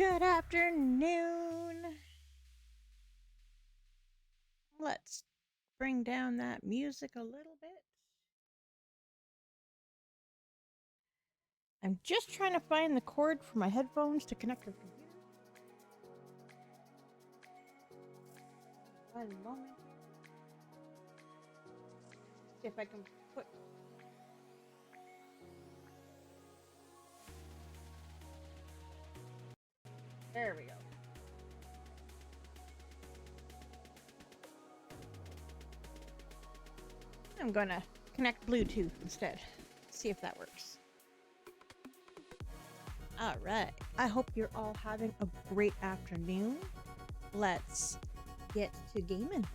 Good afternoon. Let's bring down that music a little bit. I'm just trying to find the cord for my headphones to connect to the computer. One moment. See if I can put. There we go. I'm gonna connect Bluetooth instead. See if that works. Alright. I hope you're all having a great afternoon. Let's get to gaming.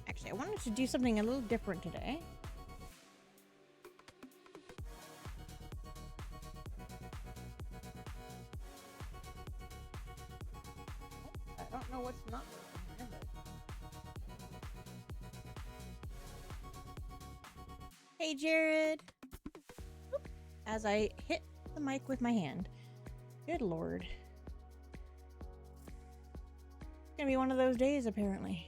Actually, I wanted to do something a little different today. I don't know what's not working here, but... Hey, Jared! Oop. As I hit the mic with my hand. Good lord. It's gonna be one of those days, apparently.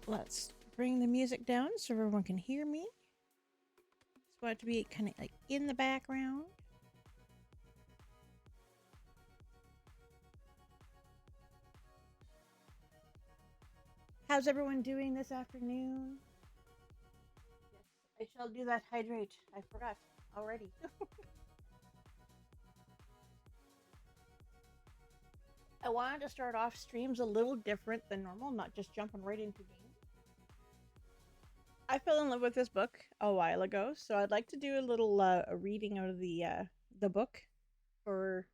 Let's bring the music down so everyone can hear me. Just want it to be kind of like in the background. How's everyone doing this afternoon? Yes, I shall do that hydrate. I forgot already. I wanted to start off streams a little different than normal, not just jumping right into games. I fell in love with this book a while ago, so I'd like to do a little a reading out of the book. For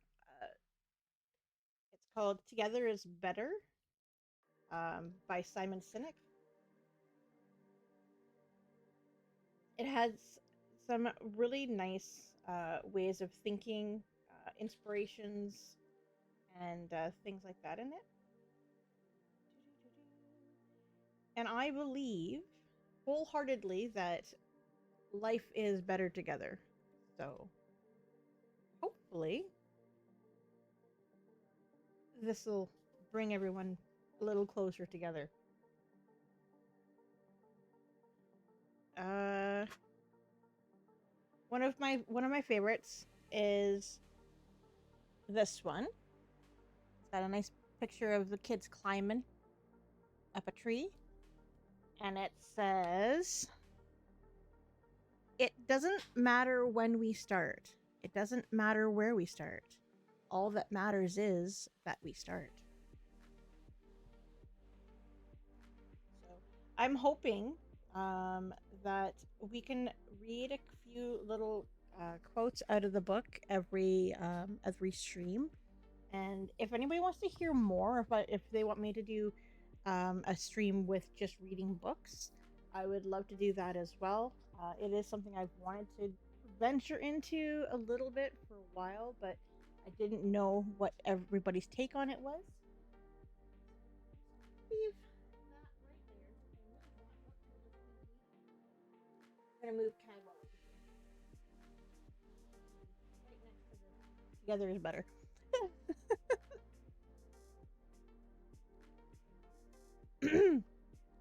it's called "Together Is Better" by Simon Sinek. It has some really nice ways of thinking, inspirations, and things like that in it. And I believe wholeheartedly that life is better together. So hopefully this will bring everyone a little closer together. Uh one of my favorites is this one. It's got a nice picture of the kids climbing up a tree. And it says, "It doesn't matter when we start. It doesn't matter where we start. All that matters is that we start." So I'm hoping that we can read a few little quotes out of the book every stream. And if anybody wants to hear more, if they want me to do a stream with just reading books, I would love to do that as well. It is something I've wanted to venture into a little bit for a while, but I didn't know what everybody's take on it was. Leave that right there. I'm gonna move Cag off right next to the together is better.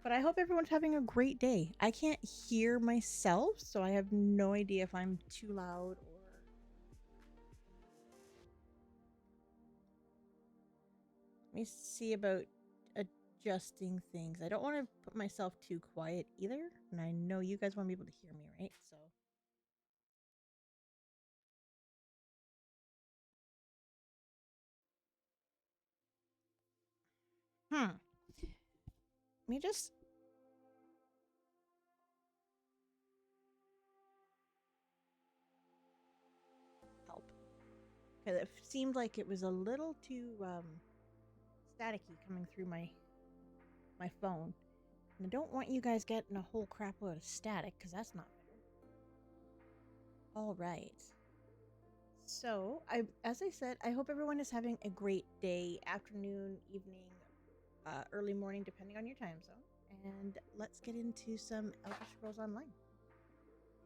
But I hope everyone's having a great day. I can't hear myself, so I have no idea if I'm too loud or... Let me see about adjusting things. I don't want to put myself too quiet either, and I know you guys want to be able to hear me, right? So... Let me just... help. Because it seemed like it was a little too staticky coming through my phone. And I don't want you guys getting a whole crap load of static, because that's not fair. Alright. So, as I said, I hope everyone is having a great day, afternoon, evening, early morning, depending on your time zone. And let's get into some Elder Scrolls Online.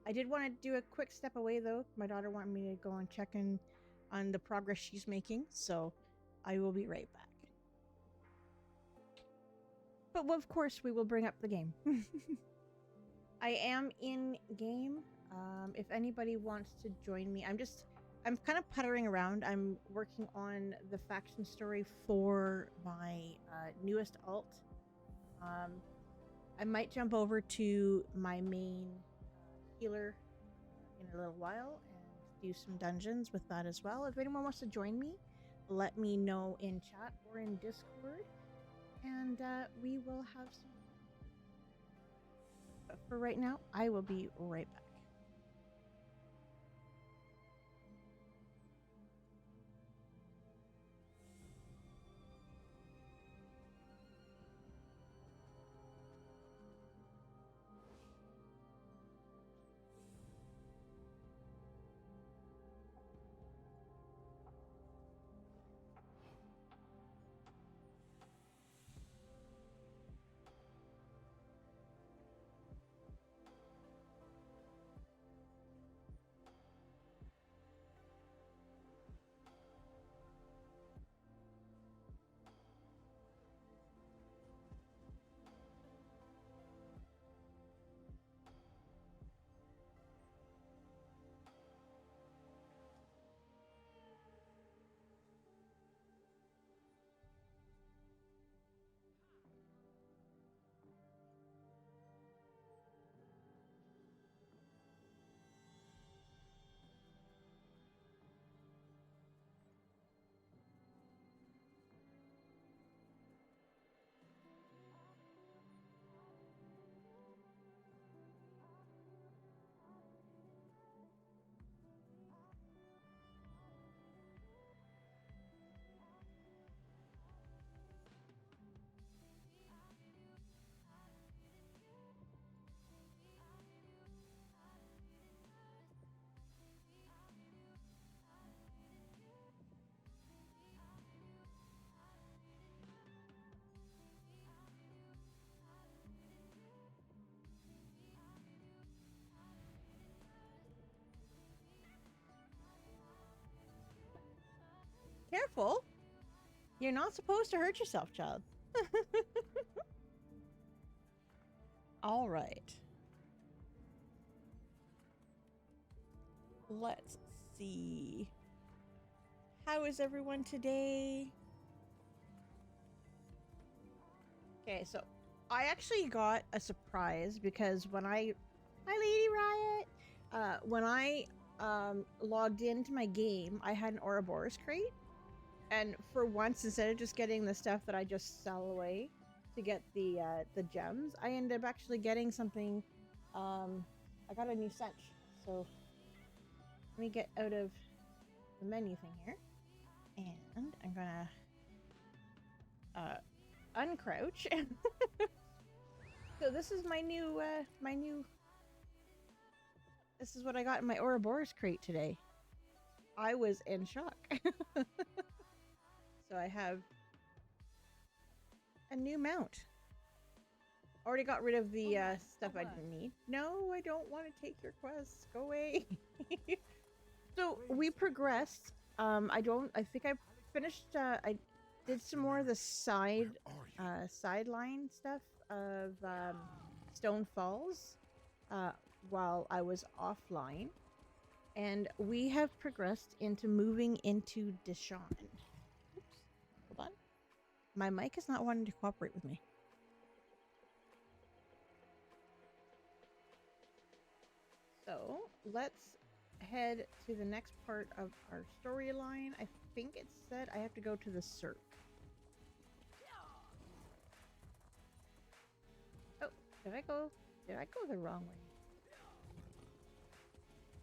I did want to do a quick step away though. My daughter wanted me to go and check in on the progress she's making, so I will be right back. But of course, we will bring up the game. I am in game. If anybody wants to join me, I'm kind of puttering around. I'm working on the faction story for my newest alt. I might jump over to my main healer in a little while and do some dungeons with that as well. If anyone wants to join me, let me know in chat or in Discord, and we will have some fun. But for right now, I will be right back. Careful! You're not supposed to hurt yourself, child. All right. Let's see. How is everyone today? Okay, so I actually got a surprise because hi Lady Riot, when I logged into my game, I had an Ouroboros crate, and for once, instead of just getting the stuff that I just sell away to get the gems, I ended up actually getting something. I got a new cinch, so let me get out of the menu thing here, and I'm gonna uncrouch. So this is my new this is what I got in my Ouroboros crate today. I was in shock. So I have a new mount. Already got rid of the stuff I didn't need. No, I don't want to take your quests. Go away. So we progressed. I think I finished. I did some more of the sideline stuff of Stone Falls while I was offline, and we have progressed into moving into Deshaun. Oops, hold on. My mic is not wanting to cooperate with me. So let's head to the next part of our storyline. I think it said I have to go to the Cirque. Oh, did I go the wrong way?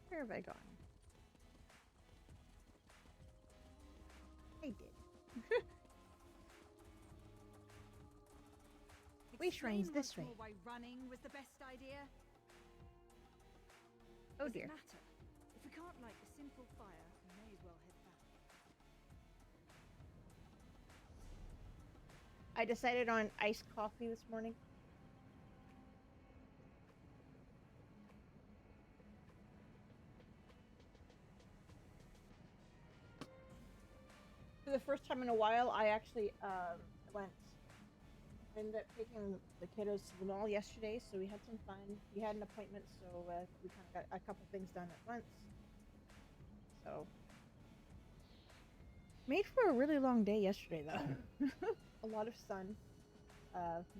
Where have I gone? I did. We shrines this way. Why running was the best idea? Oh dear. Does it matter? If we can't light a simple fire, we may as I decided on iced coffee this morning. For the first time in a while, I actually went. I ended up taking the kiddos to the mall yesterday, so we had some fun. We had an appointment, so we kind of got a couple things done at once. So, made for a really long day yesterday, though. A lot of sun.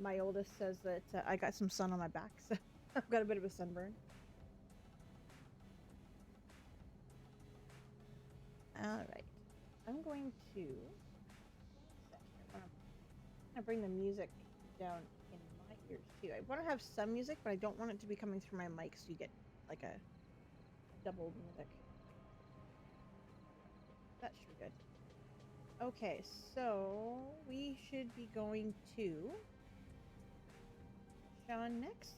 My oldest says that I got some sun on my back, so I've got a bit of a sunburn. Alright. I'm going to bring the music down in my ears too. I want to have some music, but I don't want it to be coming through my mic, so you get like a double music. That should be good. Okay, so we should be going to Sean next.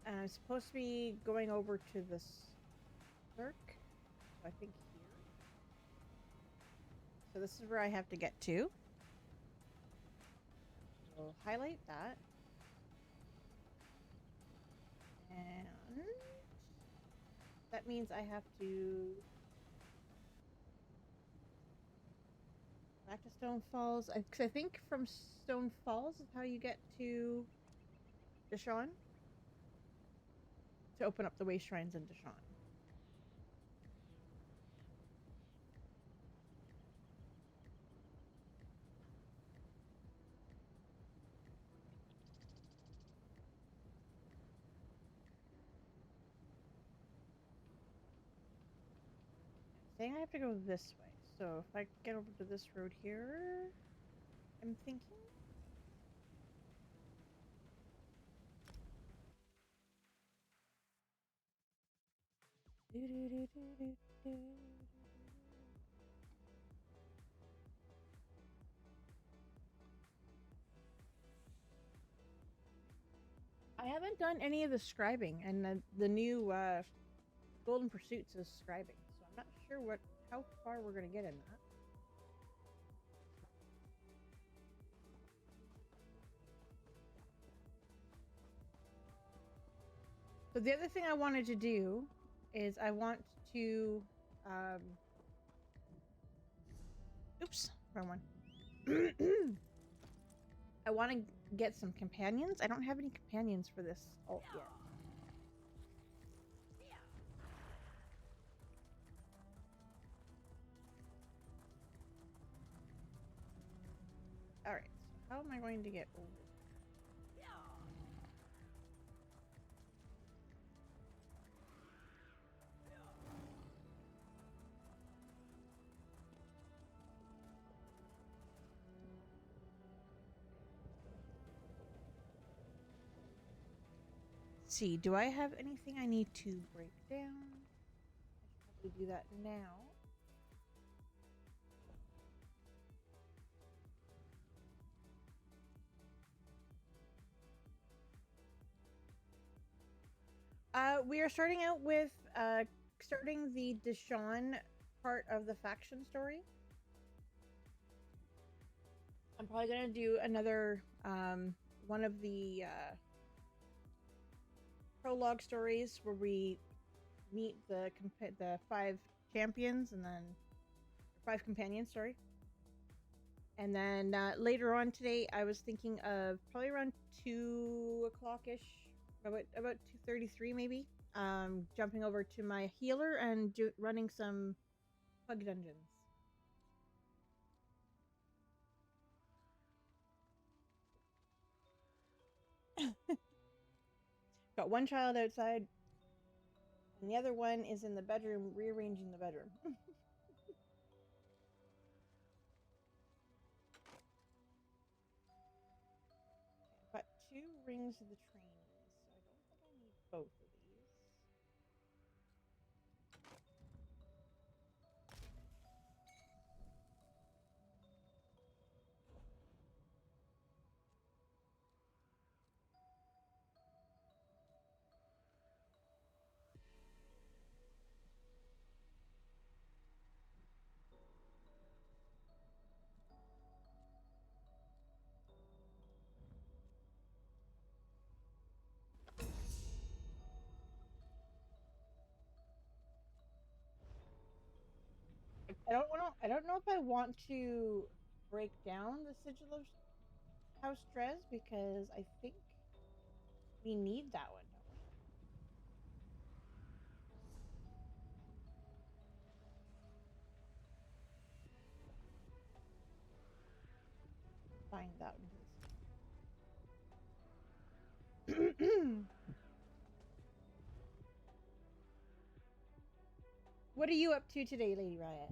And I'm supposed to be going over to this clerk. So I think here. So this is where I have to get to. We'll highlight that. And that means I have to back to Stone Falls. Because I think from Stone Falls is how you get to Deshawn. To open up the way shrines in Deshawn. Saying I have to go this way. So if I get over to this road here, I'm thinking. I haven't done any of the scribing, and the new Golden Pursuits is scribing, so I'm not sure how far we're gonna get in that. So the other thing I wanted to do is I want to, oops, wrong one. I want to get some companions. I don't have any companions for this alt yet. Alright, so how am I going to get over? Let's see, do I have anything I need to break down? I should probably do that now. We are starting out with starting the Deshawn part of the faction story. I'm probably gonna do another one of the prologue stories where we meet the 5 champions and then 5 companions. Sorry. And then later on today, I was thinking of probably around 2:00 ish, about 2:33 maybe. Jumping over to my healer and running some pug dungeons. Got one child outside, and the other one is in the bedroom rearranging the bedroom. I've got 2 rings of the trainees, so I don't think I need both of these. I don't know if I want to break down the sigil of House Drez because I think we need that one, don't we? Find that one. What are you up to today, Lady Riot?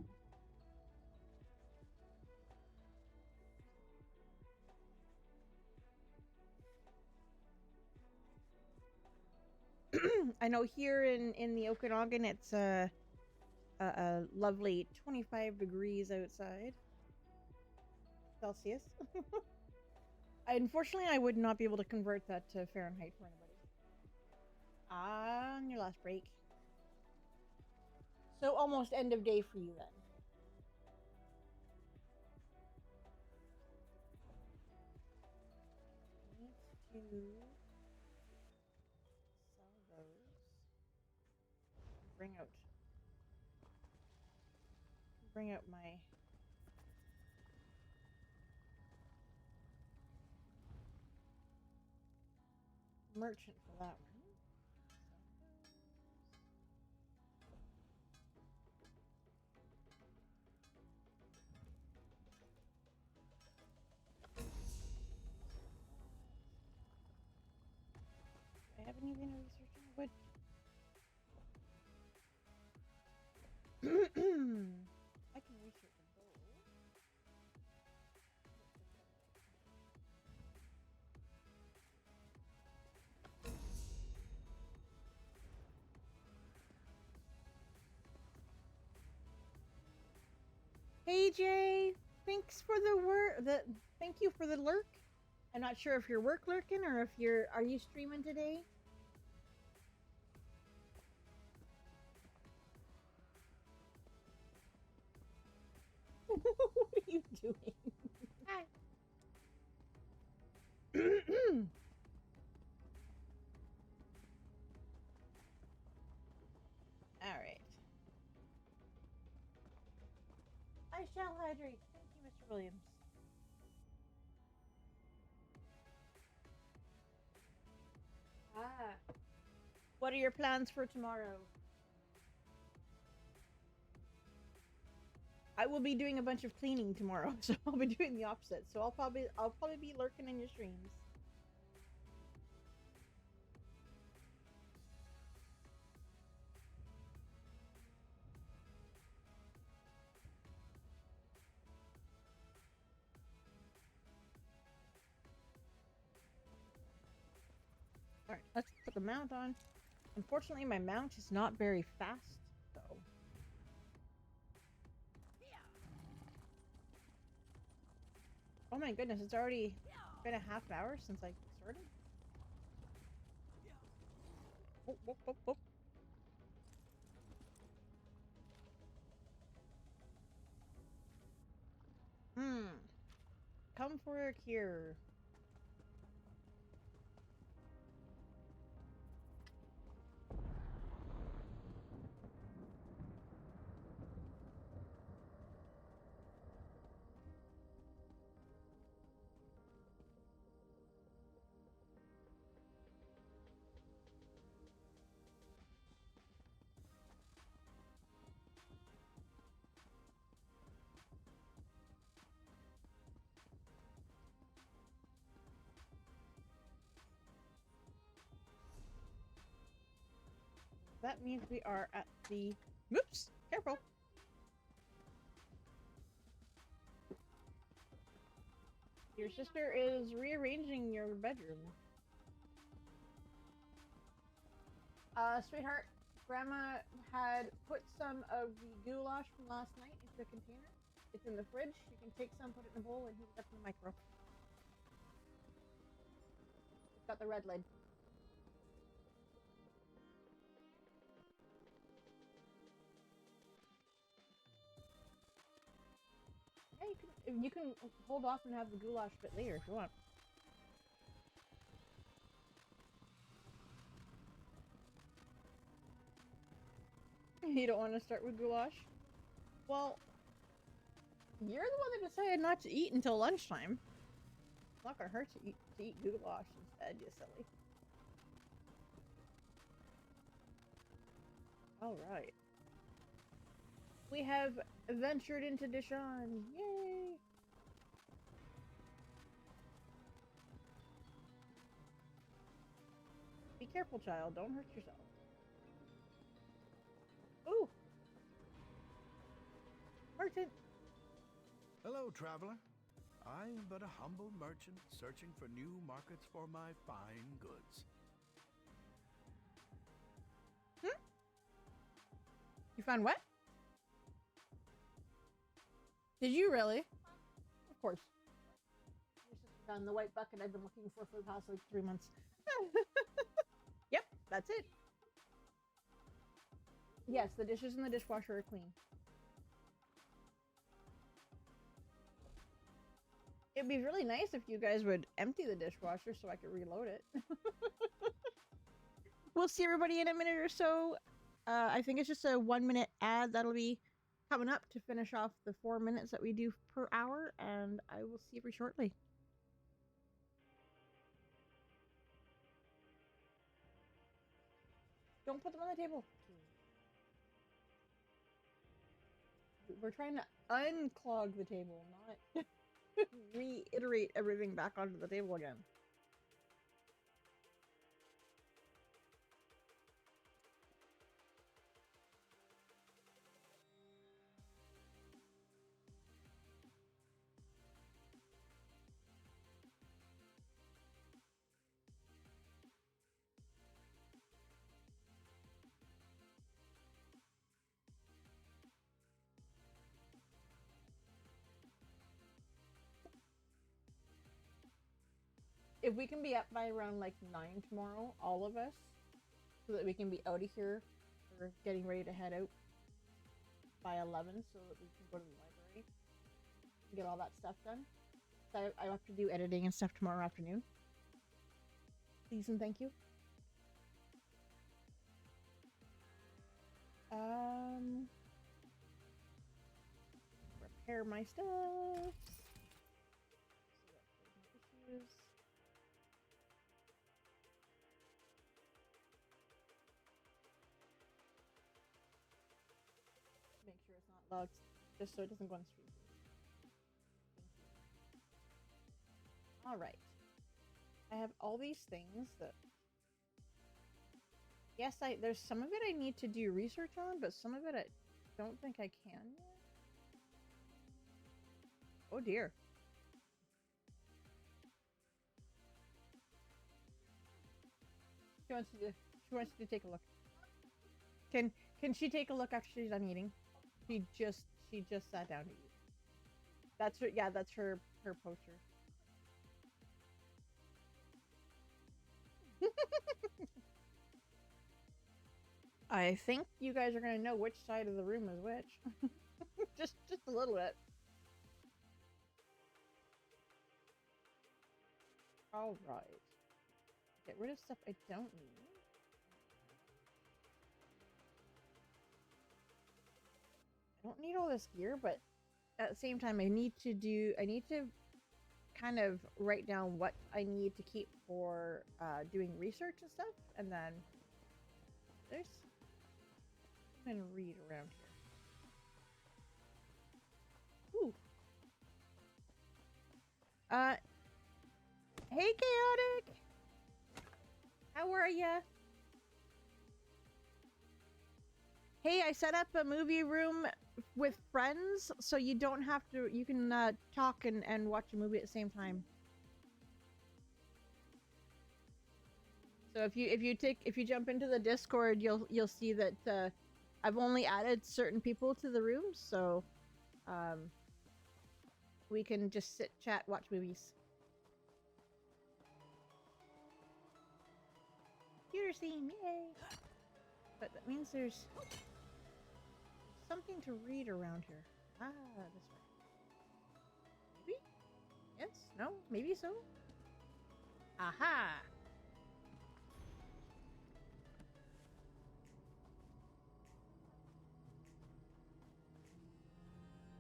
I know here in the Okanagan, it's a lovely 25 degrees outside Celsius. Unfortunately, I would not be able to convert that to Fahrenheit for anybody. On your last break. So almost end of day for you then. Need to sell those. Bring out my merchant for that one. I haven't even researched wood. I can research a bowl. Hey Jay, thanks for the work. Thank you for the lurk. I'm not sure if you're work lurking or if you're. Are you streaming today? What are you doing? Hi. All right. I shall hydrate. Thank you, Mr. Williams. Ah. What are your plans for tomorrow? I will be doing a bunch of cleaning tomorrow, so I'll be doing the opposite. So I'll probably be lurking in your streams. All right, let's put the mount on. Unfortunately, my mount is not very fast, though. Oh my goodness, it's already been a half hour since I started. Oh, oh, oh, oh. Come for a cure. That means we are at the. Oops! Careful. Your sister is rearranging your bedroom. Sweetheart, Grandma had put some of the goulash from last night into a container. It's in the fridge. You can take some, put it in a bowl, and heat it up in the micro. It's got the red lid. Yeah, you can hold off and have the goulash bit later if you want. You don't want to start with goulash? Well, You're the one that decided not to eat until lunchtime. It's not gonna hurt to eat goulash instead, you silly. Alright. We have ventured into Dishon. Yay! Be careful, child. Don't hurt yourself. Ooh! Merchant! Hello, traveler. I am but a humble merchant searching for new markets for my fine goods. You found what? Did you really? Of course. Your sister found the white bucket I've been looking for the past like 3 months. Yep, that's it. Yes, the dishes in the dishwasher are clean. It'd be really nice if you guys would empty the dishwasher so I could reload it. We'll see everybody in a minute or so. I think it's just a 1-minute ad that'll be coming up to finish off the 4 minutes that we do per hour, and I will see you shortly. Don't put them on the table. We're trying to unclog the table, not reiterate everything back onto the table again. If we can be up by around like 9 tomorrow, all of us, so that we can be out of here or getting ready to head out by 11 so that we can go to the library and get all that stuff done. So I have to do editing and stuff tomorrow afternoon. Please and thank you. Repair my stuff. Issues. Make sure it's not logged, just so it doesn't go on stream. Alright. I have all these things that... Yes, there's some of it I need to do research on, but some of it I don't think I can yet. Oh dear. She wants you to take a look. Can she take a look after she's done eating? She just sat down to eat. That's her. Yeah, that's her poster. I think you guys are gonna know which side of the room is which. just a little bit. All right. Get rid of stuff I don't need. I don't need all this gear, but at the same time, I need to kind of write down what I need to keep for doing research and stuff, and then I'm gonna read around here. Ooh. Hey, Chaotic! How are ya? Hey, I set up a movie room with friends, so you don't have to. You can talk and watch a movie at the same time. So if you jump into the Discord, you'll see that I've only added certain people to the room, so we can just sit, chat, watch movies. Computer scene, yay! But that means there's something to read around here. Ah, this way. Maybe? Yes? No? Maybe so? Aha!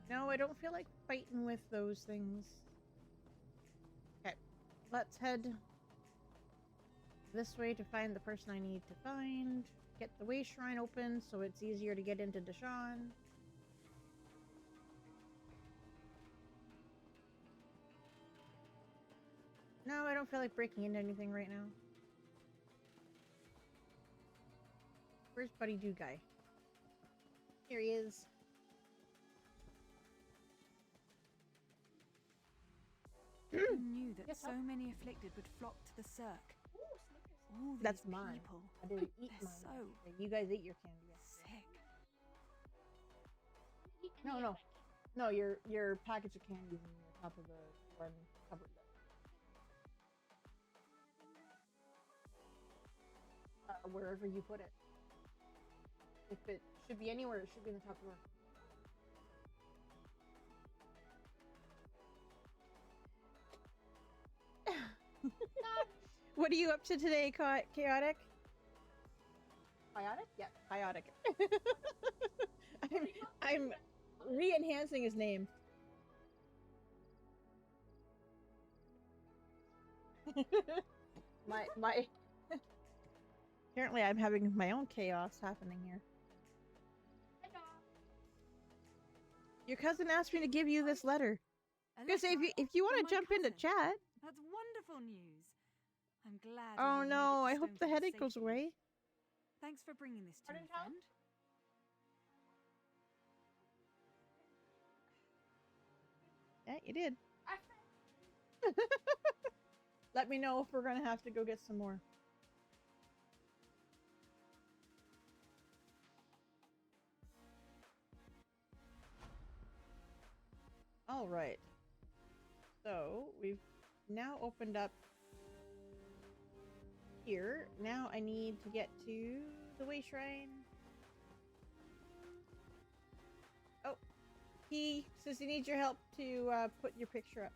No, I don't feel like fighting with those things. Okay, let's head this way to find the person I need to find. Get the way shrine open so it's easier to get into Deshaun. No, I don't feel like breaking into anything right now. Where's Buddy Dude Guy? Here he is. Who knew that Yes, so many afflicted would flock to the cirque? All these That's mine. people. I didn't eat They're mine. so yesterday. You guys ate your candy yesterday. sick. No, your package of candies in the top of the one cupboard there. Wherever you put it. If it should be anywhere, it should be in the top drawer. What are you up to today, Chaotic? Chaotic? Yeah, Chaotic. I'm re-enhancing his name. my Apparently I'm having my own chaos happening here. Your cousin asked me to give you this letter. I was gonna say, if you want to jump into chat. That's wonderful news. I'm glad. Oh you no, made I it to hope the Stoneford headache goes safely. away. Thanks for bringing this to me, Pardon, friend. Yeah, you did. Let me know if we're gonna have to go get some more. All right. So we've now opened up here. Now I need to get to the way shrine. Oh, he says he needs your help to put your picture up.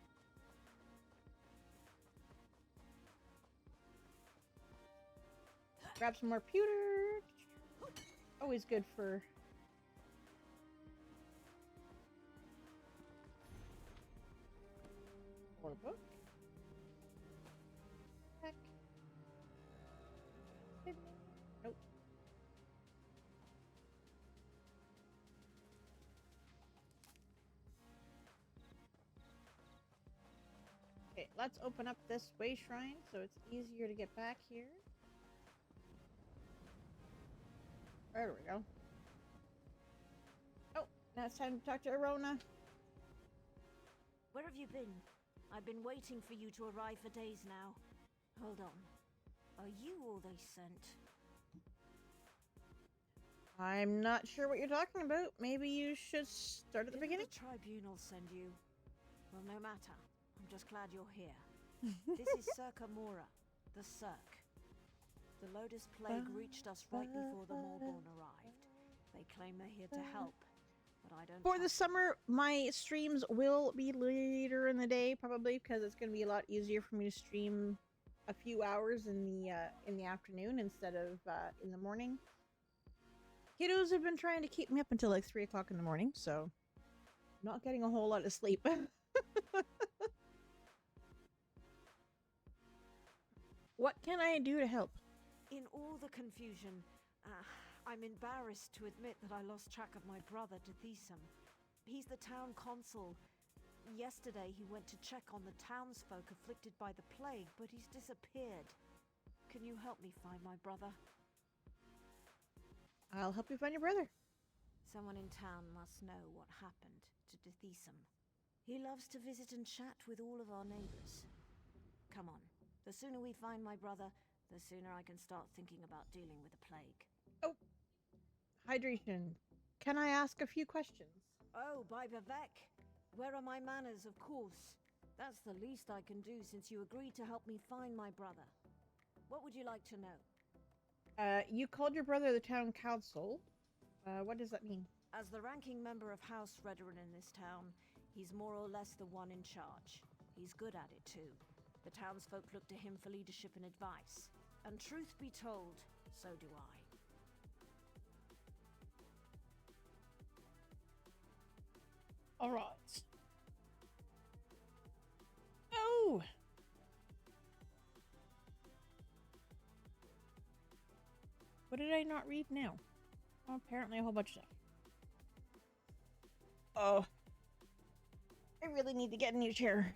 Grab some more pewter. Always good for more book. Heck. Nope. Okay, let's open up this way shrine so it's easier to get back here. There we go. Oh, now it's time to talk to Arona. Where have you been? I've been waiting for you to arrive for days now. Hold on. Are you all they sent? I'm not sure what you're talking about. Maybe you should start at the beginning. Didn't the tribunal send you? Well, no matter. I'm just glad you're here. This is Circa Mora, the Cirque. The Lotus Plague reached us right before the Morborn arrived. They claim they're here to help, but I don't. For the summer, my streams will be later in the day, probably because it's going to be a lot easier for me to stream a few hours in the afternoon instead of in the morning. Kiddos have been trying to keep me up until like 3 o'clock in the morning, so I'm not getting a whole lot of sleep. What can I do to help? In all the confusion, I'm embarrassed to admit that I lost track of my brother, Dethisum. He's the town consul. Yesterday he went to check on the townsfolk afflicted by the plague, but he's disappeared. Can you help me find my brother? I'll help you find your brother. Someone in town must know what happened to Dethisum. He loves to visit and chat with all of our neighbors. Come on, the sooner we find my brother, the sooner I can start thinking about dealing with the plague. Oh, hydration. Can I ask a few questions? Oh, by Vivek. Where are my manners, of course. That's the least I can do since you agreed to help me find my brother. What would you like to know? You called your brother the town council. What does that mean? As the ranking member of House Redoran in this town, he's more or less the one in charge. He's good at it too. The townsfolk look to him for leadership and advice. And truth be told, so do I. All right. Oh. What did I not read now? Oh, apparently a whole bunch of stuff. Oh. I really need to get a new chair.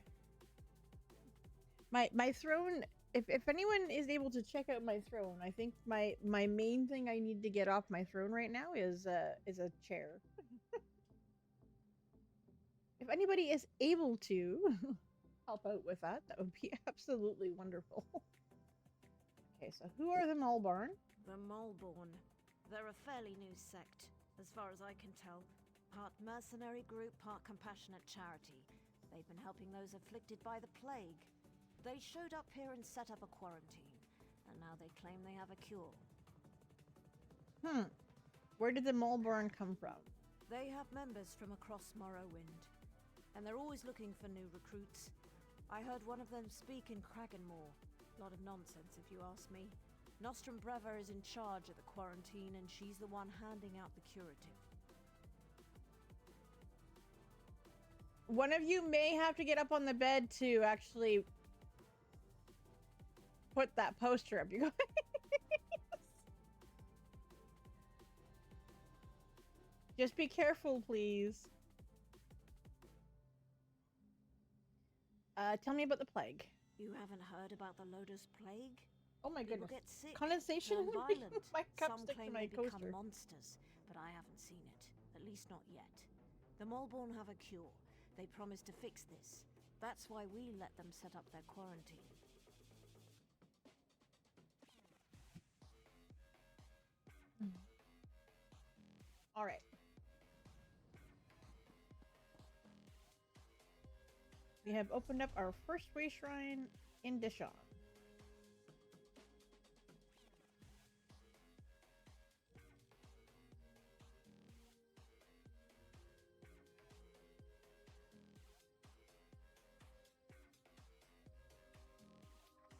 My throne, if anyone is able to check out my throne, I think my main thing I need to get off my throne right now is a chair. If anybody is able to help out with that, that would be absolutely wonderful. Okay, so who are the Mulbarn? The Moleborn. They're a fairly new sect, as far as I can tell. Part mercenary group, part compassionate charity. They've been helping those afflicted by the plague. They showed up here and set up a quarantine, and now they claim they have a cure. Where did the Mulbarn come from? They have members from across Morrowind, and they're always looking for new recruits. I heard one of them speak in Kraganmore. A lot of nonsense, if you ask me. Nostrum Breva is in charge of the quarantine, and she's the one handing out the curative. One of you may have to get up on the bed to actually put that poster up, you guys. Just be careful, please. Tell me about the plague. You haven't heard about the Lotus Plague? Oh my People goodness. get sick, Condensation turn violent. my cup Some stick to claim my they become coaster. monsters, but I haven't seen it. At least not yet. The Moleborn have a cure. They promised to fix this. That's why we let them set up their quarantine. All right. We have opened up our first way shrine in Dishon.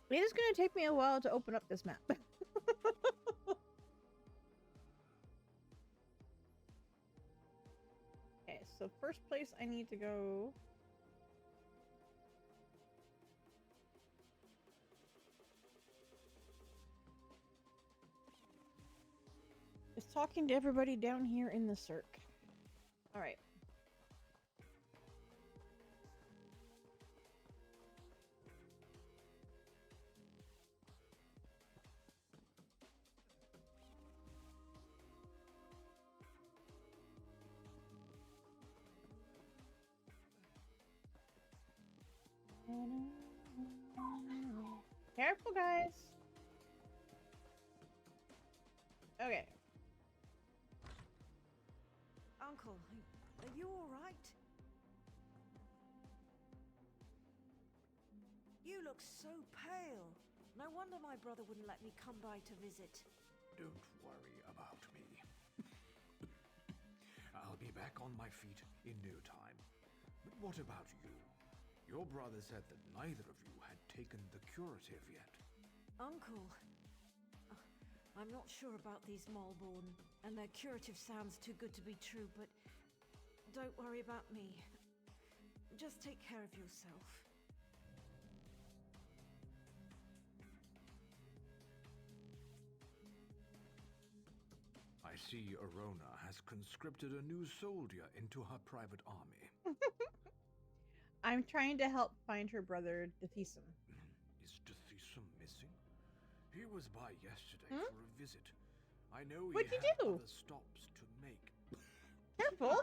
It is going to take me a while to open up this map. Okay, so first place I need to go. Is talking to everybody down here in the circ. All right. Careful, guys. Okay. Uncle, are you alright? You look so pale. No wonder my brother wouldn't let me come by to visit. Don't worry about me. I'll be back on my feet in no time. But what about you? Your brother said that neither of you had taken the curative yet. Uncle, I'm not sure about these Moleborn, and their curative sounds too good to be true, but don't worry about me. Just take care of yourself. I see Arona has conscripted a new soldier into her private army. I'm trying to help find her brother, Dethisum. Is Dethisum missing? He was by yesterday for a visit. I know What'd he you had do? other stops to make. Careful.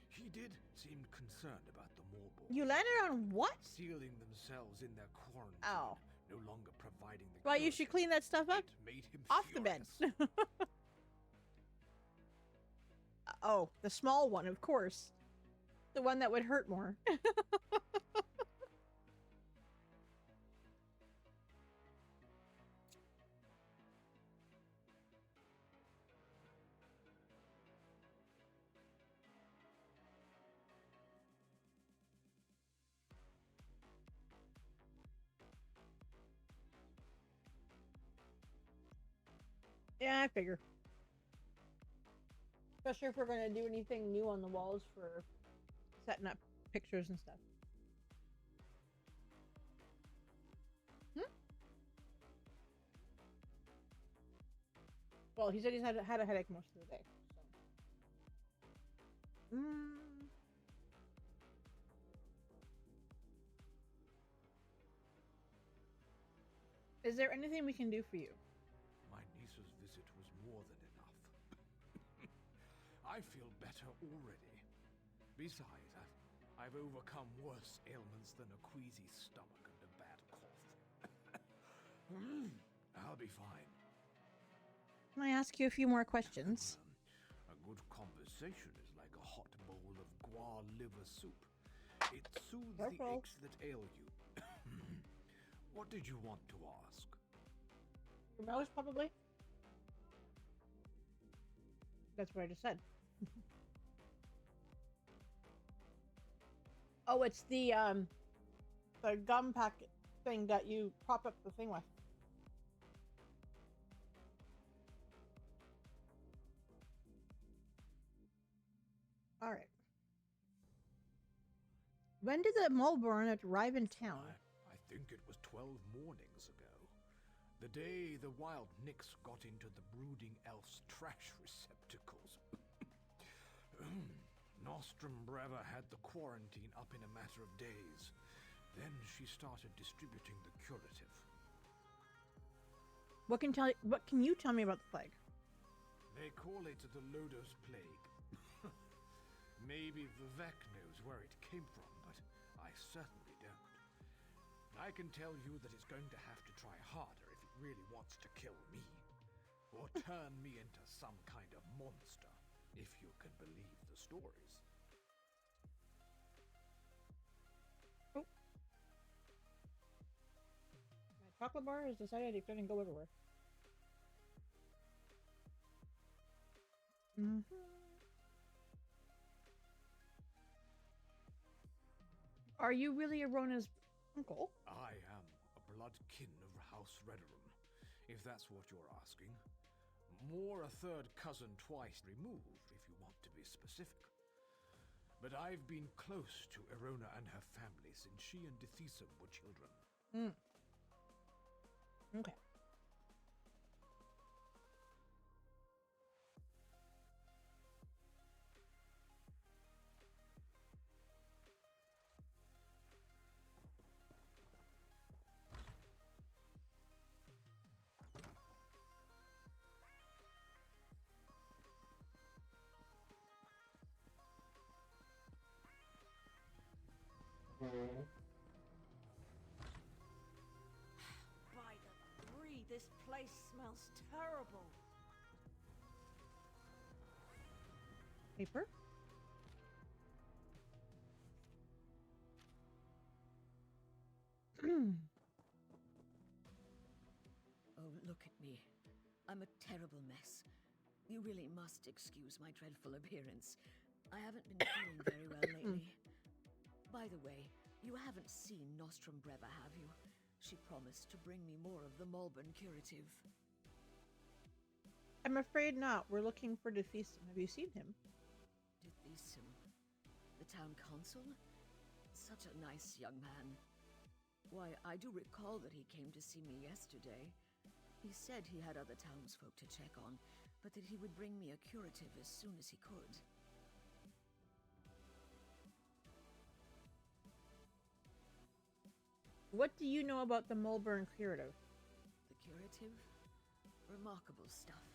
He did seem concerned about the Moleborn. You landed on what? Sealing themselves in their quarantine. Oh. No longer providing the Well, you should clean that stuff up It made him off the bed. furious. Oh, the small one, of course. The one that would hurt more. Yeah, I figure. Especially if we're going to do anything new on the walls for setting up pictures and stuff. Hmm? Well, he said he's had a headache most of the day. So. Is there anything we can do for you? My niece's visit was more than enough. I feel better already. Besides, I've overcome worse ailments than a queasy stomach and a bad cough. I'll be fine. Can I ask you a few more questions? A good conversation is like a hot bowl of guar liver soup. It soothes the aches that ail you. What did you want to ask? Your nose, probably. That's what I just said. Oh, it's the gum packet thing that you prop up the thing with. All right. When did the Mulborn arrive in town? I think it was 12 mornings ago. The day the wild Nix got into the brooding elf's trash receptacles. Nostrum Breva had the quarantine up in a matter of days. Then she started distributing the curative. What can you tell me about the plague? They call it the Lodos Plague. Maybe Vivek knows where it came from, but I certainly don't. I can tell you that it's going to have to try harder if it really wants to kill me. Or turn me into some kind of monster, if you can believe the stories. Oh. My chocolate bar has decided it's going to go everywhere. Are you really Arona's uncle? I am a blood kin of House Redorum, if that's what you're asking. More a third cousin twice removed, if you want to be specific. But I've been close to Erona and her family since she and Dethisum were children. Okay. By the three, this place smells terrible. Paper? Oh, look at me. I'm a terrible mess. You really must excuse my dreadful appearance. I haven't been feeling very well lately. By the way, you haven't seen Nostrum Breva, have you? She promised to bring me more of the Mulburn curative. I'm afraid not. We're looking for Dethisum. Have you seen him? Dethisum? The town consul? Such a nice young man. Why, I do recall that he came to see me yesterday. He said he had other townsfolk to check on, but that he would bring me a curative as soon as he could. What do you know about the Mulburn curative? The curative? Remarkable stuff.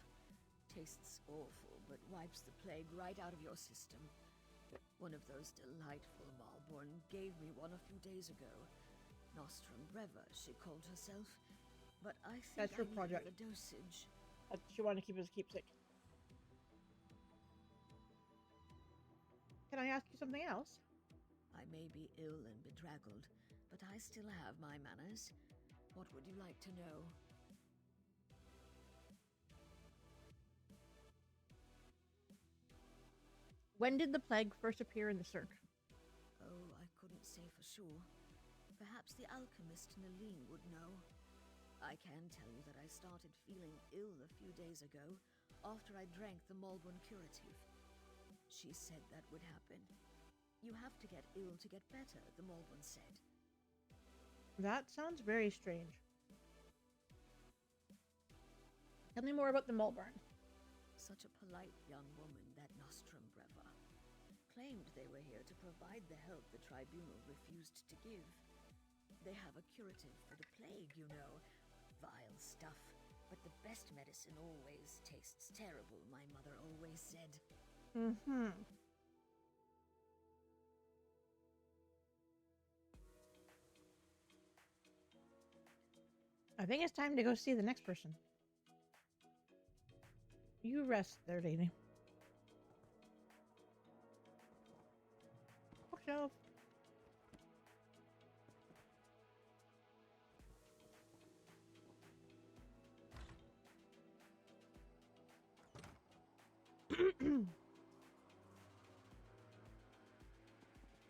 Tastes awful, but wipes the plague right out of your system. One of those delightful Malborn gave me one a few days ago. Nostrum Breva, she called herself. But I think That's her I project. needed the dosage. She wanted to keep as a keepsake. Can I ask you something else? I may be ill and bedraggled, but I still have my manners. What would you like to know? When did the plague first appear in the Cirque? Oh, I couldn't say for sure. Perhaps the alchemist Naline would know. I can tell you that I started feeling ill a few days ago after I drank the Mulborn curative. She said that would happen. You have to get ill to get better, the Malborn said. That sounds very strange. Tell me more about the Mulburn. Such a polite young woman, that Nostrum Breva. Claimed they were here to provide the help the tribunal refused to give. They have a curative for the plague, you know. Vile stuff. But the best medicine always tastes terrible, my mother always said. Mm-hmm. I think it's time to go see the next person. You rest there, lady. Bookshelf.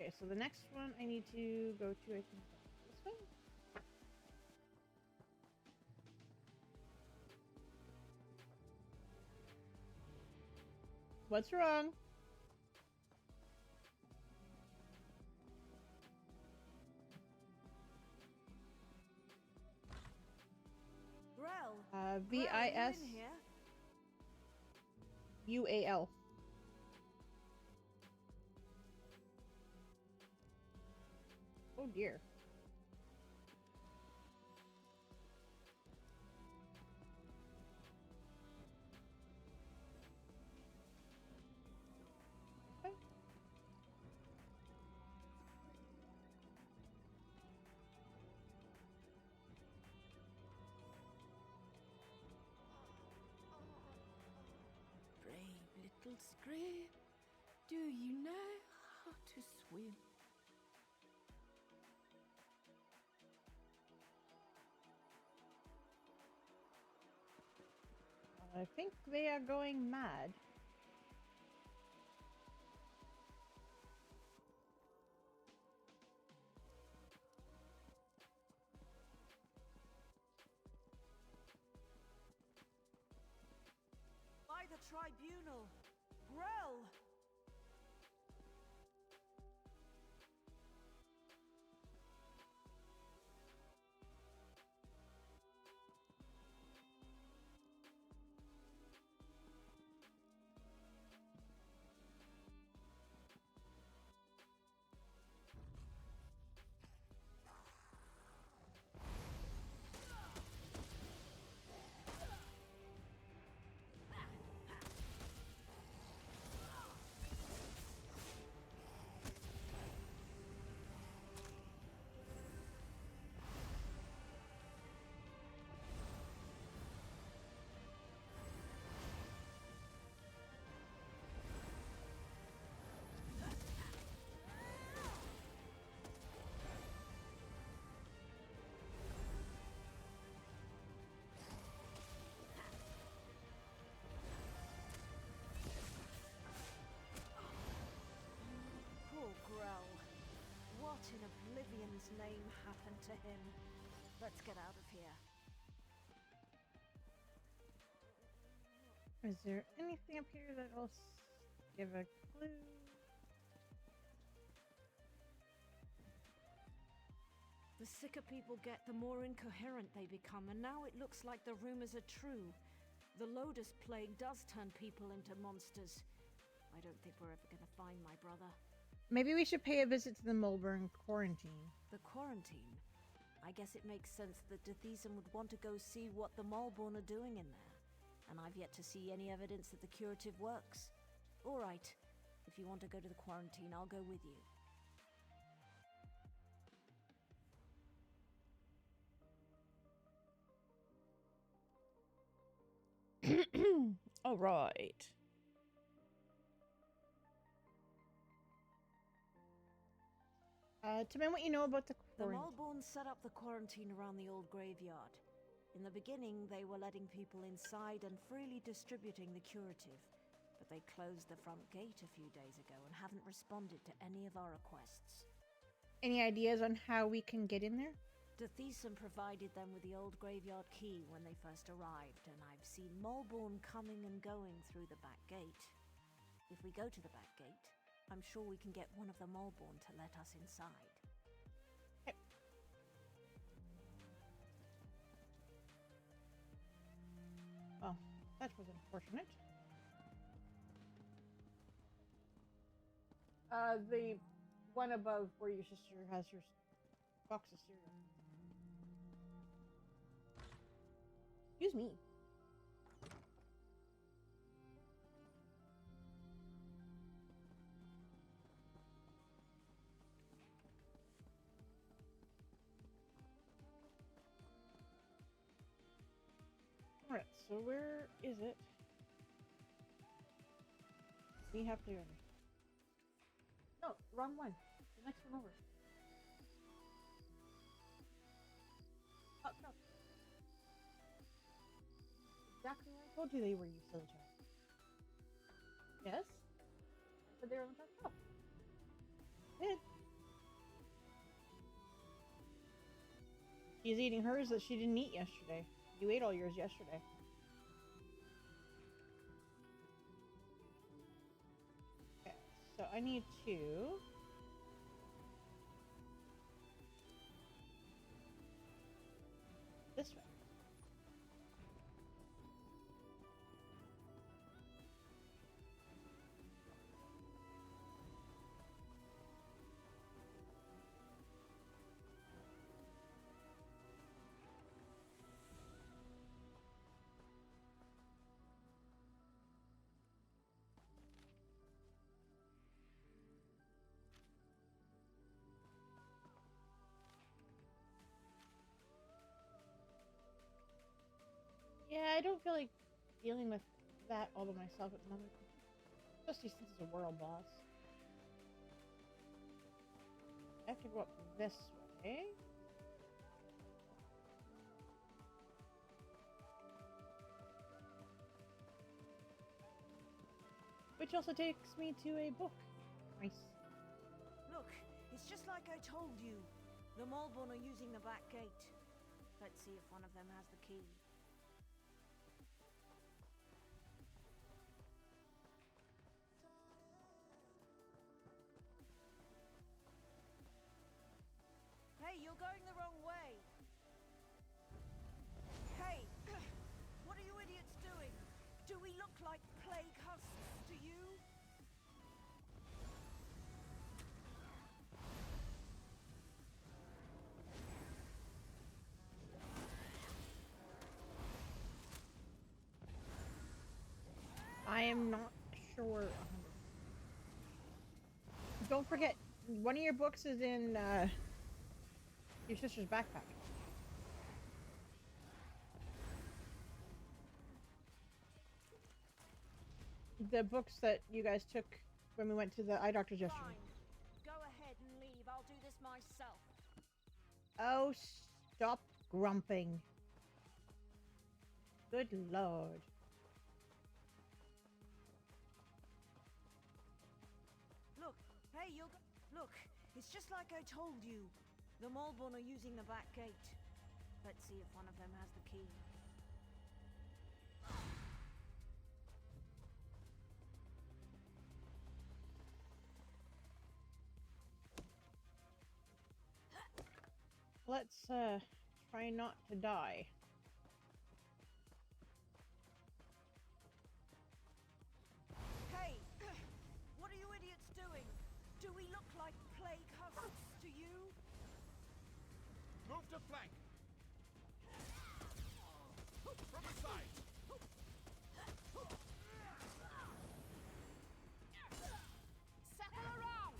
Okay, so the next one I need to go to, I think, this way. What's wrong? Grell. V-I-S. You in here? U-A-L. Oh dear. Okay. Brave little scream. Do you know how to swim? I think they are going mad. By the tribunal. Grell. Poor Grell. What in Oblivion's name happened to him? Let's get out of here. Is there anything up here that will give a clue? The sicker people get, the more incoherent they become, and now it looks like the rumors are true. The Lotus Plague does turn people into monsters. I don't think we're ever going to find my brother. Maybe we should pay a visit to the Mulburn quarantine. The quarantine? I guess it makes sense that Dethisum would want to go see what the Malborn are doing in there. And I've yet to see any evidence that the curative works. All right, if you want to go to the quarantine, I'll go with you. All right. Tell me what you know about the The quarantine. Malborn set up the quarantine around the old graveyard. In the beginning, they were letting people inside and freely distributing the curative. But they closed the front gate a few days ago and haven't responded to any of our requests. Any ideas on how we can get in there? Dethisum provided them with the old graveyard key when they first arrived, and I've seen Malborn coming and going through the back gate. If we go to the back gate, I'm sure we can get one of the Molborn to let us inside. Okay. Well, that was unfortunate. The one above where your sister has your box of cereal. Excuse me. Alright, so where is it? We have to go. No, wrong one. The next one over. Oh, no. Exactly where I told you they were, you silly child. Yes? I said they were on the top shelf. Did. She's eating hers that she didn't eat yesterday. You ate all yours yesterday. Okay, so I need to... this way. Yeah, I don't feel like dealing with that all by myself at the moment. Especially since it's a world boss. I have to go up this way. Which also takes me to a book. Nice. Look, it's just like I told you. The Molborn are using the back gate. Let's see if one of them has the key. Hey, you're going the wrong way. Hey, what are you idiots doing? Do we look like plague husks to you? I am not sure. Don't forget, one of your books is in your sister's backpack. The books that you guys took when we went to the eye doctor's yesterday. Fine. Go ahead and leave. I'll do this myself. Oh, stop grumping. Good lord. Look, hey, look, it's just like I told you. The Molborn are using the back gate. Let's see if one of them has the key. Let's try not to die. Hey, what are you idiots doing? Do we look like plague husks to you? Move to flank! From the side! Circle around!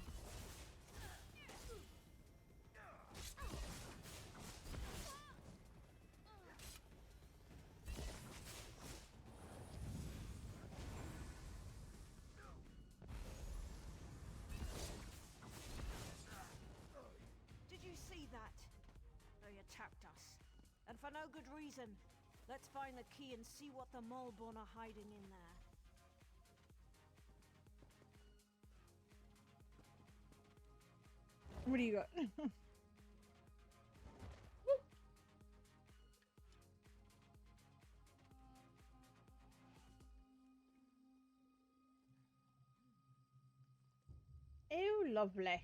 Did you see that? They attacked us. And for no good reason. Let's find the key and see what the Molborn are hiding in there. What do you got? lovely.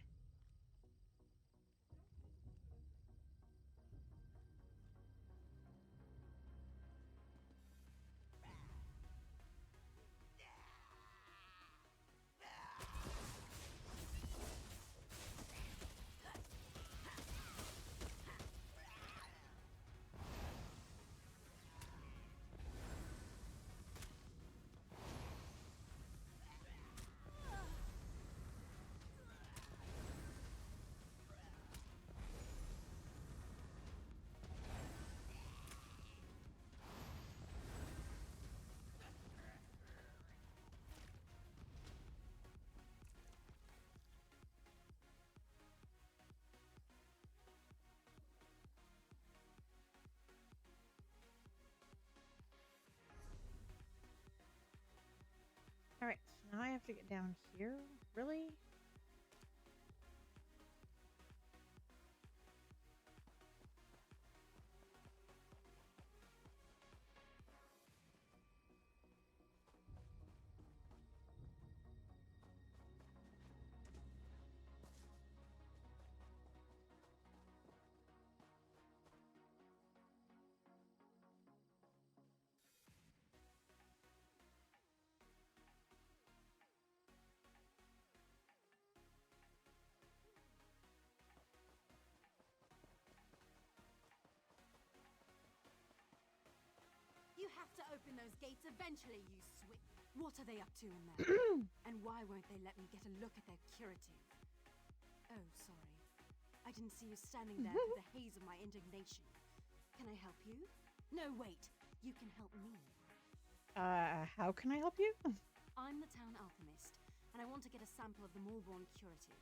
All right, so now I have to get down here. Really? You have to open those gates eventually, you swit. What are they up to in there? And why won't they let me get a look at their curative? Oh, sorry. I didn't see you standing there with the haze of my indignation. Can I help you? No, wait. You can help me. How can I help you? I'm the town alchemist, and I want to get a sample of the Moorborn curative.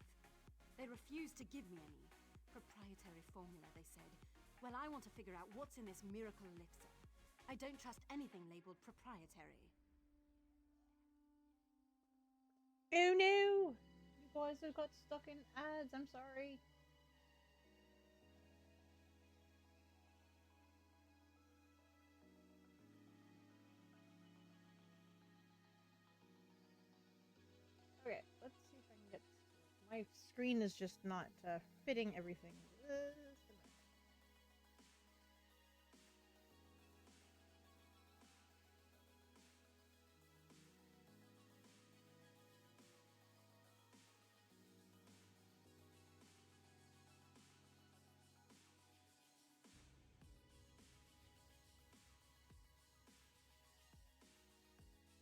They refused to give me any. Proprietary formula, they said. Well, I want to figure out what's in this miracle elixir. I don't trust anything labeled proprietary. Oh no! You guys have got stuck in ads. I'm sorry. Okay, let's see if I can get this. My screen is just not fitting everything.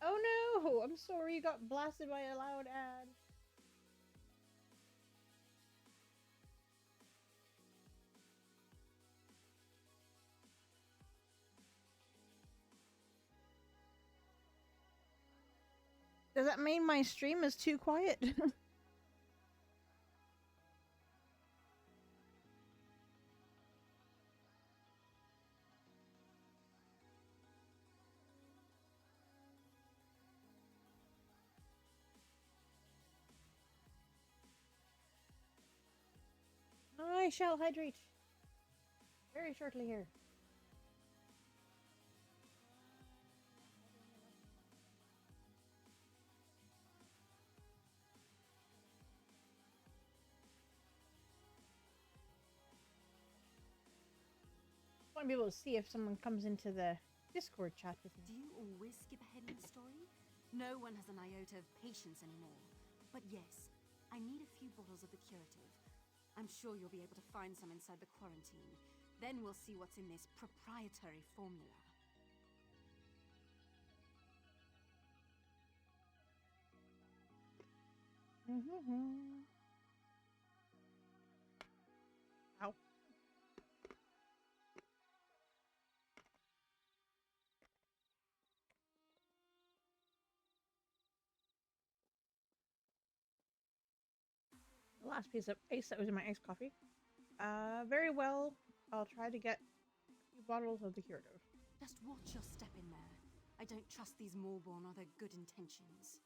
Oh no! I'm sorry you got blasted by a loud ad. Does that mean my stream is too quiet? I shall hydrate very shortly here. I want to be able to see if someone comes into the Discord chat with me. Do you always skip ahead in the story? No one has an iota of patience anymore. But yes, I need a few bottles of the curative. I'm sure you'll be able to find some inside the quarantine. Then we'll see what's in this proprietary formula. Ow. The last piece of ice that was in my iced coffee. Very well. I'll try to get a few bottles of the curative. Just watch your step in there. I don't trust these Moorborn or their good intentions.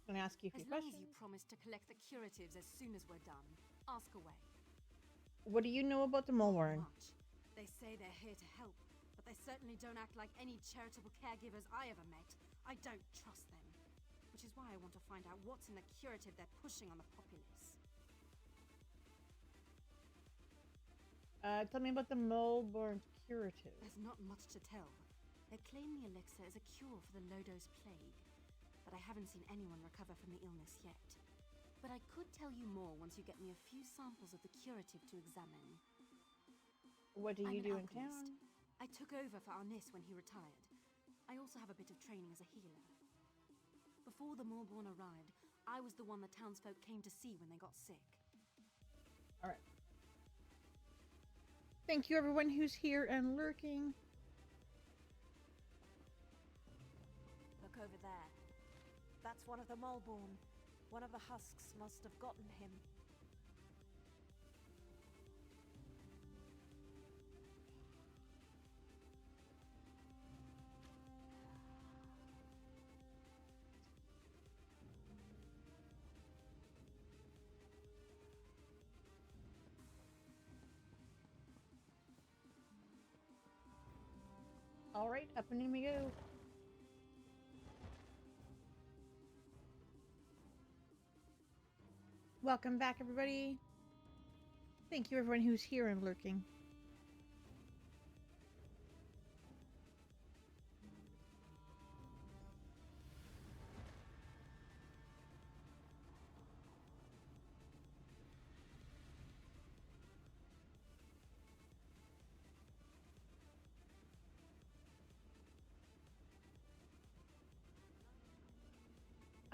I'm gonna ask you a few As long questions. as you promise to collect the curatives as soon as we're done, ask away. What do you know about the Mulwarn? Much. They say they're here to help, but they certainly don't act like any charitable caregivers I ever met. I don't trust them. which is why I want to find out what's in the curative they're pushing on the populace. Tell me about the Mulborn curative. There's not much to tell. They claim the elixir is a cure for the Lodo's plague, but I haven't seen anyone recover from the illness yet. But I could tell you more once you get me a few samples of the curative to examine. What do you I'm do an in alchemist. town? I took over for Arnis when he retired. I also have a bit of training as a healer. Before the Mulborn arrived, I was the one the townsfolk came to see when they got sick. All right. Thank you, everyone who's here and lurking. Look over there. That's one of the Mulborn. One of the husks must have gotten him. All right, up and we go. Welcome back, everybody. Thank you, everyone who's here and lurking.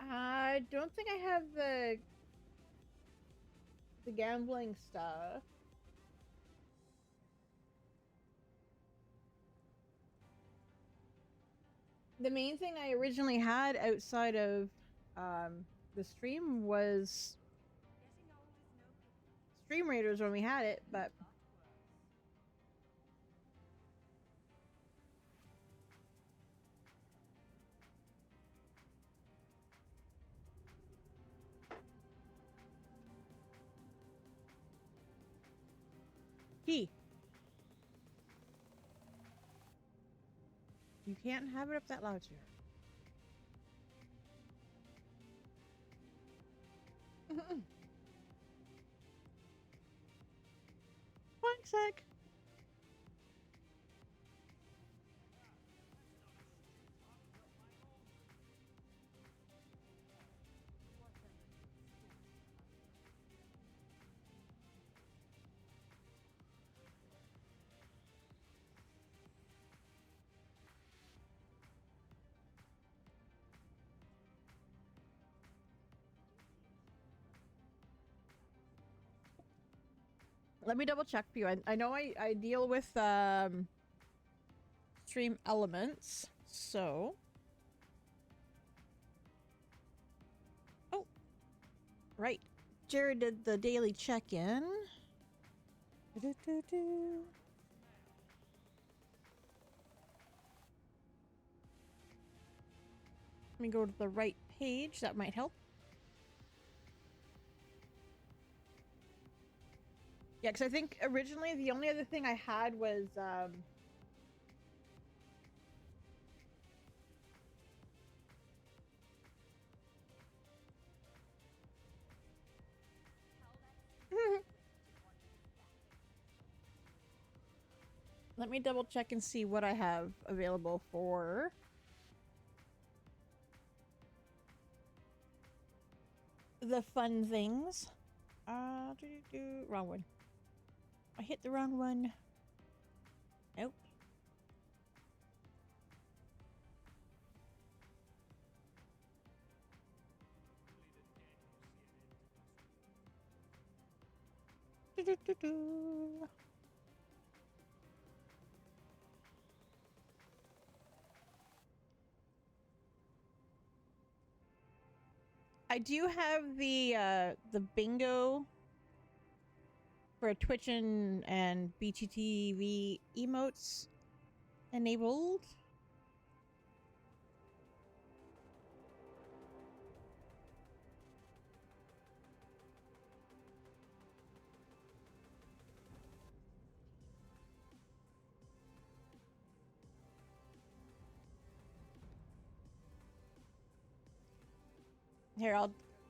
I don't think I have the gambling stuff. The main thing I originally had outside of the stream was Stream Raiders when we had it, but key. You can't have it up that loud, sir. One sec. Let me double check for you. I know I deal with stream elements, so oh right. Jared did the daily check-in. Let me go to the right page. That might help. Yeah, because I think originally the only other thing I had was let me double check and see what I have available for the fun things. Wrong one. I hit the wrong one. Nope. I do have the bingo for Twitch and BTTV emotes enabled. Here,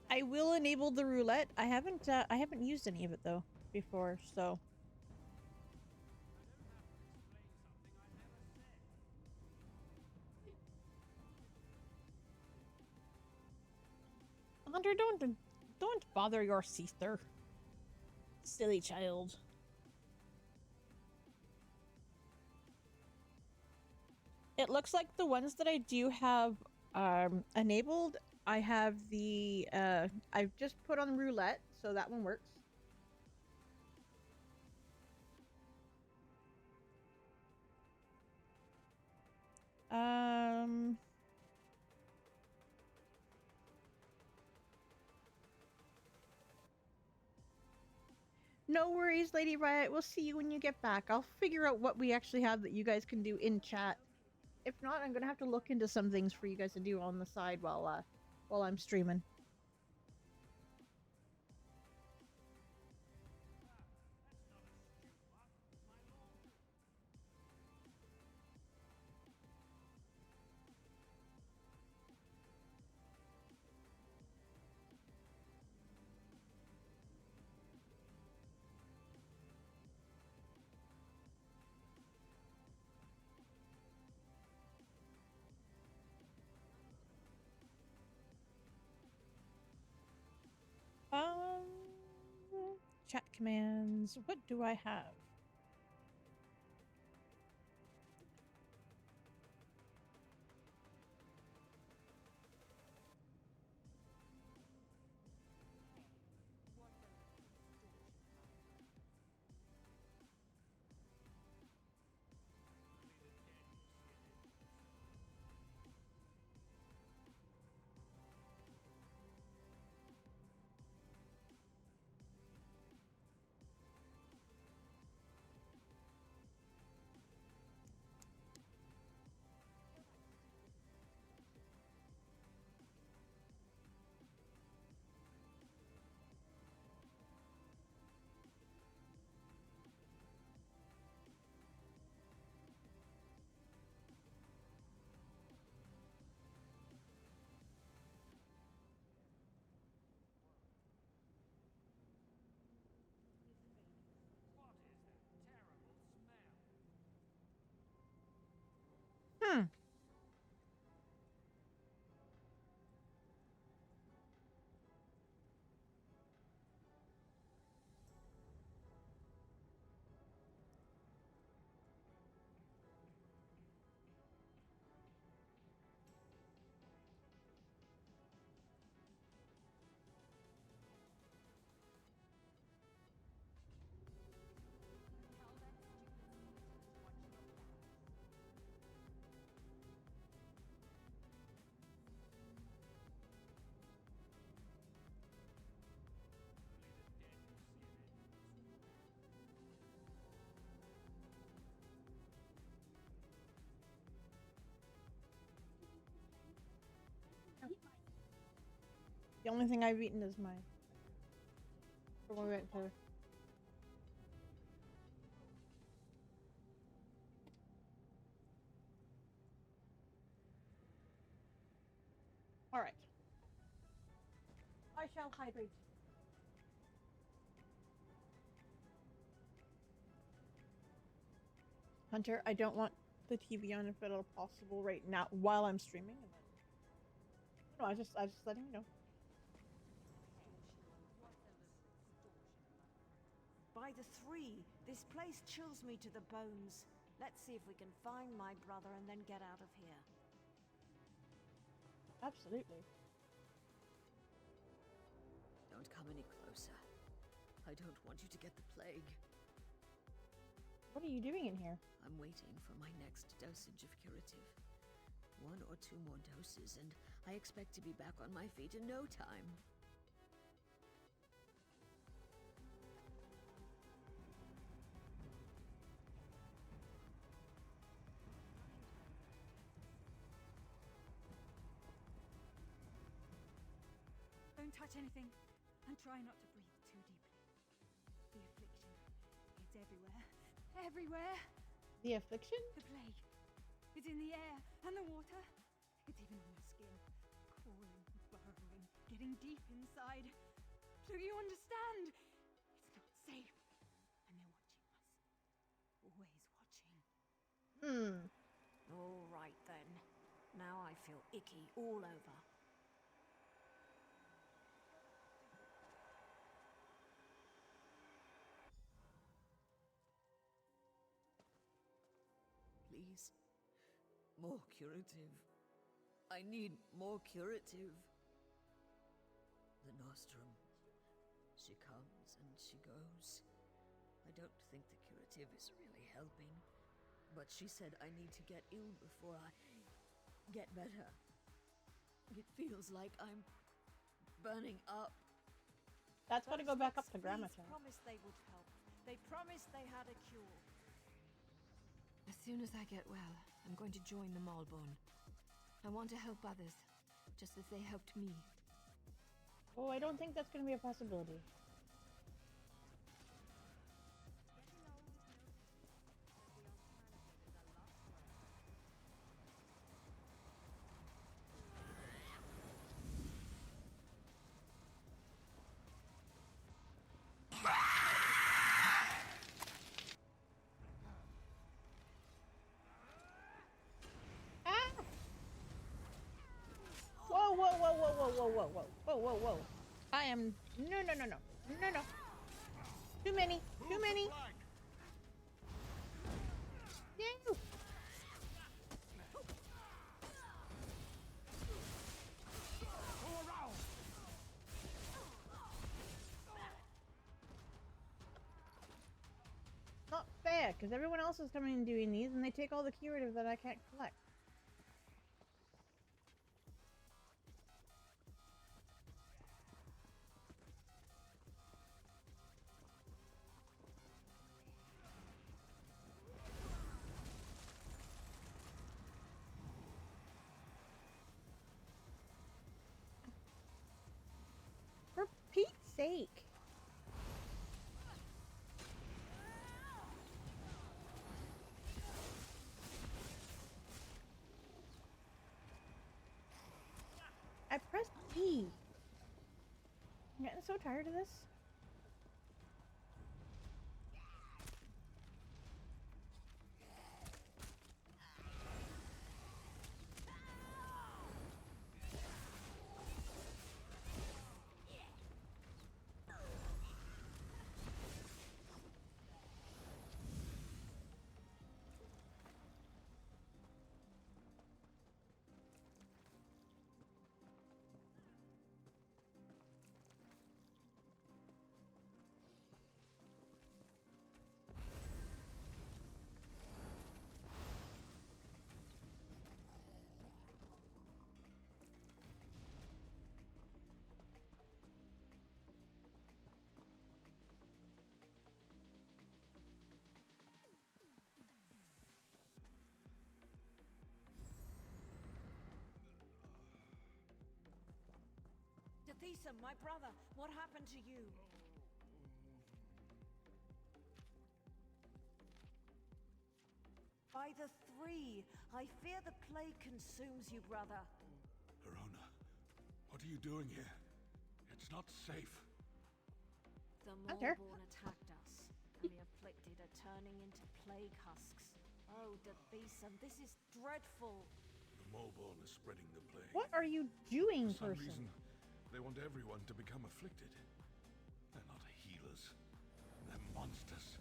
I will enable the roulette. I haven't used any of it though before, so. Hunter, don't bother your sister. Silly child. It looks like the ones that I do have enabled, I have the I've just put on roulette, so that one works. No worries, Lady Riot. We'll see you when you get back. I'll figure out what we actually have that you guys can do in chat. If not, I'm gonna have to look into some things for you guys to do on the side while I'm streaming. Chat commands. What do I have? Hmm. The only thing I've eaten is my. When we went to. All right. I shall hydrate. Hunter, I don't want the TV on if at all possible right now while I'm streaming. And then... No, I just letting you know. By the three, this place chills me to the bones. Let's see if we can find my brother and then get out of here. Absolutely. Don't come any closer. I don't want you to get the plague. What are you doing in here? I'm waiting for my next dosage of curative. 1 or 2 more doses, and I expect to be back on my feet in no time. Don't touch anything, and try not to breathe too deeply. The affliction, it's everywhere. Everywhere! The affliction? The plague. It's in the air, and the water. It's even on your skin. Crawling, Quivering, getting deep inside. Do you understand? It's not safe. And they're watching us. Always watching. All right then. Now I feel icky all over. Please. More curative. I need more curative. The Nostrum. She comes and she goes. I don't think the curative is really helping. But she said I need to get ill before I get better. It feels like I'm burning up. That's got to go back up to Grandma These Town. promised they would help. They promised they had a cure. As soon as I get well, I'm going to join the Malborn. I want to help others, just as they helped me. Oh, I don't think that's going to be a possibility. Whoa, whoa, whoa, whoa, whoa, whoa, whoa, whoa, whoa, whoa, whoa. I am... No, no, no, no. No, no. Too many. Too many. No. Not fair, because everyone else is coming and doing these, and they take all the curative that I can't collect. For Pete's sake. I pressed E. I'm getting so tired of this. Thisam, my brother, what happened to you? By the three, I fear the plague consumes you, brother. Verona, what are you doing here? It's not safe. The Hunter. Malborn attacked us, and the afflicted are turning into plague husks. Oh, Thisam, this is dreadful. The Molborn is spreading the plague. What are you doing, For some person? reason, they want everyone to become afflicted. They're not healers. They're monsters.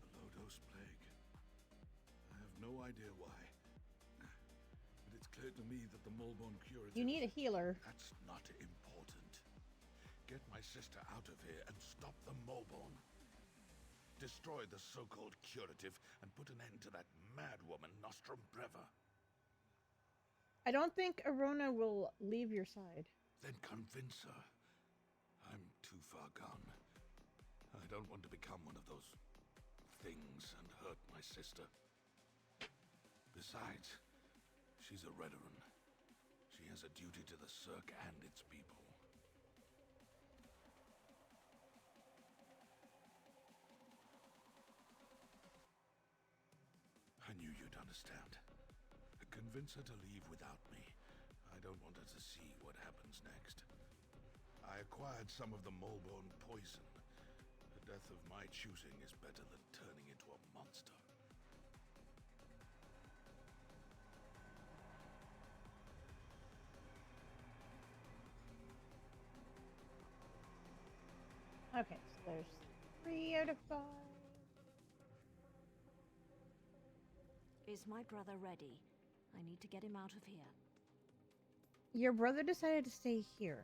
The low-dose plague. I have no idea why. But it's clear to me that the Molborn curative... You need a healer. That's not important. Get my sister out of here and stop the Molborn. Destroy the so-called curative and put an end to that mad woman, Nostrum Breva. I don't think Arona will leave your side. Then convince her. I'm too far gone. I don't want to become one of those things and hurt my sister. Besides, she's a Redoran. She has a duty to the Cirque and its people. knew you'd understand. Convince her to leave without me. I don't want her to see what happens next. I acquired some of the Molborn poison. The death of my choosing is better than turning into a monster. Okay, so there's 3 out of 5. Is my brother ready? I need to get him out of here. Your brother decided to stay here.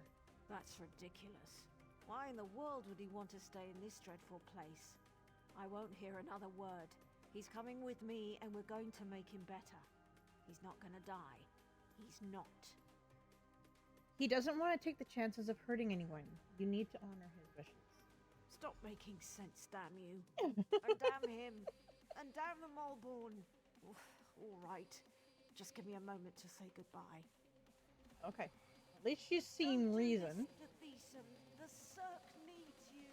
That's ridiculous. Why in the world would he want to stay in this dreadful place? I won't hear another word. He's coming with me, and we're going to make him better. He's not gonna die. He's not. He doesn't want to take the chances of hurting anyone. You need to honor his wishes. Stop making sense, damn you. And damn him. And damn the Molborn. All right. Just give me a moment to say goodbye. Okay. At least she's seen reason. The Thesum. The Cirque needs you.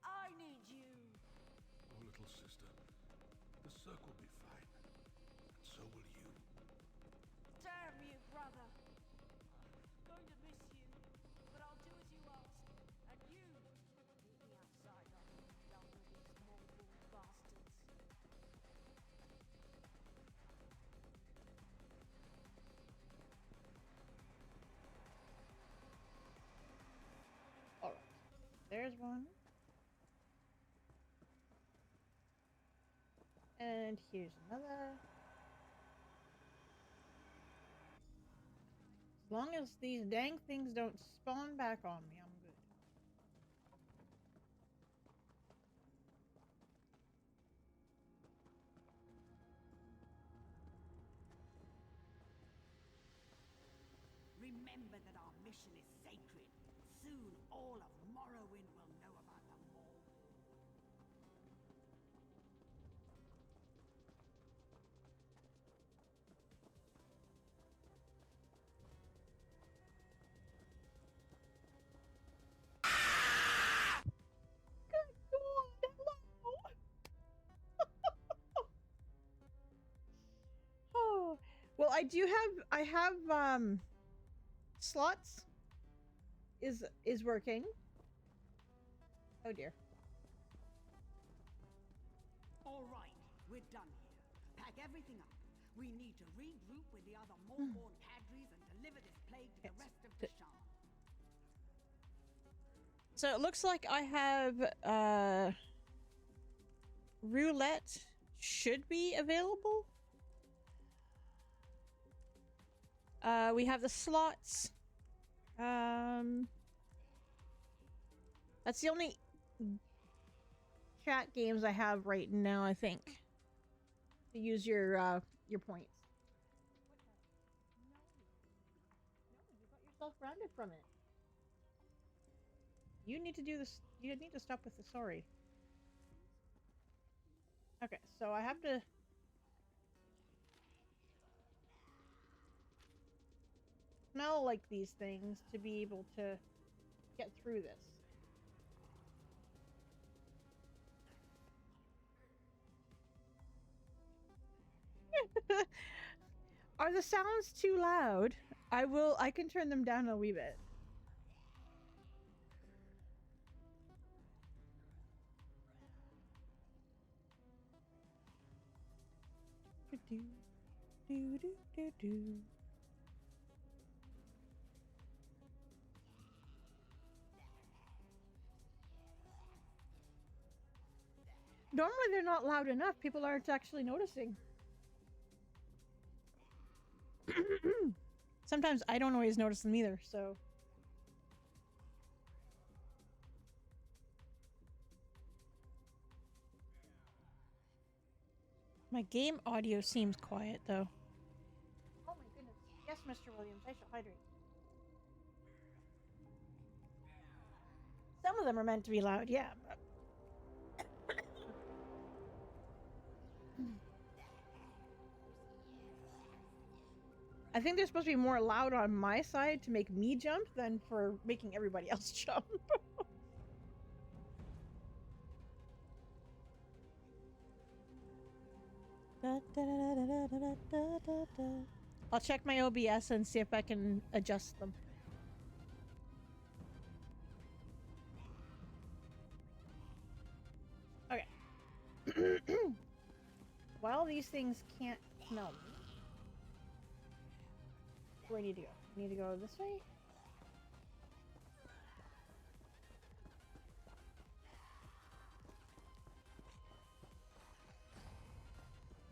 I need you. Oh, little sister. The Cirque will be fine. And so will you. Damn you, brother. Going to miss you. But I'll do as you ask. And you. Meet me outside after I'm done with these Molborn bastards. Alright. There's one. And here's another. As long as these dang things don't spawn back on me, I'm good. Remember that our mission is sacred. Soon all of Morrowind will know about the Maw. Good God, hello! Oh, well, I have slots is working. Oh dear. All right, we're done here. Pack everything up. We need to regroup with the other Molborn cadres and deliver this plague to the rest of the Shan. So it looks like I have roulette should be available. We have the slots. That's the only chat games I have right now, I think. To use your points. No, you got yourself grounded from it. You need to do this. You need to stop with the sorry. Okay, so I have to smell like these things to be able to get through this. Are the sounds too loud? I can turn them down a wee bit. Do do do do do. Normally they're not loud enough. People aren't actually noticing. Sometimes I don't always notice them either, so. My game audio seems quiet, though. Oh my goodness. Yes, Mr. Williams, I shall hydrate. Some of them are meant to be loud, yeah. But... I think they're supposed to be more loud on my side to make me jump than for making everybody else jump. Da, da, da, da, da, da, da, da, da. I'll check my OBS and see if I can adjust them. Okay. While these things can't smell me, where do I need to go? I need to go this way?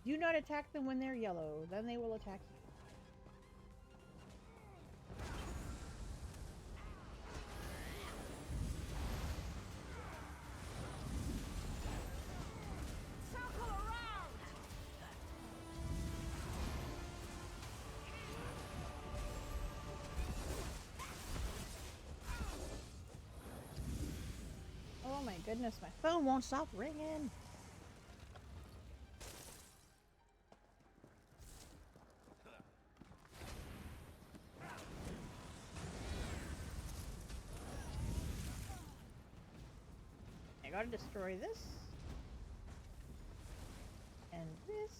Do not attack them when they're yellow, then they will attack you. Circle around! Oh my goodness, my phone won't stop ringing. I gotta destroy this. And this.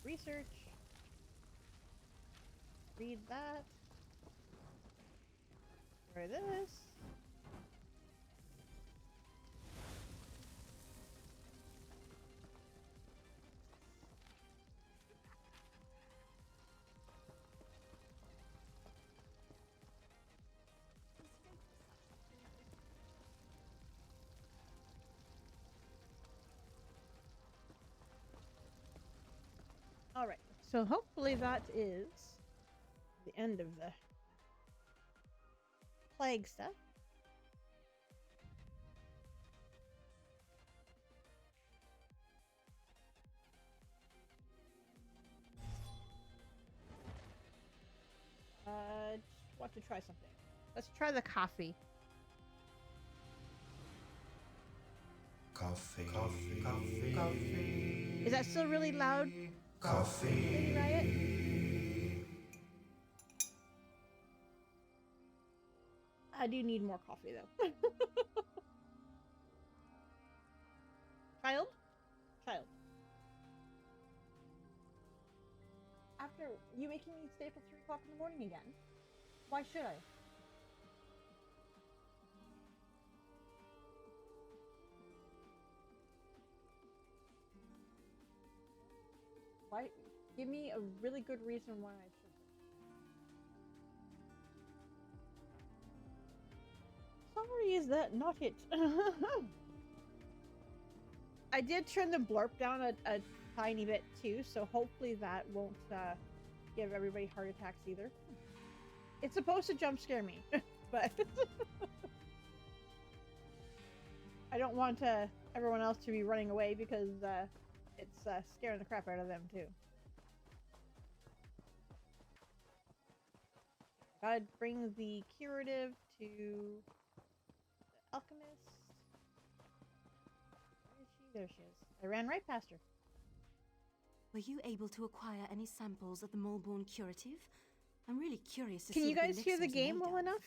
Research. Read that. Destroy this. Alright, so hopefully that is the end of the plague stuff. Just want to try something. Let's try the coffee. Coffee. Coffee. Coffee. Coffee. Is that still really loud? Coffee. Lady Riot? I do need more coffee though. Child? Child. After you making me stay for 3 o'clock in the morning again? Why should I? Why? Give me a really good reason why I shouldn't. Sorry, is that not it? I did turn the blurb down a tiny bit too, so hopefully that won't give everybody heart attacks either. It's supposed to jump scare me, but I don't want everyone else to be running away because it's scaring the crap out of them too. Gotta bring the curative to the alchemist. Where is she? There she is. I ran right past her. Were you able to acquire any samples of the Molborn curative? I'm really curious to Can see you what guys hear the elixir's game made well of. enough?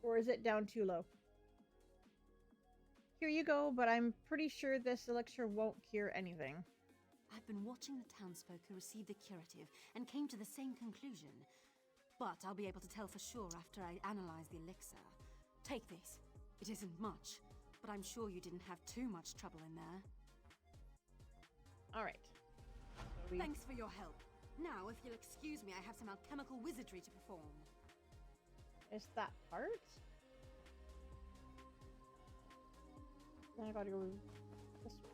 Or is it down too low? Here you go, but I'm pretty sure this elixir won't cure anything. I've been watching the townsfolk who received the curative and came to the same conclusion. But I'll be able to tell for sure after I analyze the elixir. Take this. It isn't much, but I'm sure you didn't have too much trouble in there. Alright. So Thanks for your help. Now, if you'll excuse me, I have some alchemical wizardry to perform. Is that part? Then I gotta go this way.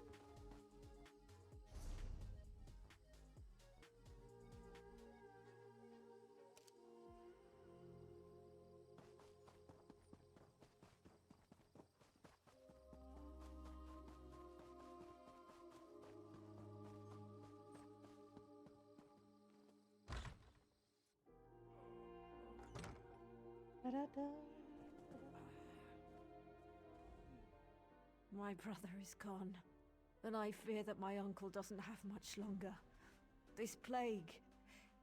Da-da-da. My brother is gone, and I fear that my uncle doesn't have much longer. This plague,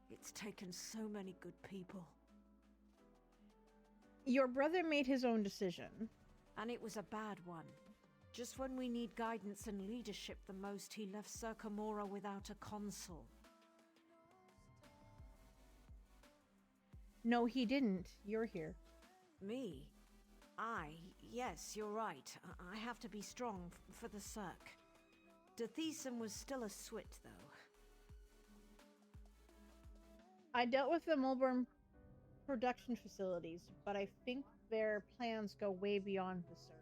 it's taken so many good people. Your brother made his own decision. And it was a bad one. Just when we need guidance and leadership the most, he left Circamora without a consul. No, he didn't. You're here. Me? Yes, you're right. I have to be strong for the Cirque. Dethesan was still a swit, though. I dealt with the Mulburn production facilities, but I think their plans go way beyond the Cirque.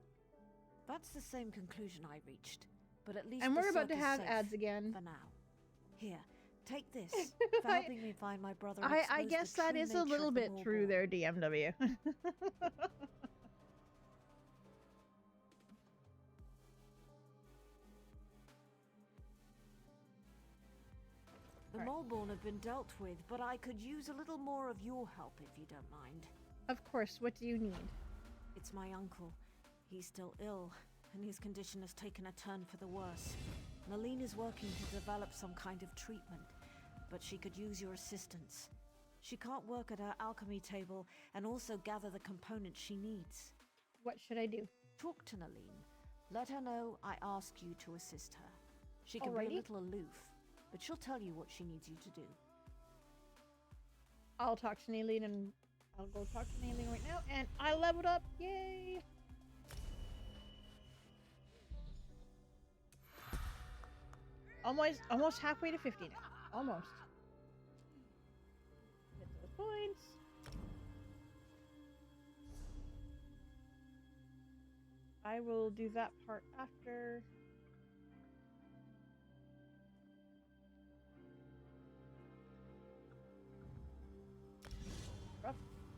That's the same conclusion I reached, but at least And the we're about Cirque to is have safe ads again. for now. Here, take this for helping me find my brother. And I expose guess the that true is a nature little of the bit true Mulborn. there, DMW. The Mulborn have been dealt with, but I could use a little more of your help if you don't mind. Of course, what do you need? It's my uncle. He's still ill, and his condition has taken a turn for the worse. Nalene is working to develop some kind of treatment, but she could use your assistance. She can't work at her alchemy table and also gather the components she needs. What should I do? Talk to Nalene. Let her know I ask you to assist her. She can be Alrighty. a little aloof, but she'll tell you what she needs you to do. I'll talk to Naylene and I'll go talk to Naylene right now, and I leveled up. Yay! Almost halfway to 50 now. Almost. Get those points. I will do that part after.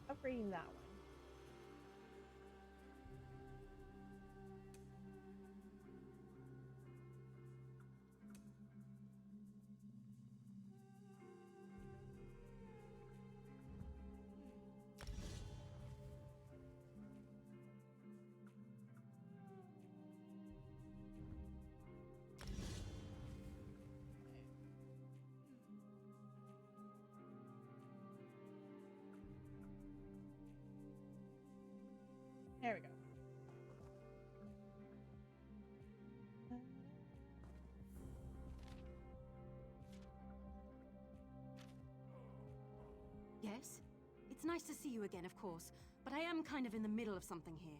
Upgrading that one. There we go. Yes? It's nice to see you again, of course, but I am kind of in the middle of something here.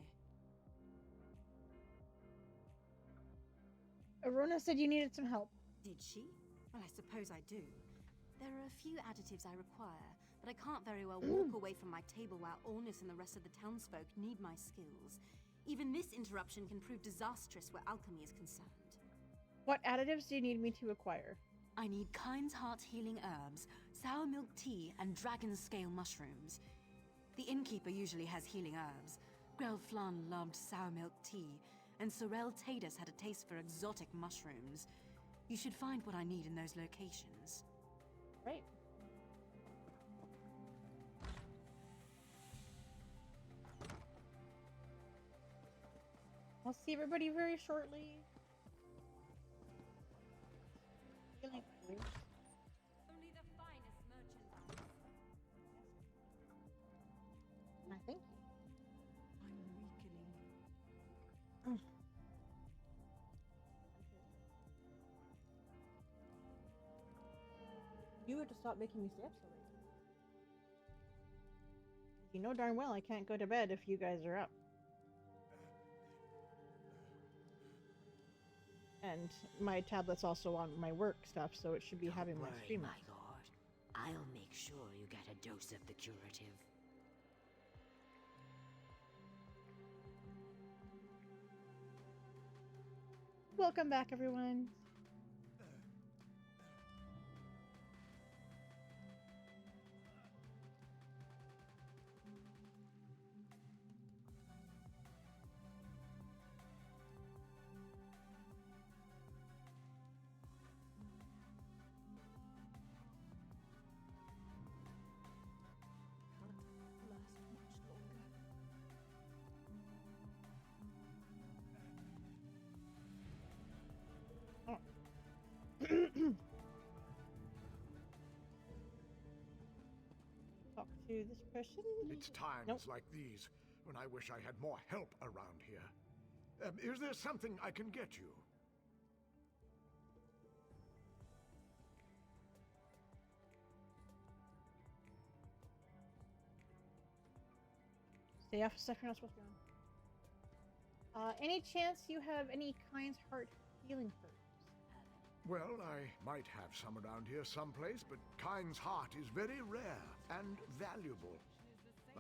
Arona said you needed some help. Did she? Well, I suppose I do. There are a few additives I require, but I can't very well walk away from my table while Ornis and the rest of the townsfolk need my skills. Even this interruption can prove disastrous where alchemy is concerned. What additives do you need me to acquire? I need Kind's Heart healing herbs, sour milk tea, and dragon scale mushrooms. The innkeeper usually has healing herbs. Grel Flan loved sour milk tea, and Sorel Tatus had a taste for exotic mushrooms. You should find what I need in those locations. Right. I'll see everybody very shortly. Healing herbs. Only the finest merchandise. I think. I'm weakening. You have to stop making me stay up so late. You know darn well I can't go to bed if you guys are up. And my tablet's also on my work stuff, so it should be having my stream on. My lord, I'll make sure you get a dose of the curative. Welcome back, everyone. Talk to this person. It's times Nope. like these when I wish I had more help around here. Is there something I can get you? Stay off stuff you're not supposed to be on. Any chance you have any kind's heart healing herbs? Well, I might have some around here someplace, but Kind's heart is very rare and valuable.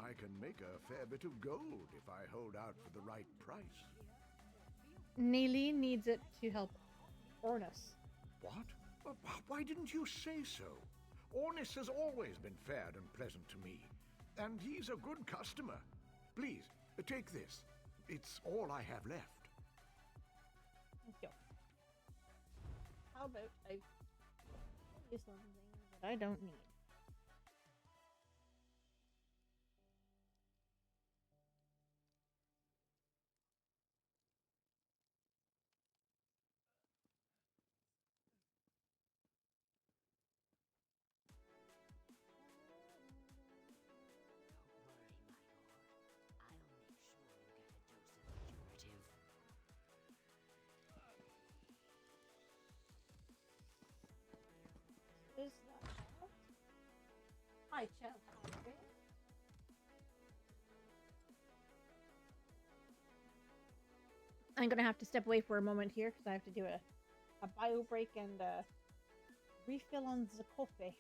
I can make a fair bit of gold if I hold out for the right price. Nayleen needs it to help Ornus. What? Why didn't you say so? Ornis has always been fair and pleasant to me, and he's a good customer. Please, take this. It's all I have left. Thank you. How about I use something that I don't need? Is that hi, chat. I'm gonna have to step away for a moment here because I have to do a bio break and refill on the coffee.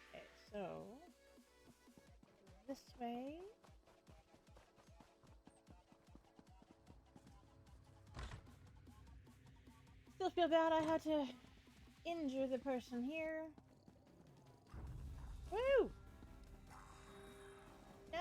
Okay, so this way. Still feel bad I had to injure the person here. Woo! No!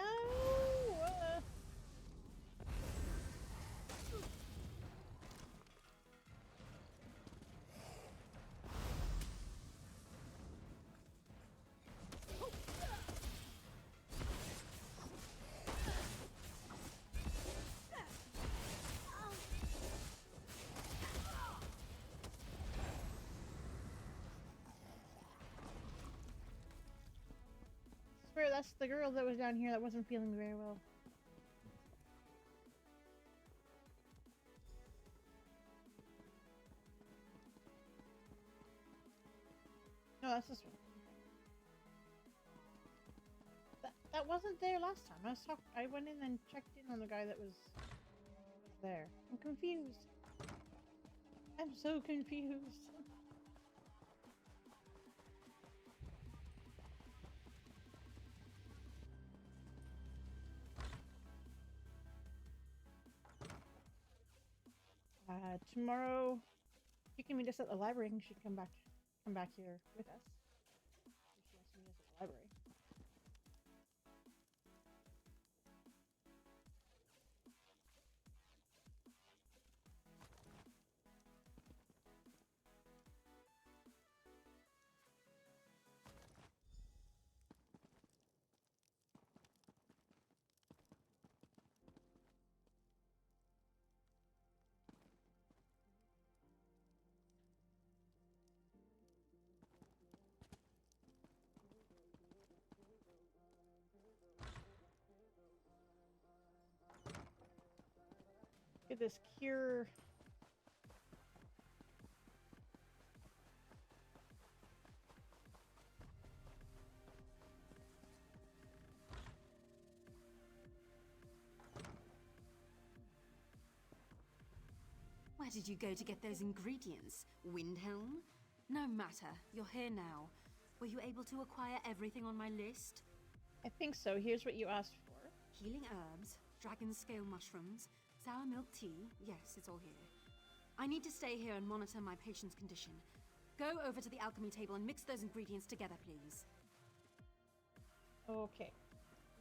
Swear that's the girl that was down here that wasn't feeling very well. No, that's this one. That wasn't there last time. I went in and checked in on the guy that was there. I'm confused. I'm so confused. Tomorrow, she can meet us at the library and she can come back here with us. If she wants to meet us at the library. Get this cure. Where did you go to get those ingredients? Windhelm? No matter. You're here now. Were you able to acquire everything on my list? I think so. Here's what you asked for. Healing herbs, dragon scale mushrooms, sour milk tea. Yes, it's all here. I need to stay here and monitor my patient's condition. Go over to the alchemy table and mix those ingredients together, please. Okay.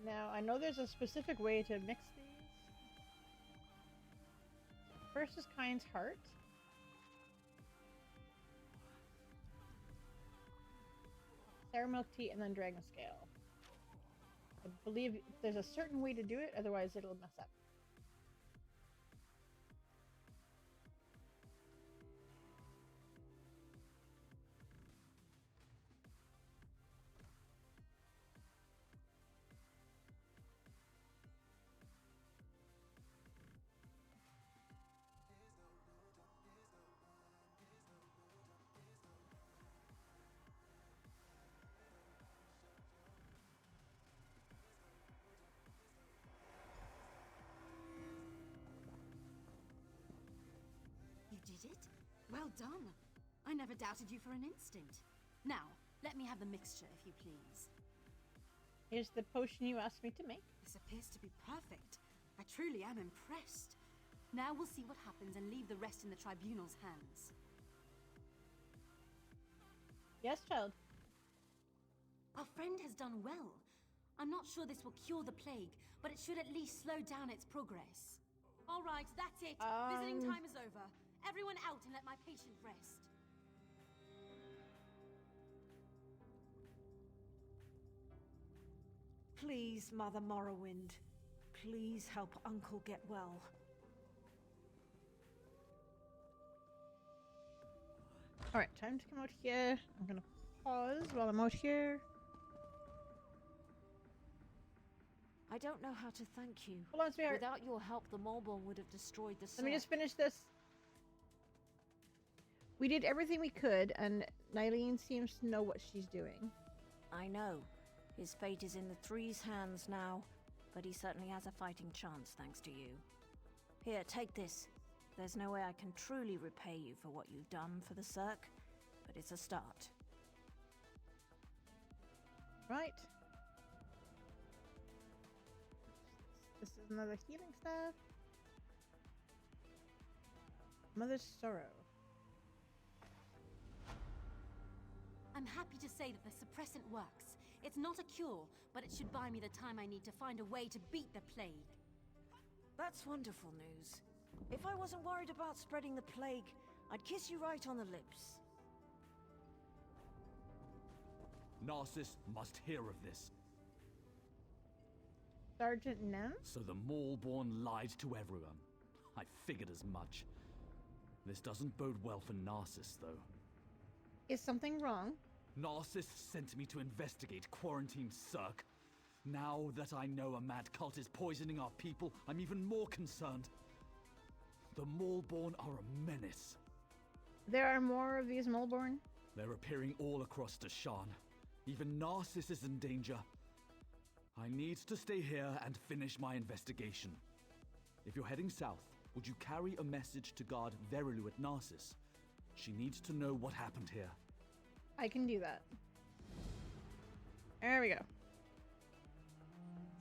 Now, I know there's a specific way to mix these. First is Kind's heart. Sour milk tea and then dragon scale. I believe there's a certain way to do it, otherwise it'll mess up. Well done. I never doubted you for an instant. Now, let me have the mixture, if you please. Here's the potion you asked me to make. This appears to be perfect. I truly am impressed. Now we'll see what happens and leave the rest in the tribunal's hands. Yes, child. Our friend has done well. I'm not sure this will cure the plague, but it should at least slow down its progress. All right, that's it. Visiting time is over. Everyone out and let my patient rest. Please, Mother Morrowind. Please help Uncle get well. Alright, time to come out here. I'm gonna pause while I'm out here. I don't know how to thank you. Hold on, sweetheart. Without your help, the Mulborn would have destroyed the Let me just Cirque. finish this. We did everything we could, and Nylene seems to know what she's doing. I know. His fate is in the Three's hands now, but he certainly has a fighting chance thanks to you. Here, take this. There's no way I can truly repay you for what you've done for the Cirque, but it's a start. Right. This is another healing staff. Mother's Sorrow. I'm happy to say that the suppressant works. It's not a cure, but it should buy me the time I need to find a way to beat the plague. That's wonderful news. If I wasn't worried about spreading the plague, I'd kiss you right on the lips. Narcissus must hear of this. Sergeant Nance? So the Maulborn lied to everyone. I figured as much. This doesn't bode well for Narcissus, though. Is something wrong? Narcissus sent me to investigate Quarantine Cirque. Now that I know a mad cult is poisoning our people, I'm even more concerned. The Maulborn are a menace. There are more of these Mulborn? They're appearing all across Deshan. Even Narcissus is in danger. I need to stay here and finish my investigation. If you're heading south, would you carry a message to guard Verilu at Narcissus? She needs to know what happened here. I can do that. There we go.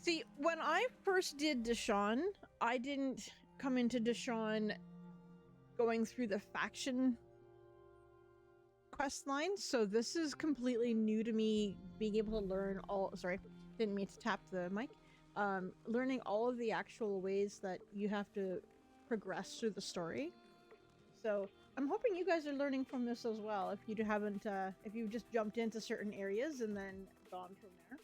See, when I first did Deshan, I didn't come into Deshan going through the faction quest line, so this is completely new to me, being able to learn all— sorry, didn't mean to tap the mic. Learning all of the actual ways that you have to progress through the story. So I'm hoping you guys are learning from this as well, if you haven't, if you've just jumped into certain areas and then gone from there.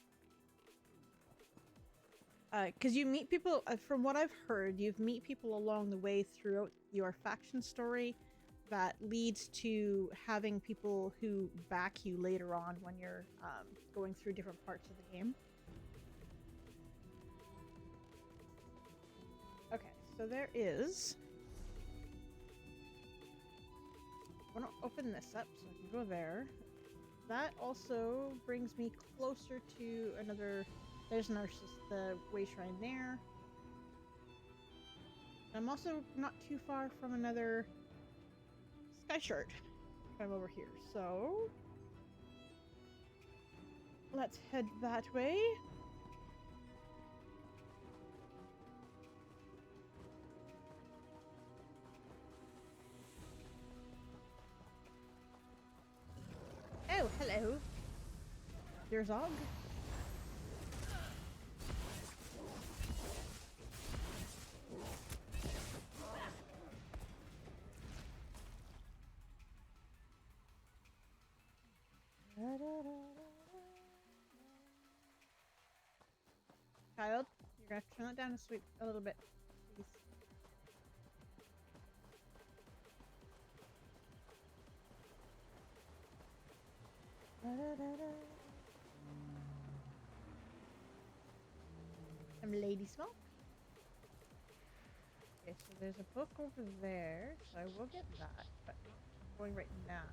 Because you meet people, from what I've heard, you meet people along the way throughout your faction story that leads to having people who back you later on when you're going through different parts of the game. Okay, so there is— I'm gonna open this up so I can go there. That also brings me closer to another— there's Narcissus, the way shrine there. I'm also not too far from another Sky Shard. I'm over here, so let's head that way. Oh, hello. There's Og. Child, you're gonna have to turn that down a little bit, please. Some lady smoke. Okay, so there's a book over there, so I will get that, but I'm going right now.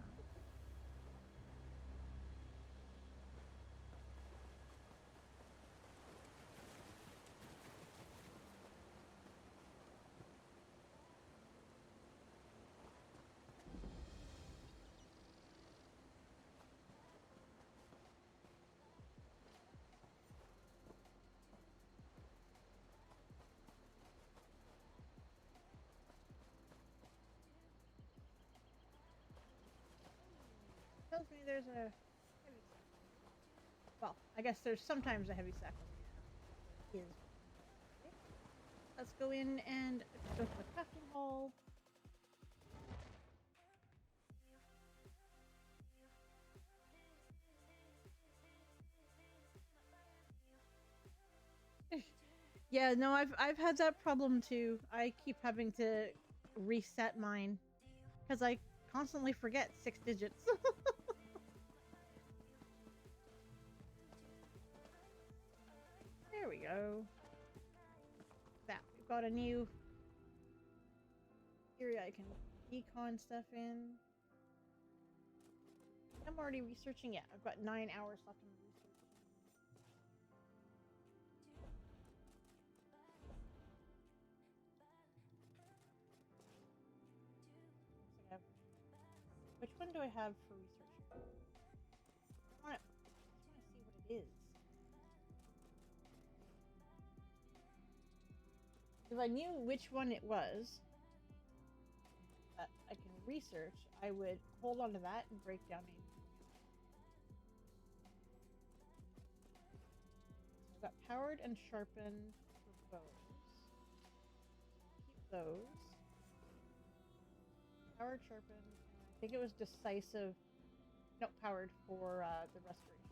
tells me there's a heavy sack. Well, I guess there's sometimes a heavy sack over here. Is. Okay. Let's go in and go to the crafting hall. Yeah, no, I've had that problem too. I keep having to reset mine because I constantly forget 6 digits. There we go. That we've got a new area I can decon stuff in. I'm already researching. Yeah, I've got 9 hours left on the research. Looks like I have. Which one do I have for research? I want to see what it is. If I knew which one it was that I can research, I would hold on to that and break down anything else. I've got powered and sharpened for bows. Keep those. Powered, sharpened, and I think it was decisive. No, powered for the restoration.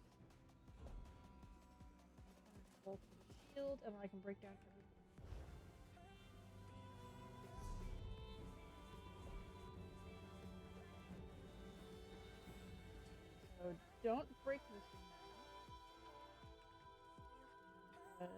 Bolt for the shield, and I can break down everything. So don't break this one now. Because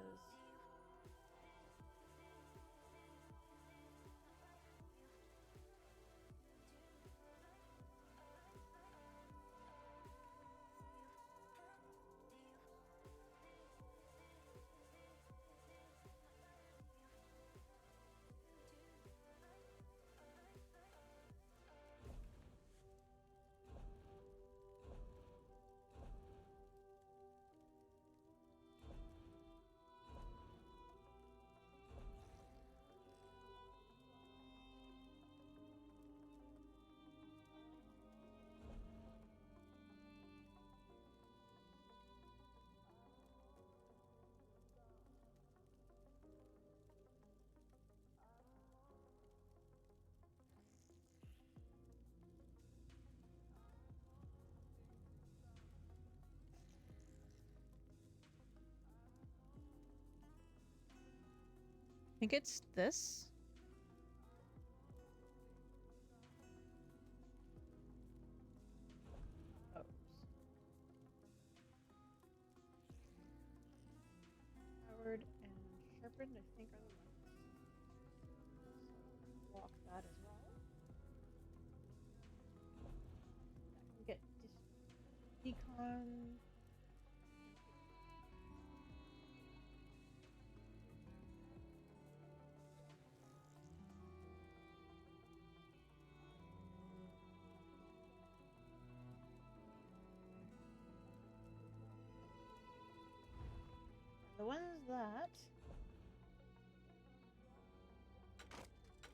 I think it's this. Oh. Powered and sharpened, I think, are the ones. Lock that as well. That can get decon. The ones that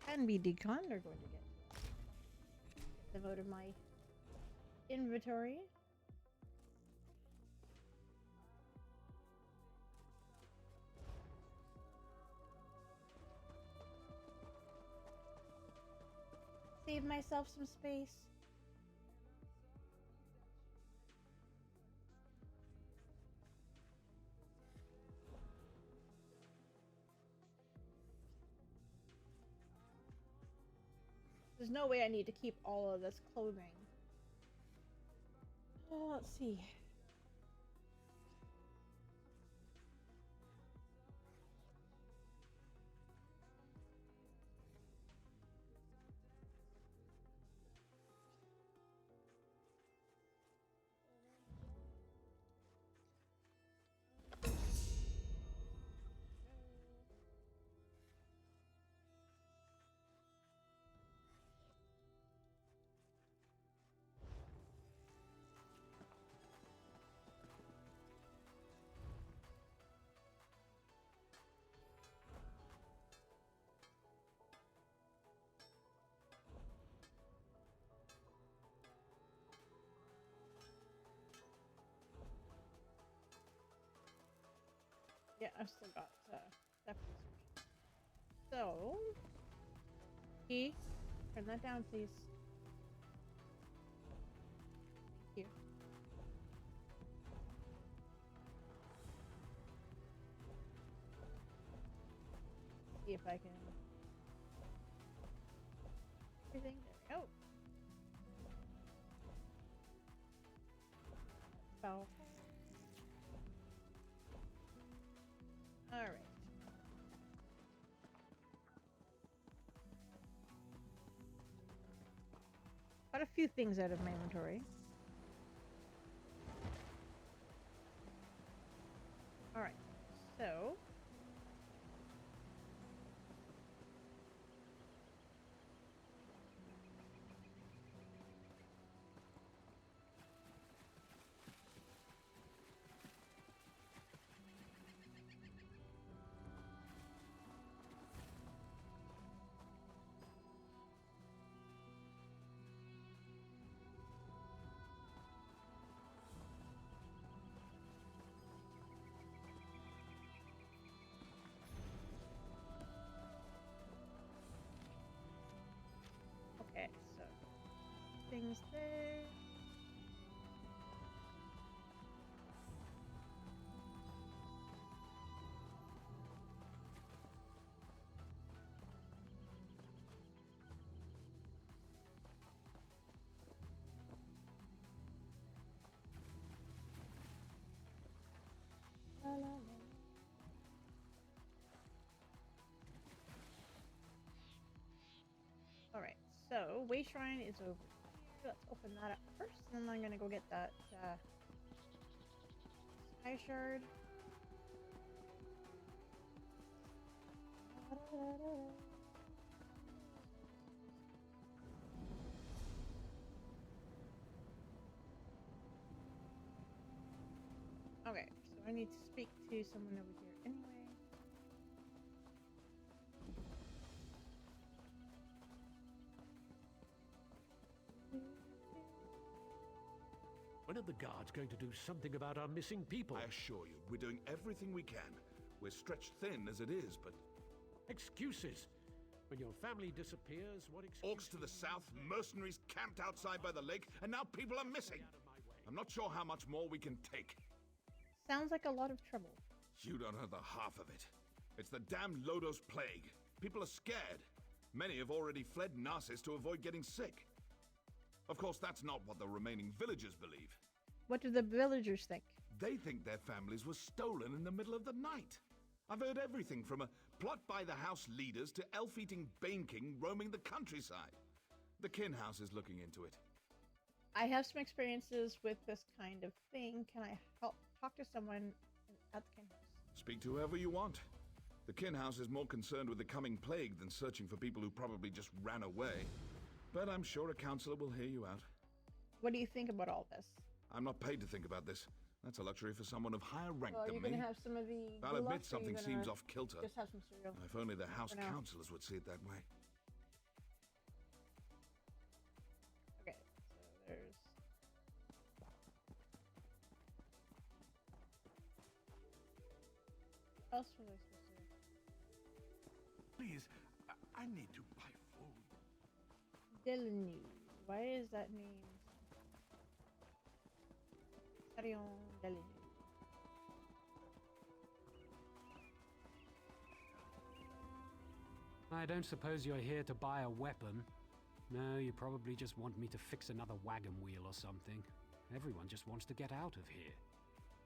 can be deconned are going to get them out of my inventory. Save myself some space. There's no way I need to keep all of this clothing. Oh, let's see. I've still got that piece. So, key, turn that down, please. Thank you. See if I can. Everything. There we go. Foul. All right. Got a few things out of my inventory. All right. So. Okay, so things there. La, la, la. All right, so Way Shrine is over here. Let's open that up first, and then I'm gonna go get that Sky Shard. Okay, so I need to speak to someone over here anyway. When are the guards going to do something about our missing people? I assure you, we're doing everything we can. We're stretched thin as it is, but... Excuses! When your family disappears, what excuse... Orcs to the south, mercenaries camped outside by the lake, and now people are missing! I'm not sure how much more we can take. Sounds like a lot of trouble. You don't know the half of it. It's the damn Lodos plague. People are scared. Many have already fled Narcissus to avoid getting sick. Of course, that's not what the remaining villagers believe. What do the villagers think? They think their families were stolen in the middle of the night. I've heard everything from a plot by the house leaders to elf-eating Bane King roaming the countryside. The Kin House is looking into it. I have some experiences with this kind of thing. Can I help talk to someone at the Kin House? Speak to whoever you want. The Kin House is more concerned with the coming plague than searching for people who probably just ran away. But I'm sure a counselor will hear you out. What do you think about all this? I'm not paid to think about this. That's a luxury for someone of higher rank Well, than you're me. going to have some of the... I'll admit goulash, or something you're seems gonna off kilter. Just have some cereal. If only the house For now. counselors would see it that way. Okay, so there's... What else was I supposed to... Please, I need to buy food. Delaney. Why is that name? Sarion Delaney. I don't suppose you're here to buy a weapon. No, you probably just want me to fix another wagon wheel or something. Everyone just wants to get out of here.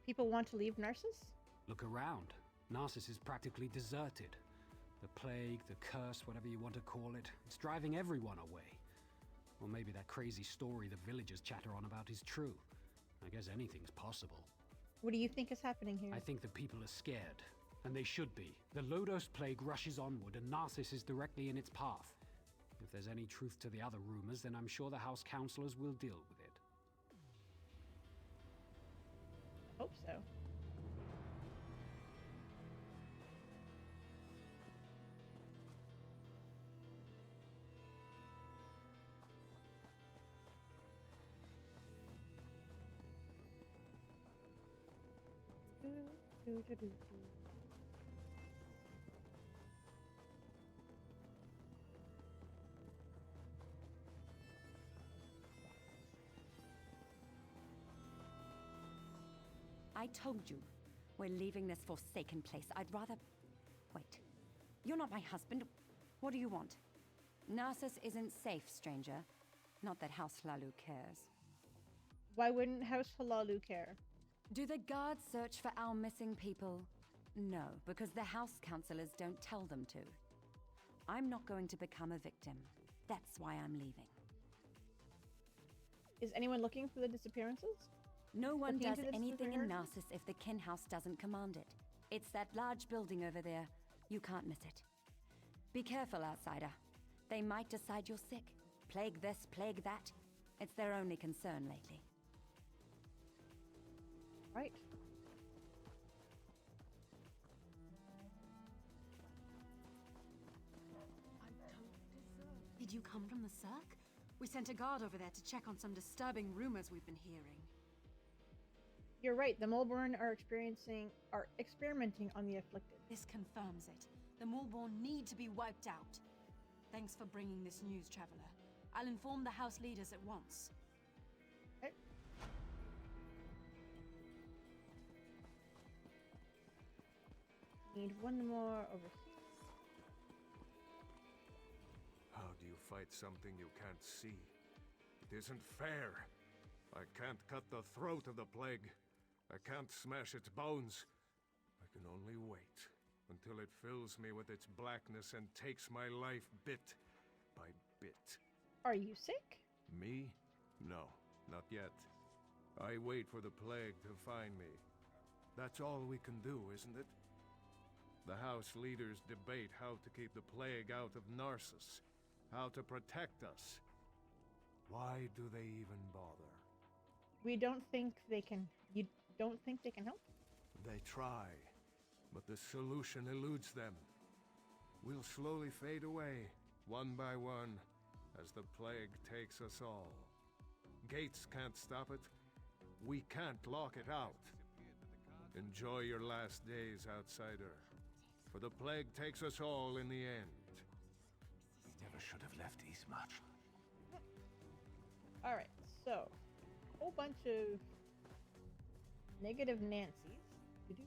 People want to leave Narcissus? Look around. Narcissus is practically deserted. The plague, the curse, whatever you want to call it, it's driving everyone away. Or maybe that crazy story the villagers chatter on about is true. I guess anything's possible. What do you think is happening here? I think the people are scared. And they should be. The Lodos plague rushes onward, and Narcissus is directly in its path. If there's any truth to the other rumors, then I'm sure the House Counselors will deal with it. Hope so. Do, do, do, do, do. I told you. We're leaving this forsaken place. I'd rather... Wait. You're not my husband. What do you want? Narcissus isn't safe, stranger. Not that House Hlalu cares. Why wouldn't House Halalu care? Do the guards search for our missing people? No, because the house counselors don't tell them to. I'm not going to become a victim. That's why I'm leaving. Is anyone looking for the disappearances? No one Looking does into the anything in disappearances? Narcissus if the kin house doesn't command it. It's that large building over there. You can't miss it. Be careful, outsider. They might decide you're sick. Plague this, plague that. It's their only concern lately. Right. Did you come from the Cirque? We sent a guard over there to check on some disturbing rumors we've been hearing. You're right. The Mulborn are experimenting on the afflicted. This confirms it. The Mulborn need to be wiped out. Thanks for bringing this news, Traveler. I'll inform the house leaders at once. Okay. Need one more over here. How do you fight something you can't see? It isn't fair. I can't cut the throat of the plague. I can't smash its bones. I can only wait until it fills me with its blackness and takes my life bit by bit. Are you sick? Me? No, not yet. I wait for the plague to find me. That's all we can do, isn't it? The house leaders debate how to keep the plague out of Narcissus, how to protect us. Why do they even bother? We don't think they can. You don't think they can help? They try, but the solution eludes them. We'll slowly fade away, one by one, as the plague takes us all. Gates can't stop it. We can't lock it out. Enjoy your last days, outsider. For the plague takes us all in the end. Never should have left East much. Alright, so whole bunch of negative Nancys. Doo-doo.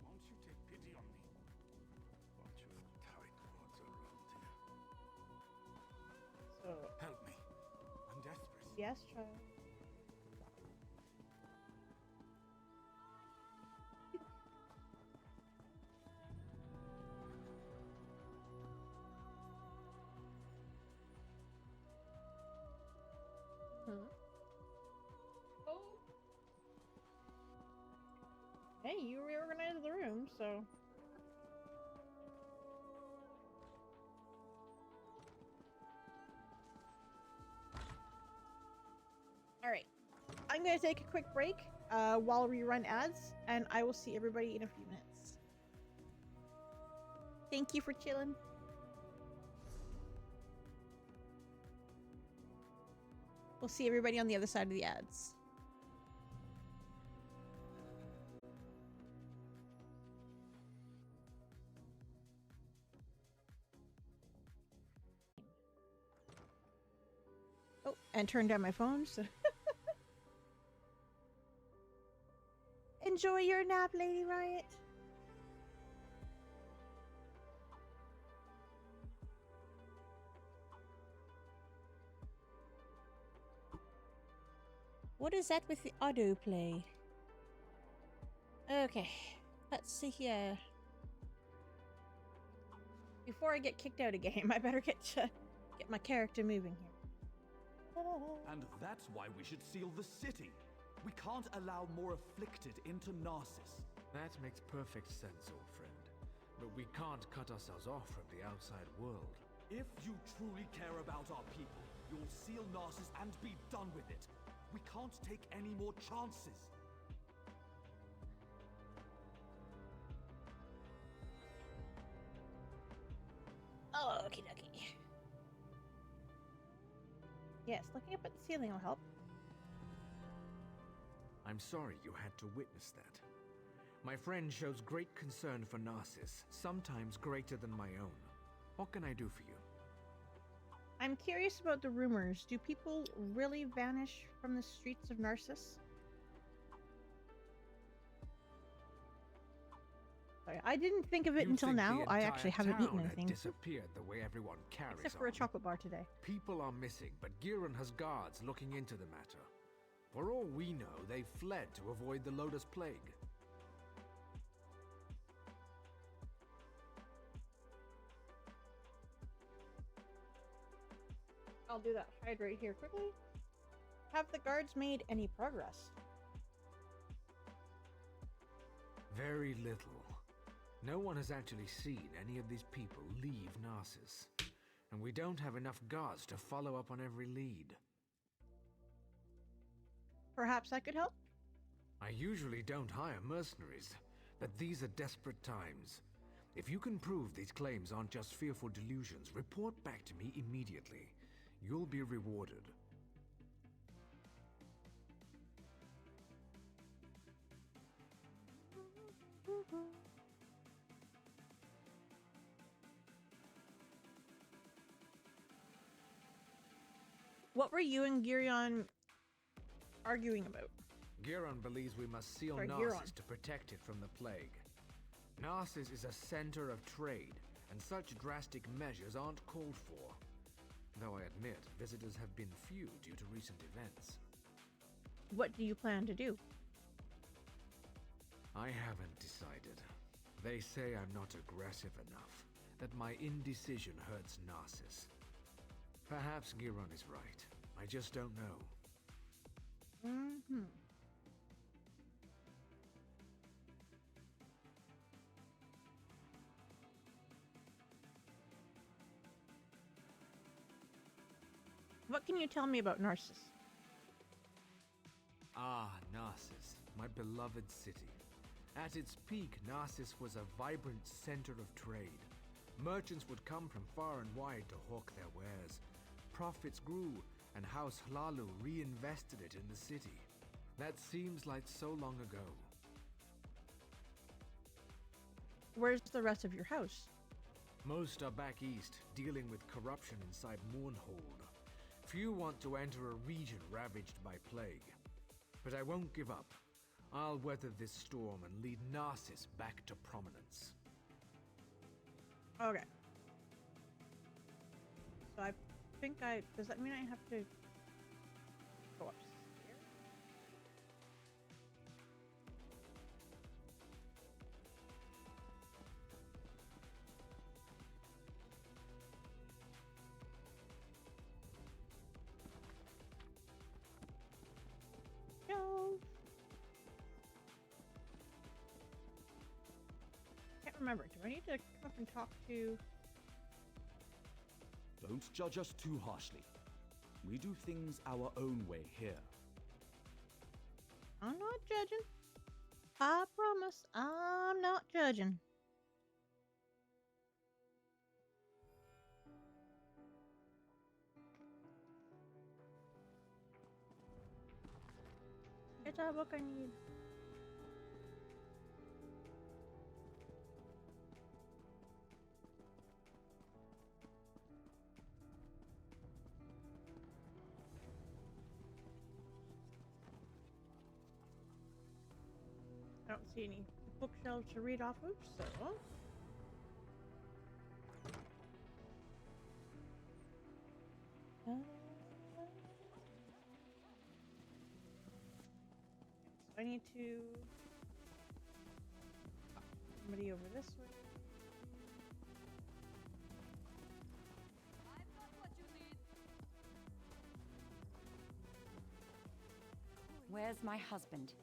Won't you take pity on me? Bunch of tightwads around here. So Help me. I'm desperate. yes, child. Oh. Hey, you reorganized the room, so. Alright. I'm gonna take a quick break while we run ads, and I will see everybody in a few minutes. Thank you for chilling. We'll see everybody on the other side of the ads. Oh, and turn down my phone. So enjoy your nap, Lady Riot. What is that with the autoplay? Okay, let's see here. Before I get kicked out of game, I better get my character moving here. And that's why we should seal the city. We can't allow more afflicted into Narcissus. That makes perfect sense, old friend. But we can't cut ourselves off from the outside world. If you truly care about our people, you'll seal Narcissus and be done with it. We can't take any more chances. Oh, okie dokie. Yes, looking up at the ceiling will help. I'm sorry you had to witness that. My friend shows great concern for Narcissus, sometimes greater than my own. What can I do for you? I'm curious about the rumors. Do people really vanish from the streets of Narcissus? Sorry, I didn't think of it You until think now. the I actually entire haven't eaten town had anything. disappeared the way everyone carries Except for a on. chocolate bar today. People are missing, but Giron has guards looking into the matter. For all we know, they fled to avoid the Lotus Plague. I'll do that hydrate here quickly. Have the guards made any progress? Very little. No one has actually seen any of these people leave Narcissus. And we don't have enough guards to follow up on every lead. Perhaps I could help? I usually don't hire mercenaries, but these are desperate times. If you can prove these claims aren't just fearful delusions, report back to me immediately. You'll be rewarded. What were you and Girion arguing about? Giron believes we must seal Narcissus to protect it from the plague. Narcissus is a center of trade, and such drastic measures aren't called for. Though I admit, visitors have been few due to recent events. What do you plan to do? I haven't decided. They say I'm not aggressive enough, that my indecision hurts Narcissus. Perhaps Giron is right. I just don't know. Mm-hmm. What can you tell me about Narcissus? Ah, Narcissus, my beloved city. At its peak, Narcissus was a vibrant center of trade. Merchants would come from far and wide to hawk their wares. Profits grew, and House Hlalu reinvested it in the city. That seems like so long ago. Where's the rest of your house? Most are back east, dealing with corruption inside Mournhold. Few want to enter a region ravaged by plague. But I won't give up. I'll weather this storm and lead Narcissus back to prominence. Okay. So I think does that mean I have to go upstairs? No. Can't remember. Do I need to come up and talk to... Don't judge us too harshly. We do things our own way here. I'm not judging. I promise I'm not judging. It's a book I need. I don't see any bookshelves to read off of, so... I need to... Somebody over this way. I've got what you need. Where's my husband?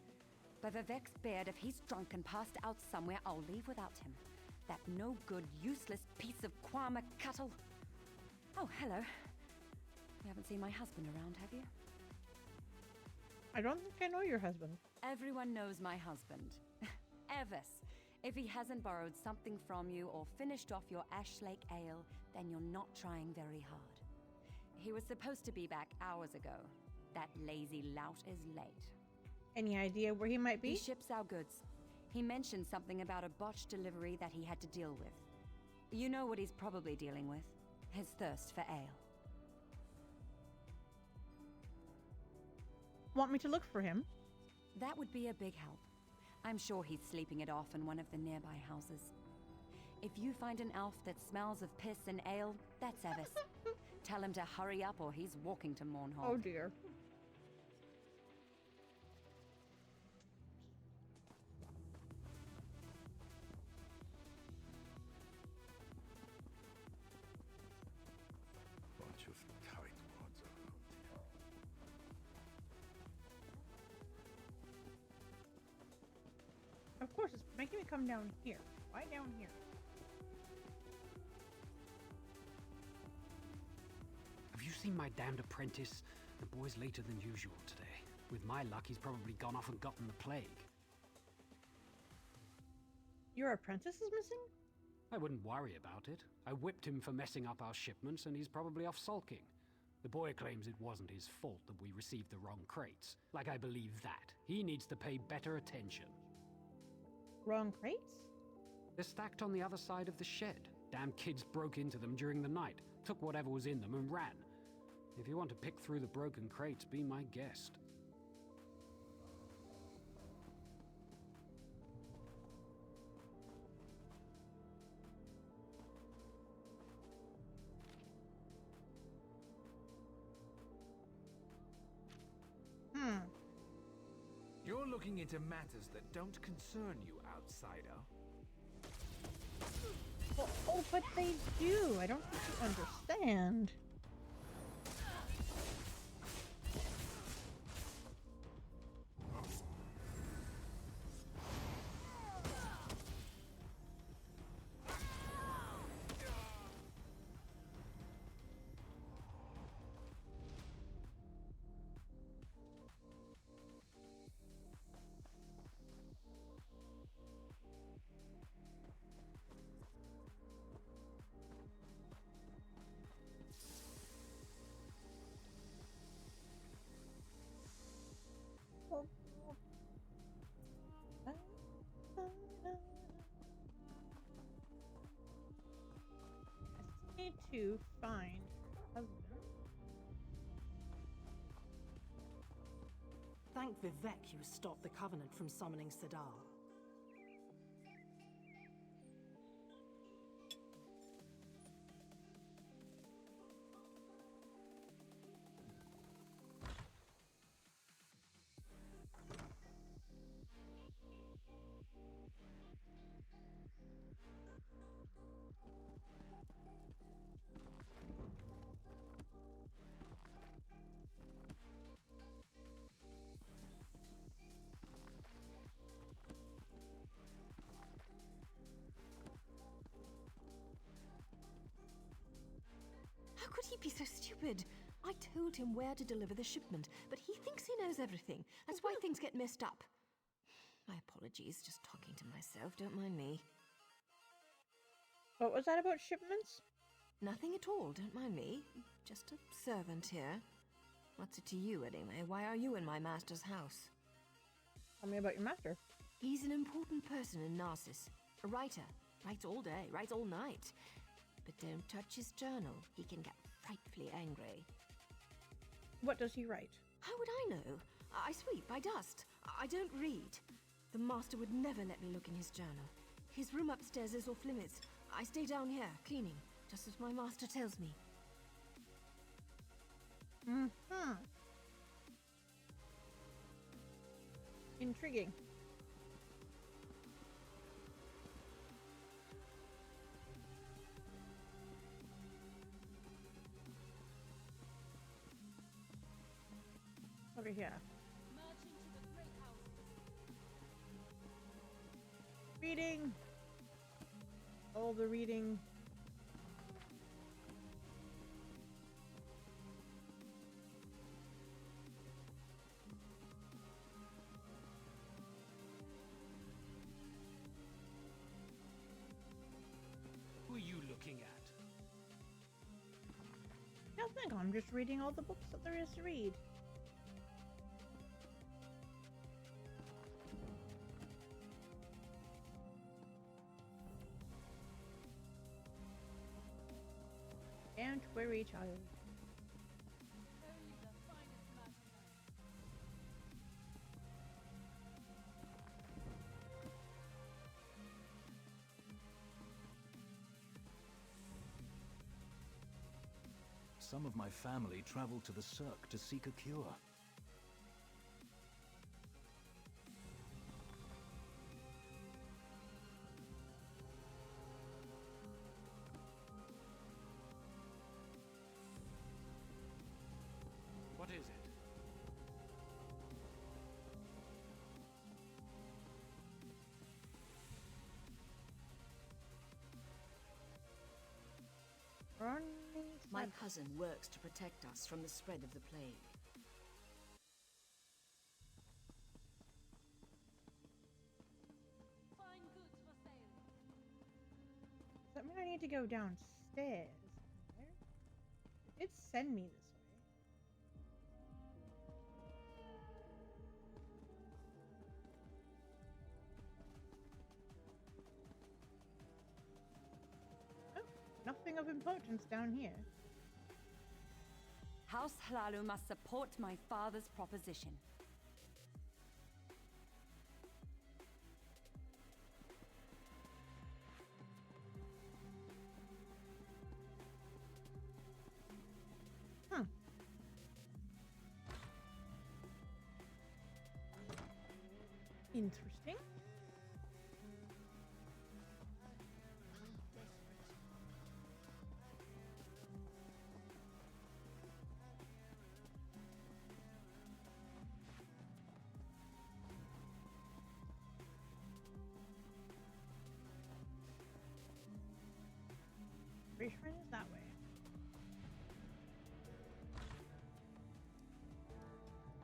By Vivek's beard, if he's drunk and passed out somewhere, I'll leave without him. That no good, useless piece of Kwama cattle. Oh, hello. You haven't seen my husband around, have you? I don't think I know your husband. Everyone knows my husband. Evis. If he hasn't borrowed something from you or finished off your Ashlake ale, then you're not trying very hard. He was supposed to be back hours ago. That lazy lout is late. Any idea where he might be? He ships our goods. He mentioned something about a botched delivery that he had to deal with. You know what he's probably dealing with. His thirst for ale. Want me to look for him? That would be a big help. I'm sure he's sleeping it off in one of the nearby houses. If you find an elf that smells of piss and ale, that's Evis. Tell him to hurry up or he's walking to Mournhold. Oh dear. Bunch of tightwads around here. Of course, it's making me come down here. Why down here? Have you seen my damned apprentice? The boy's later than usual today. With my luck, he's probably gone off and gotten the plague. Your apprentice is missing? I wouldn't worry about it. I whipped him for messing up our shipments, and he's probably off sulking. The boy claims it wasn't his fault that we received the wrong crates. Like I believe that. He needs to pay better attention. Wrong crates? They're stacked on the other side of the shed. Damn kids broke into them during the night, took whatever was in them and ran. If you want to pick through the broken crates, be my guest. You're looking into matters that don't concern you, outsider. Well, oh, but they do. I don't think you understand. I need to find her husband. Thank Vivek you stopped the Covenant from summoning Sadal. How could he be so stupid? I told him where to deliver the shipment, but he thinks he knows everything. That's why things get messed up. My apologies, just talking to myself, don't mind me. What was that about shipments? Nothing at all, don't mind me. Just a servant here. What's it to you, anyway? Why are you in my master's house? Tell me about your master. He's an important person in Narcissus. A writer. Writes all day, writes all night. But don't touch his journal. He can get frightfully angry. What does he write? How would I know? I sweep, I dust. I don't read. The master would never let me look in his journal. His room upstairs is off limits. I stay down here, cleaning, just as my master tells me. Mm-hmm. Intriguing. Over here. Reading. All the reading. Who are you looking at? Nothing. I'm just reading all the books that there is to read. Don't worry, child. Some of my family traveled to the Cirque to seek a cure. What is it? My cousin works to protect us from the spread of the plague. Does that mean I need to go downstairs? It did send me this way. Oh, nothing of importance down here. House Hlalu must support my father's proposition. Interesting. Pretty sure it is that way.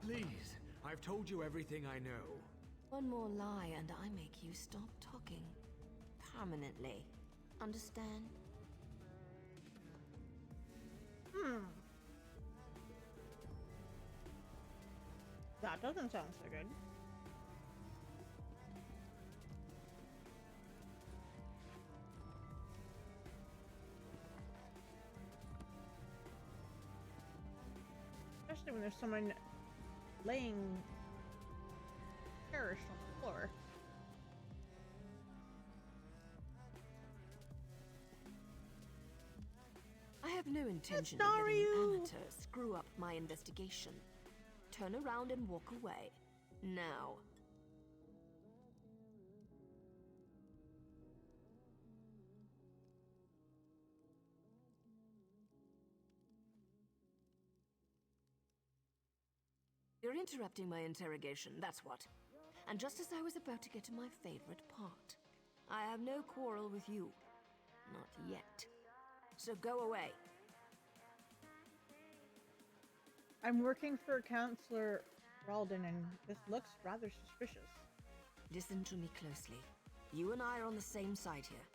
Please, I've told you everything I know. One more lie and I make you stop talking. Permanently. Understand? That doesn't sound so good. Especially when there's someone laying perished on the floor. I have no intention of letting an amateur screw up my investigation. Turn around and walk away. Now. You're interrupting my interrogation, that's what. And just as I was about to get to my favorite part. I have no quarrel with you. Not yet. So go away. I'm working for Counselor Ralden, and this looks rather suspicious. Listen to me closely. You and I are on the same side here.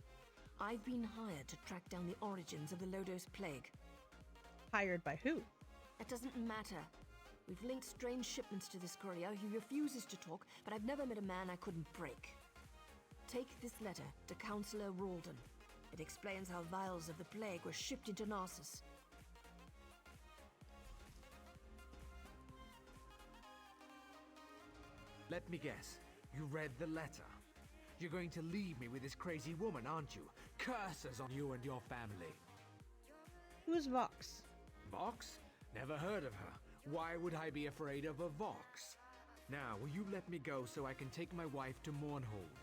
I've been hired to track down the origins of the Lodos Plague. Hired by who? That doesn't matter. We've linked strange shipments to this courier. He refuses to talk, but I've never met a man I couldn't break. Take this letter to Counselor Ralden. It explains how vials of the plague were shipped into Narcissus. Let me guess. You read the letter. You're going to leave me with this crazy woman, aren't you? Curses on you and your family. Who's Vox? Vox? Never heard of her. Why would I be afraid of a Vox? Now, will you let me go so I can take my wife to Mournhold?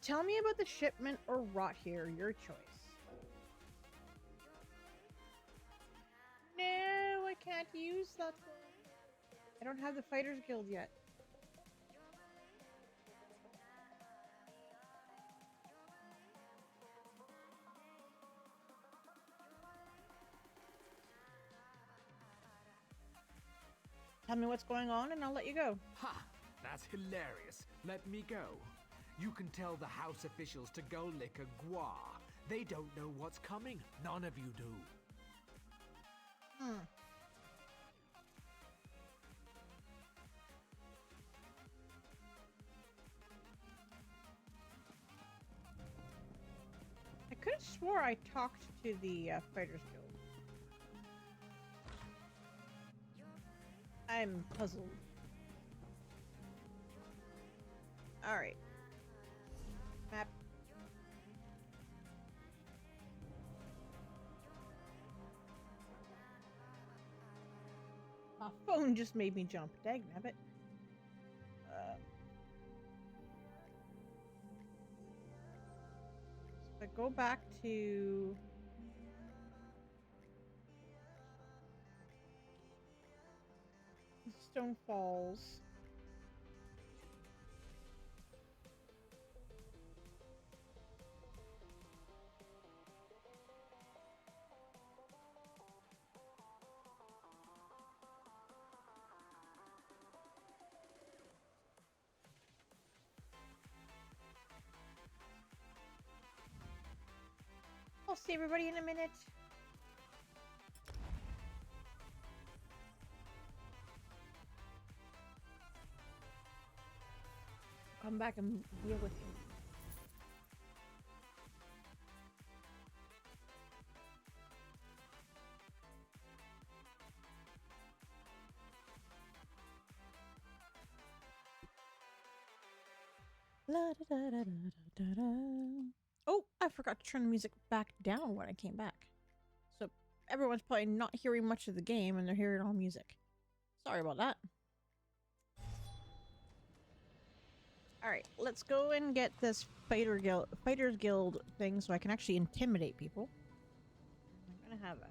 Tell me about the shipment or rot here, your choice. No, I can't use that one. I don't have the Fighters Guild yet. Tell me what's going on and I'll let you go. Ha! That's hilarious. Let me go. You can tell the house officials to go lick a gua. They don't know what's coming. None of you do. have swore I talked to the Fighters Guild. I'm puzzled. Alright. Map. My phone just made me jump. Dagnabbit. So I go back to Stone Falls. I'll see everybody in a minute. Come back and deal with him. La, da, da, da, da, da, da. Oh, I forgot to turn the music back down when I came back. So everyone's probably not hearing much of the game and they're hearing all music. Sorry about that. Alright, let's go and get this Fighters Guild thing so I can actually intimidate people. I'm gonna have a...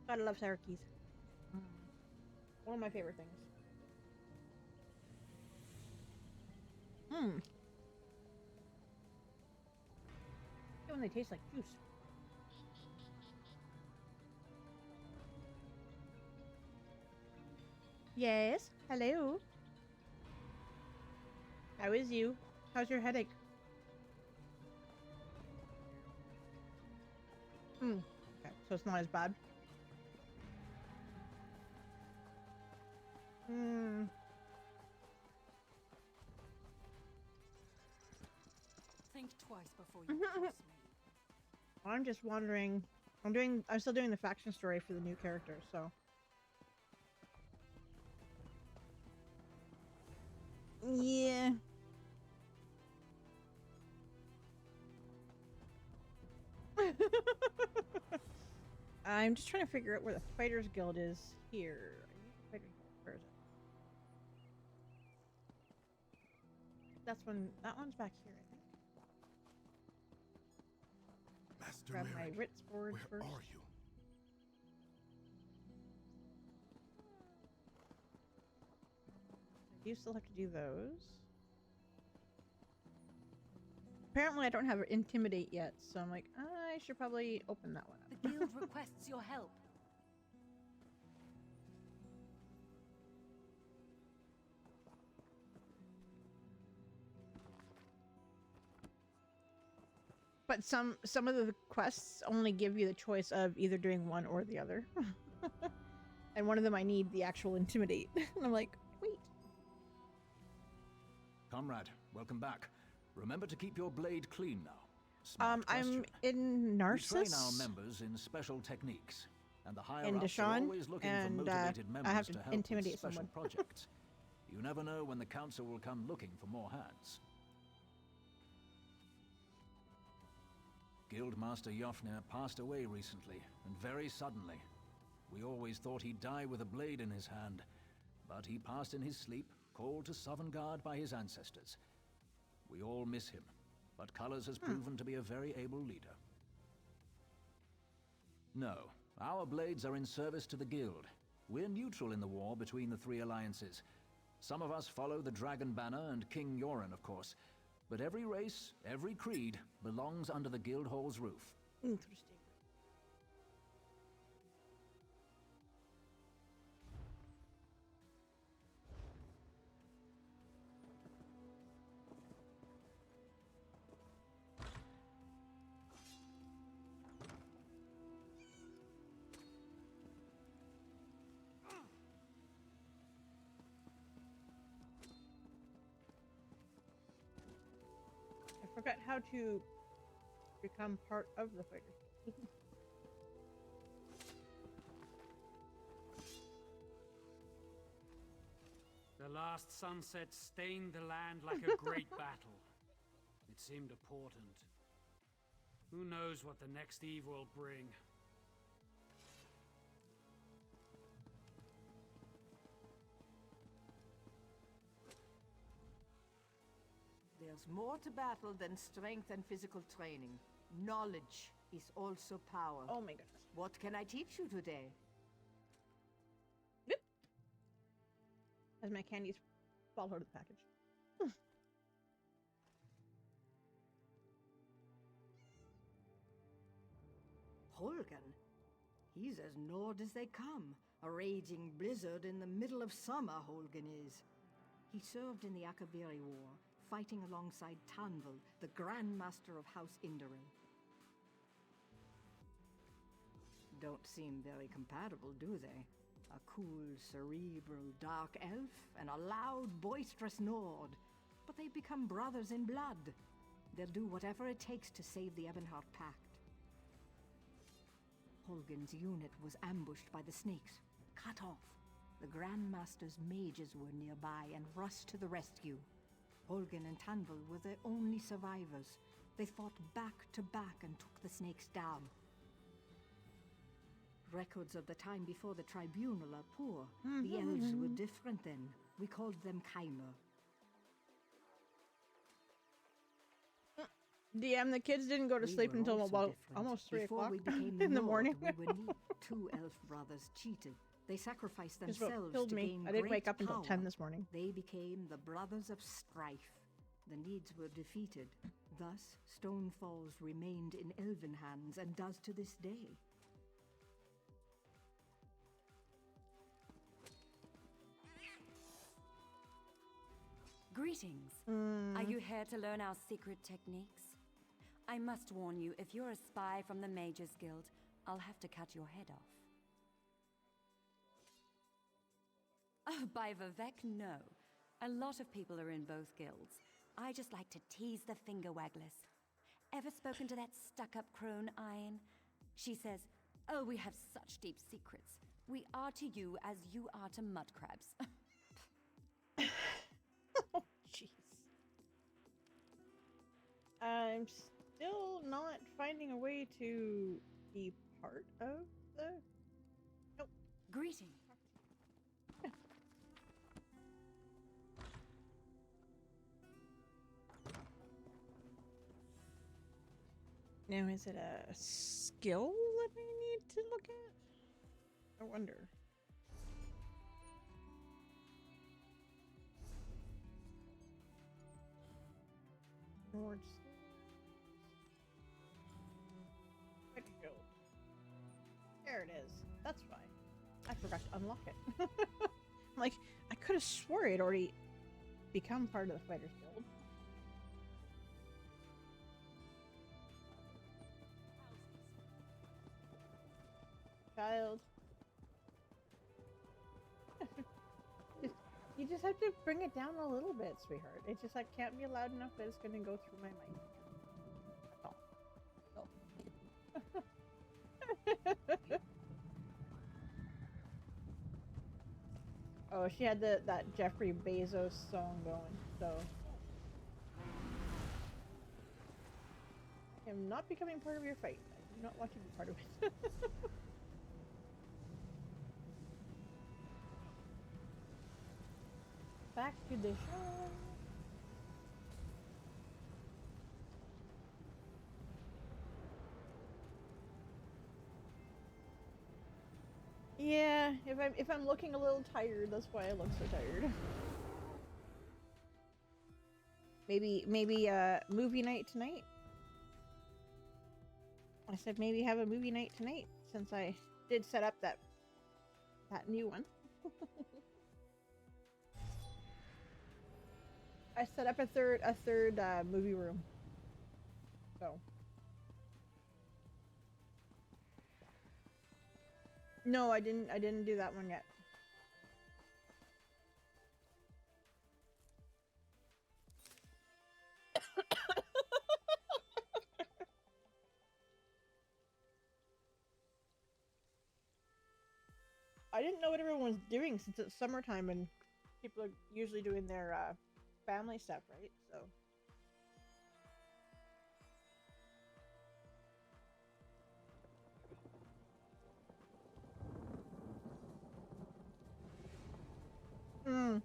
Gotta love sour keys. One of my favorite things. When they taste like juice. Yes. Hello. How is you? How's your headache? Okay, so it's not as bad. Think twice before you cross me. I'm just wondering. I'm still doing the faction story for the new character, so. Yeah. I'm just trying to figure out where the Fighters Guild is here. Where is it? That one's back here, I think. Master Grab Merrick, my Ritz board where first. are you? I do still have to do those. Apparently I don't have Intimidate yet, so I'm like, I should probably open that one up. The guild requests your help. But some of the quests only give you the choice of either doing one or the other. And one of them I need the actual Intimidate. And I'm like, wait. Comrade, welcome back. Remember to keep your blade clean now. Smart I'm question. in Narcissus. We train our members in special techniques, and the higher in ups are Deshaun, always looking and for motivated I members have to to help intimidate with special someone. projects. You never know when the council will come looking for more hands. Guildmaster Jofnir passed away recently, and very suddenly. We always thought he'd die with a blade in his hand, but he passed in his sleep, called to Sovngarde by his ancestors. We all miss him, but Colors has proven to be a very able leader. No, our blades are in service to the Guild. We're neutral in the war between the three alliances. Some of us follow the Dragon Banner and King Yoren, of course. But every race, every creed, belongs under the Guildhall's roof. Interesting. forgot how to become part of the fighters. The last sunset stained the land like a great battle. It seemed important. Who knows what the next eve will bring? There's more to battle than strength and physical training. Knowledge is also power. Oh my goodness. What can I teach you today? Yep. As my candies fall out of the package. Holgen? He's as Nord as they come. A raging blizzard in the middle of summer, Holgen is. He served in the Akabiri War, fighting alongside Tamriel, the Grand Master of House Indoril. Don't seem very compatible, do they? A cool, cerebral, dark elf, and a loud, boisterous Nord. But they've become brothers in blood. They'll do whatever it takes to save the Ebonheart Pact. Holgen's unit was ambushed by the snakes, cut off. The Grandmaster's mages were nearby and rushed to the rescue. Holgen and Tamriel were the only survivors. They fought back to back and took the snakes down. Records of the time before the tribunal are poor. The elves were different then. We called them Kaimer. DM, the kids didn't go to sleep until about almost 3 Before o'clock we became in the morning. we were neat. 2 elf brothers cheated. They sacrificed Just about themselves killed to me. gain I didn't wake great up until power. 10 this morning. They became the Brothers of Strife. The Needs were defeated. Thus, Stone Falls remained in elven hands and does to this day. Greetings. Are you here to learn our secret techniques? I must warn you, if you're a spy from the Mages Guild, I'll have to cut your head off. Oh, by Vivek, no. A lot of people are in both guilds. I just like to tease the finger wagglers. Ever spoken to that stuck-up crone, Ian? She says, oh, we have such deep secrets. We are to you as you are to mud crabs. Oh, jeez. I'm still not finding a way to be part of the... Nope. Greetings. Now, is it a skill that I need to look at? I wonder. Lord Quick Guild. There it is. That's why. I forgot to unlock it. I'm like, I could have swore I'd already become part of the Fighters Guild. Child. You just have to bring it down a little bit, sweetheart. It's just like can't be loud enough that it's gonna go through my mic. That's all. Oh, she had that Jeffrey Bezos song going, so I am not becoming part of your fight. I do not want to be part of it. Back to the show. Yeah, if I'm looking a little tired, that's why I look so tired. Maybe movie night tonight. I said maybe have a movie night tonight since I did set up that new one. I set up a third movie room. So no, I didn't do that one yet. I didn't know what everyone was doing since it's summertime and people are usually doing their family stuff, right? So. Hmm.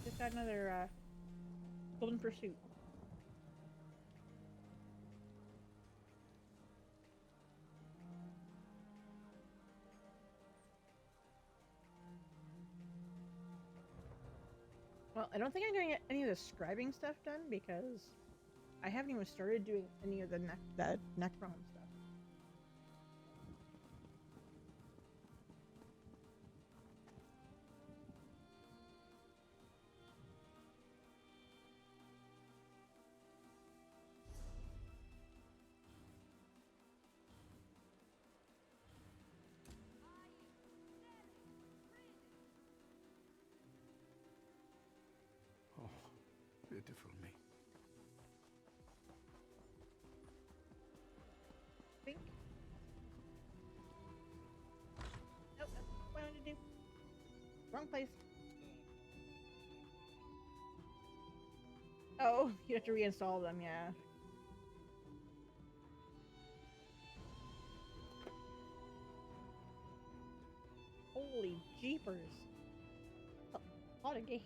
Just got another golden pursuit. Well, I don't think I'm going to get any of the scribing stuff done because I haven't even started doing any of the Necron stuff. Oh, pitiful me. Think. Nope, that's not what I wanted to do. Wrong place. Oh, you have to reinstall them, yeah. Holy jeepers. A lot of games.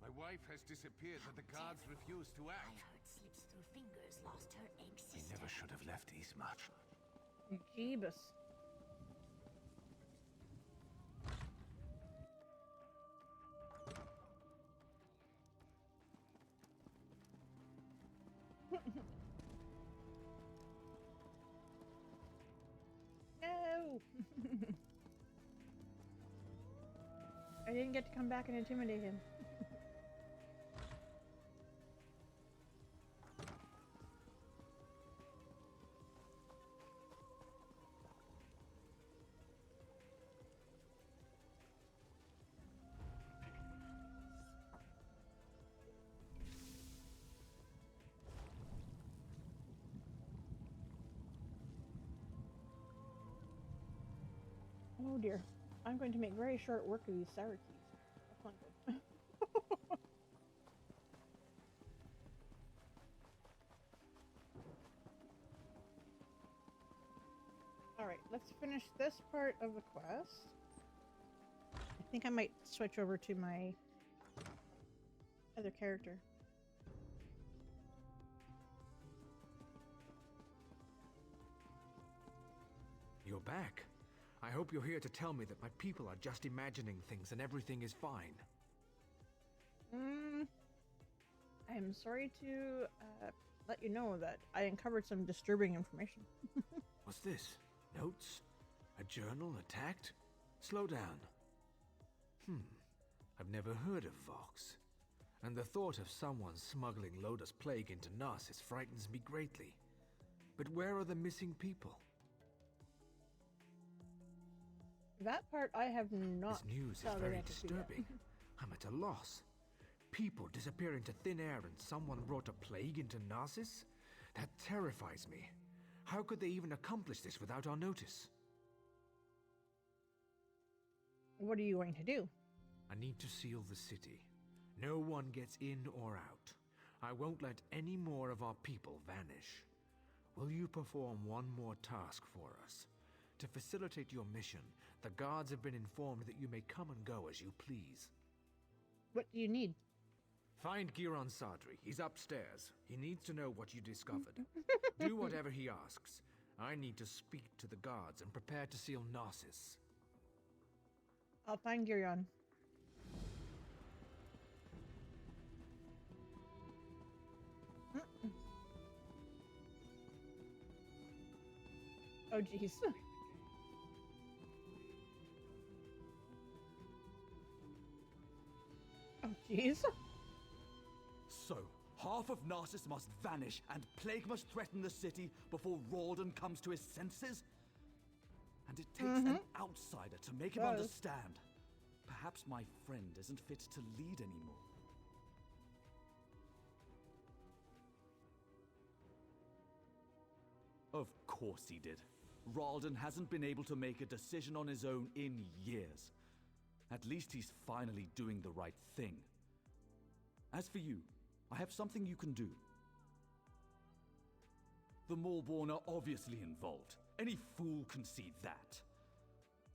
My wife has disappeared, but the guards refuse to act. I heard slips through fingers lost her egg We sister. never should have left Eastmarch. Jeebus. No! I didn't get to come back and intimidate him. Oh dear. I'm going to make very short work of these sour keys. That's not good. Alright, let's finish this part of the quest. I think I might switch over to my other character. You're back. I hope you're here to tell me that my people are just imagining things and everything is fine. I'm sorry to let you know that I uncovered some disturbing information. What's this? Notes? A journal attacked? Slow down. I've never heard of Vox. And the thought of someone smuggling Loda's plague into Narcissus frightens me greatly. But where are the missing people? That part I have not. This news is found an very answer to yet. disturbing. I'm at a loss. People disappear into thin air and someone brought a plague into Narcissus? That terrifies me. How could they even accomplish this without our notice? What are you going to do? I need to seal the city. No one gets in or out. I won't let any more of our people vanish. Will you perform one more task for us? To facilitate your mission, the guards have been informed that you may come and go as you please. What do you need? Find Giron Sadri. He's upstairs. He needs to know what you discovered. Do whatever he asks. I need to speak to the guards and prepare to seal Narcissus. I'll find Girion. Oh, jeez. Oh, jeez. So, half of Narcissus must vanish and plague must threaten the city before Rawdon comes to his senses? And it takes an outsider to make him understand. Perhaps my friend isn't fit to lead anymore. Of course he did. Rawdon hasn't been able to make a decision on his own in years. At least he's finally doing the right thing. As for you, I have something you can do. The Maulborn are obviously involved. Any fool can see that.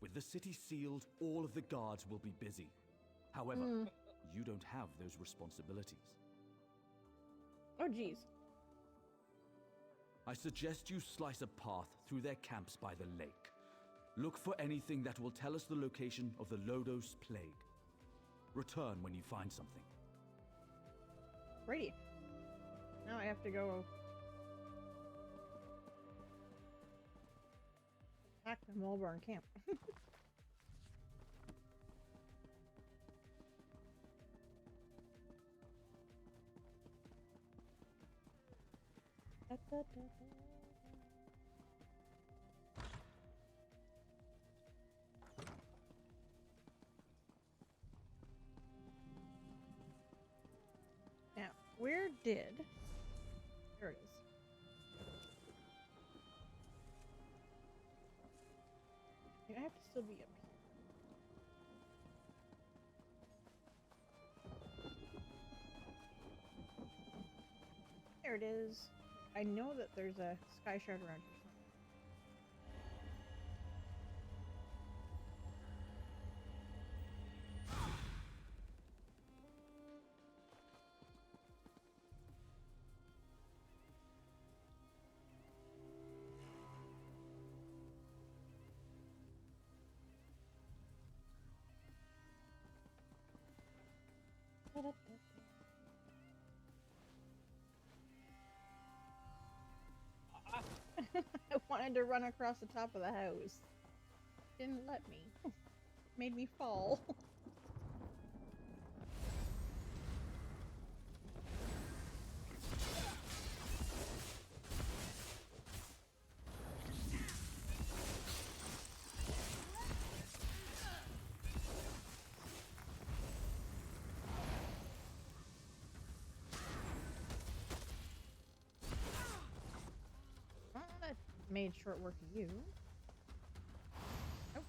With the city sealed, all of the guards will be busy. However, you don't have those responsibilities. Oh, jeez. I suggest you slice a path through their camps by the lake. Look for anything that will tell us the location of the Lodos plague. Return when you find something. Righty. Now I have to go attack the Mulburn camp. Now, where did... There it is. I have to still be up here. There it is. I know that there's a sky shard around here. I wanted to run across the top of the house. Didn't let me. Made me fall. Made short work of you. Oh.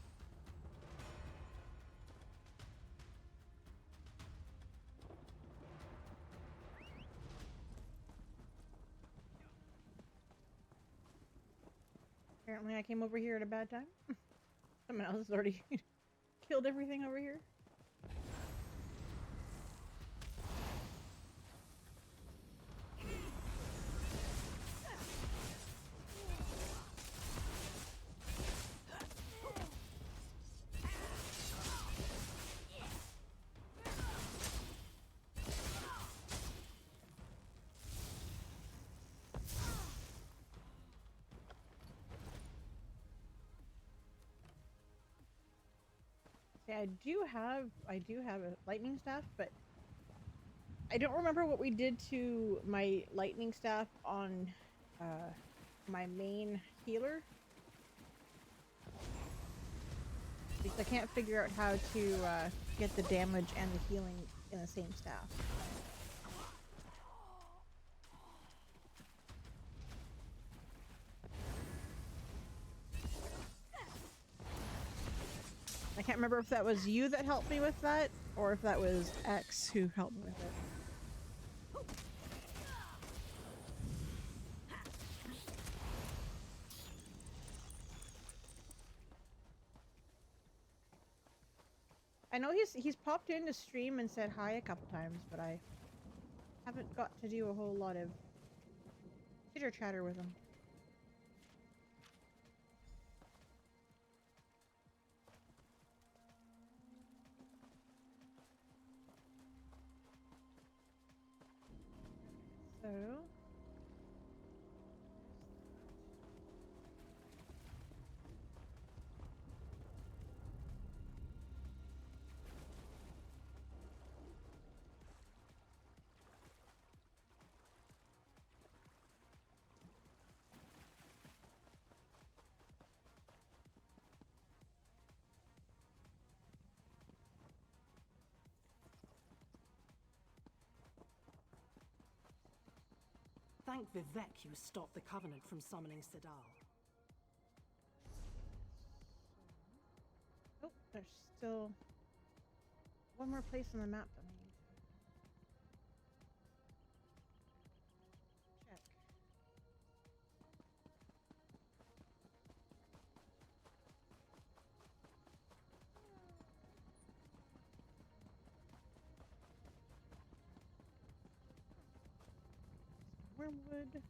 Apparently I came over here at a bad time. Someone else has already killed everything over here. I do have a lightning staff, but I don't remember what we did to my lightning staff on my main healer. Because I can't figure out how to get the damage and the healing in the same staff. I can't remember if that was you that helped me with that, or if that was X who helped me with it. I know he's popped into stream and said hi a couple times, but I Haven't got to do a whole lot of chitter chatter with him. So Thank Vivek you stopped the Covenant from summoning Sedal. oh, there's still one more place on the map that I need to check. Wormwood.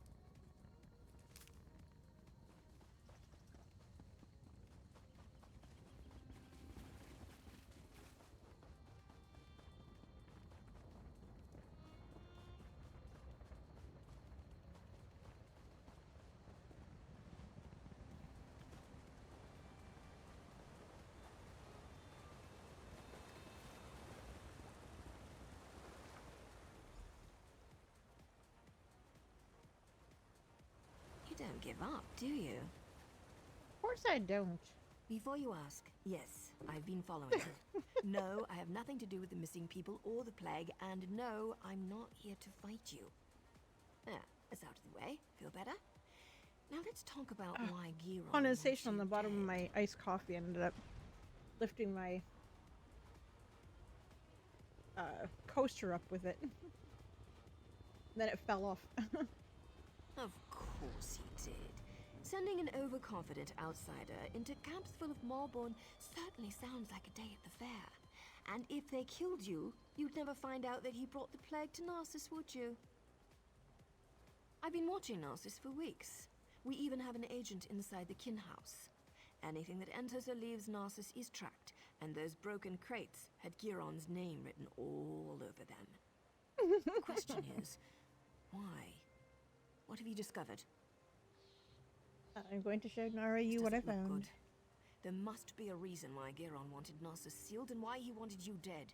You don't give up, do you? Of course I don't. Before you ask, yes, I've been following. No, I have nothing to do with the missing people or the plague, and no, I'm not here to fight you. There, that's out of the way. Feel better? Now let's talk about why Giron Condensation on the wants bottom you of dead. my iced coffee ended up lifting my coaster up with it. Then it fell off. Of course he did. Sending an overconfident outsider into camps full of Malborn certainly sounds like a day at the fair. And if they killed you, you'd never find out that he brought the plague to Narcissus, would you? I've been watching Narcissus for weeks. We even have an agent inside the kin house. Anything that enters or leaves Narcissus is tracked, and those broken crates had Giron's name written all over them. The question is, why? What have you discovered? I'm going to show Nara you what I Doesn't look found. good. There must be a reason why Giron wanted Narcissus sealed and why he wanted you dead.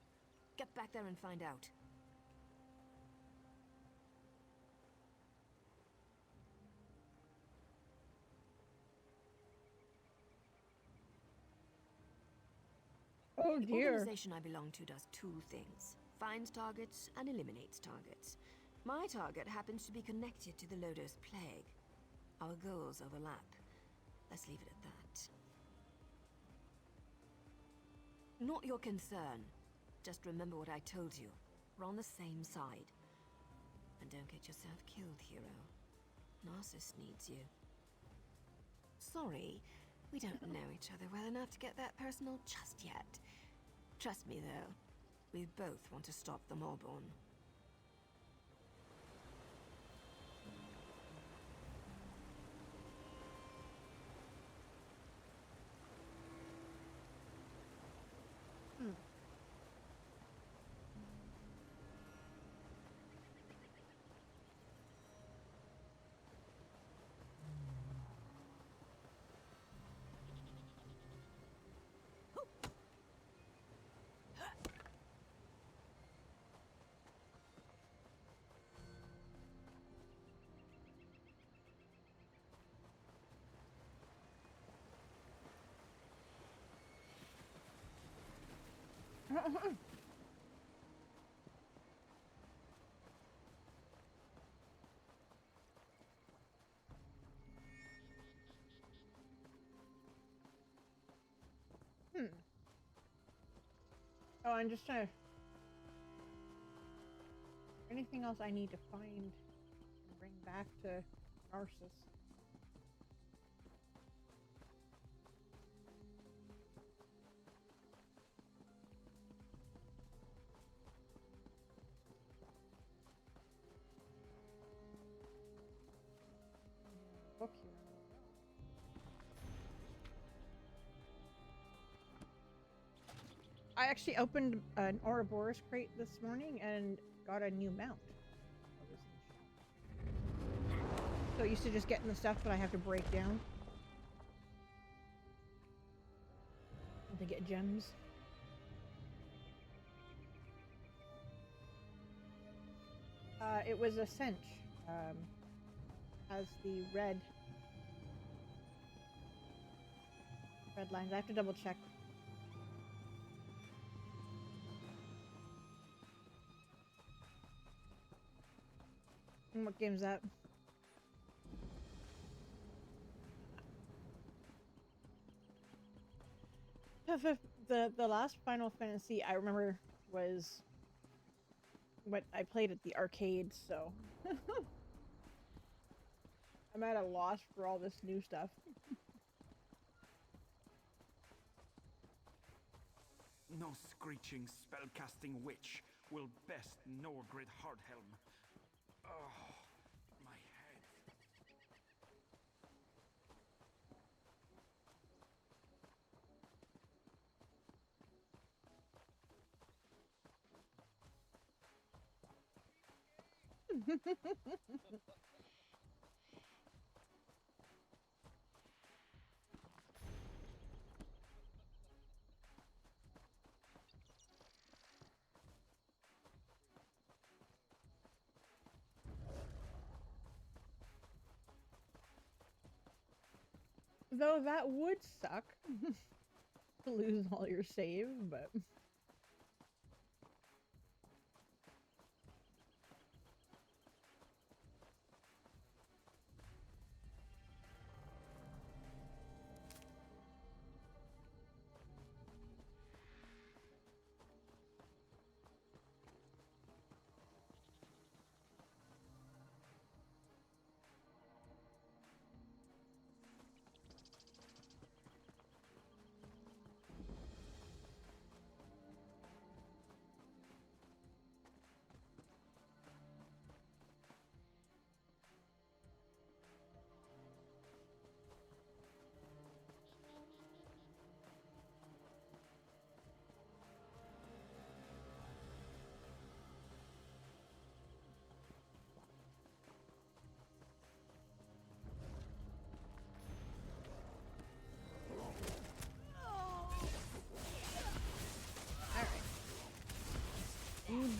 Get back there and find out. Oh The dear. organization I belong to does two things. Finds targets and eliminates targets. My target happens to be connected to the Lodos plague. Our goals overlap. Let's leave it at that. Not your concern. Just remember what I told you. We're on the same side. And don't get yourself killed, hero. Narcissus needs you. Sorry, we don't know each other well enough to get that personal just yet. Trust me, though. We both want to stop the Malborn. Oh, I'm just trying to... Anything else I need to find and bring back to Narcissus? I actually opened an Ouroboros crate this morning and got a new mount. So used to just getting the stuff that I have to break down to get gems. It was a cinch. Has the red lines. I have to double check. And what game's that? The last Final Fantasy I remember was what I played at the arcade, so I'm at a loss for all this new stuff. No screeching, spellcasting witch will best Norgrid Hardhelm. Oh, my head. Though that would suck to lose all your save, but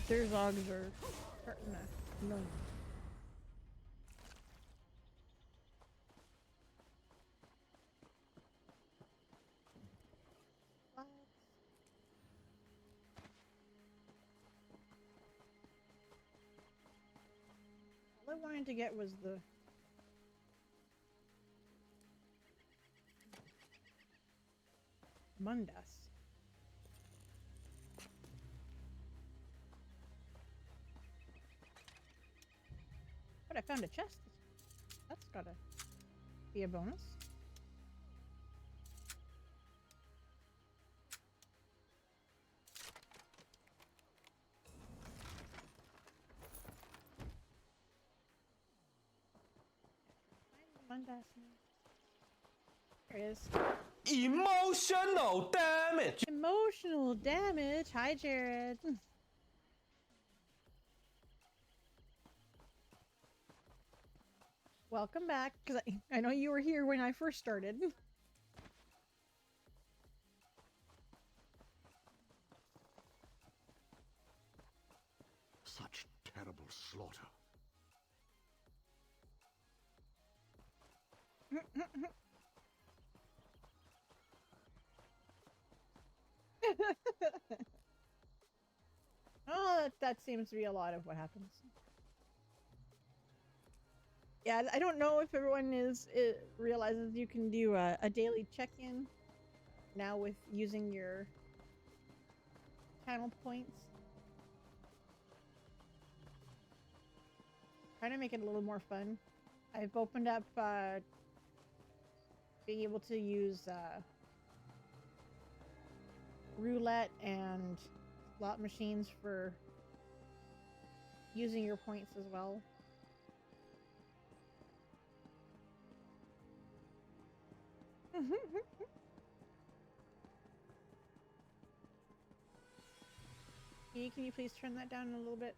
their zogs are starting to annoy me. All I wanted to get was the Mundas. But I found a chest. That's gotta be a bonus. Mundas. There it is. Emotional damage. Emotional damage. Hi, Jared. Welcome back, because I know you were here when I first started. Such terrible slaughter. Oh, that seems to be a lot of what happens. Yeah, I don't know if everyone realizes you can do a daily check-in now with using your channel points. Trying to make it a little more fun. I've opened up being able to use roulette and slot machines for using your points as well. Can you please turn that down a little bit?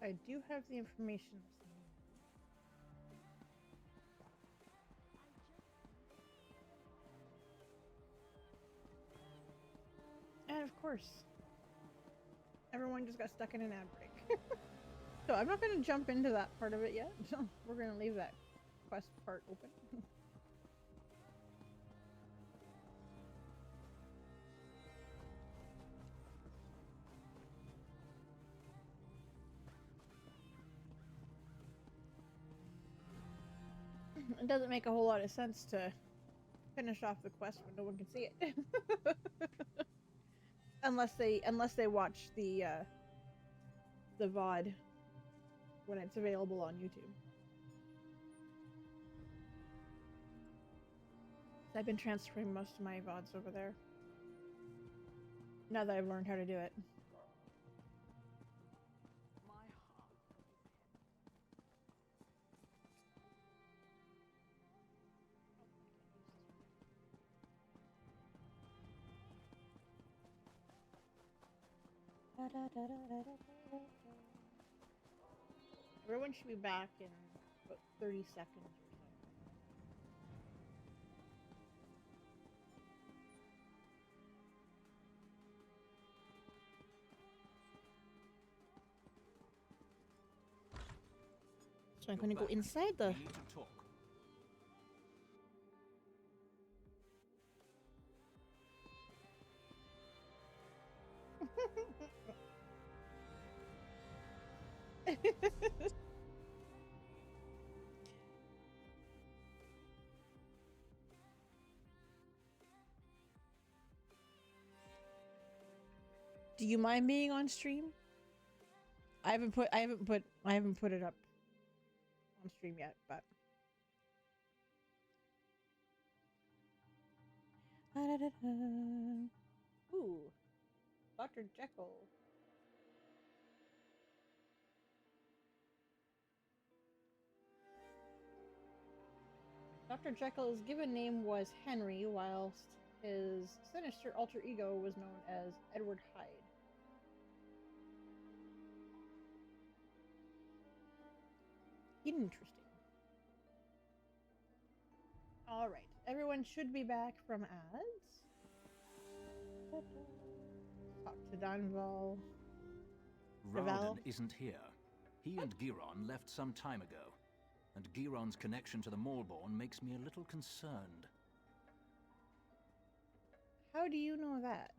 I do have the information. And of course, everyone just got stuck in an ad break. So I'm not going to jump into that part of it yet. We're going to leave that quest part open. It doesn't make a whole lot of sense to finish off the quest when no one can see it. unless they watch the VOD when it's available on YouTube. I've been transferring most of my VODs over there. Now that I've learned how to do it. Everyone should be back in about 30 seconds or so. So I'm gonna go inside the... We need to talk. Do you mind being on stream? I haven't put it up on stream yet, but ooh, Dr. Jekyll. Dr. Jekyll's given name was Henry, whilst his sinister alter ego was known as Edward Hyde. Interesting. Alright, everyone should be back from ads. Talk to Danval. Ralden isn't here. He and Giron left some time ago, and Giron's connection to the Maulborn makes me a little concerned. How do you know that?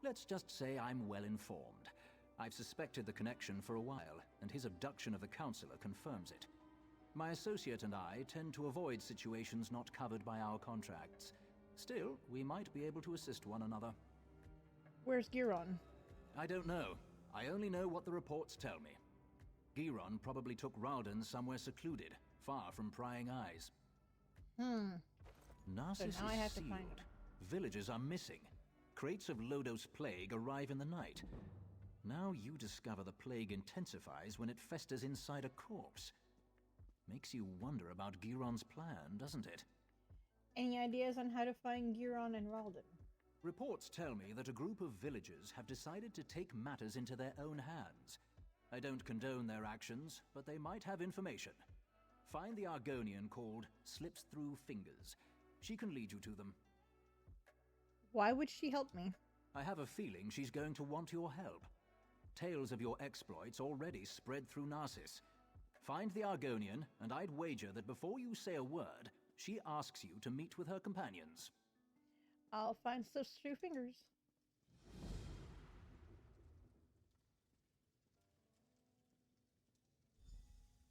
Let's just say I'm well informed. I've suspected the connection for a while, and his abduction of the Counselor confirms it. My associate and I tend to avoid situations not covered by our contracts. Still, we might be able to assist one another. Where's Giron? I don't know. I only know what the reports tell me. Giron probably took Ralden somewhere secluded, far from prying eyes. Narcissus So now I have to sealed. find him. Villagers are missing. Crates of Lodos plague arrive in the night. Now you discover the plague intensifies when it festers inside a corpse. Makes you wonder about Giron's plan, doesn't it? Any ideas on how to find Giron and Ralden? Reports tell me that a group of villagers have decided to take matters into their own hands. I don't condone their actions, but they might have information. Find the Argonian called Slips Through Fingers. She can lead you to them. Why would she help me? I have a feeling she's going to want your help. Tales of your exploits already spread through Narcissus. Find the Argonian, and I'd wager that before you say a word, she asks you to meet with her companions. I'll find Slips Through Fingers.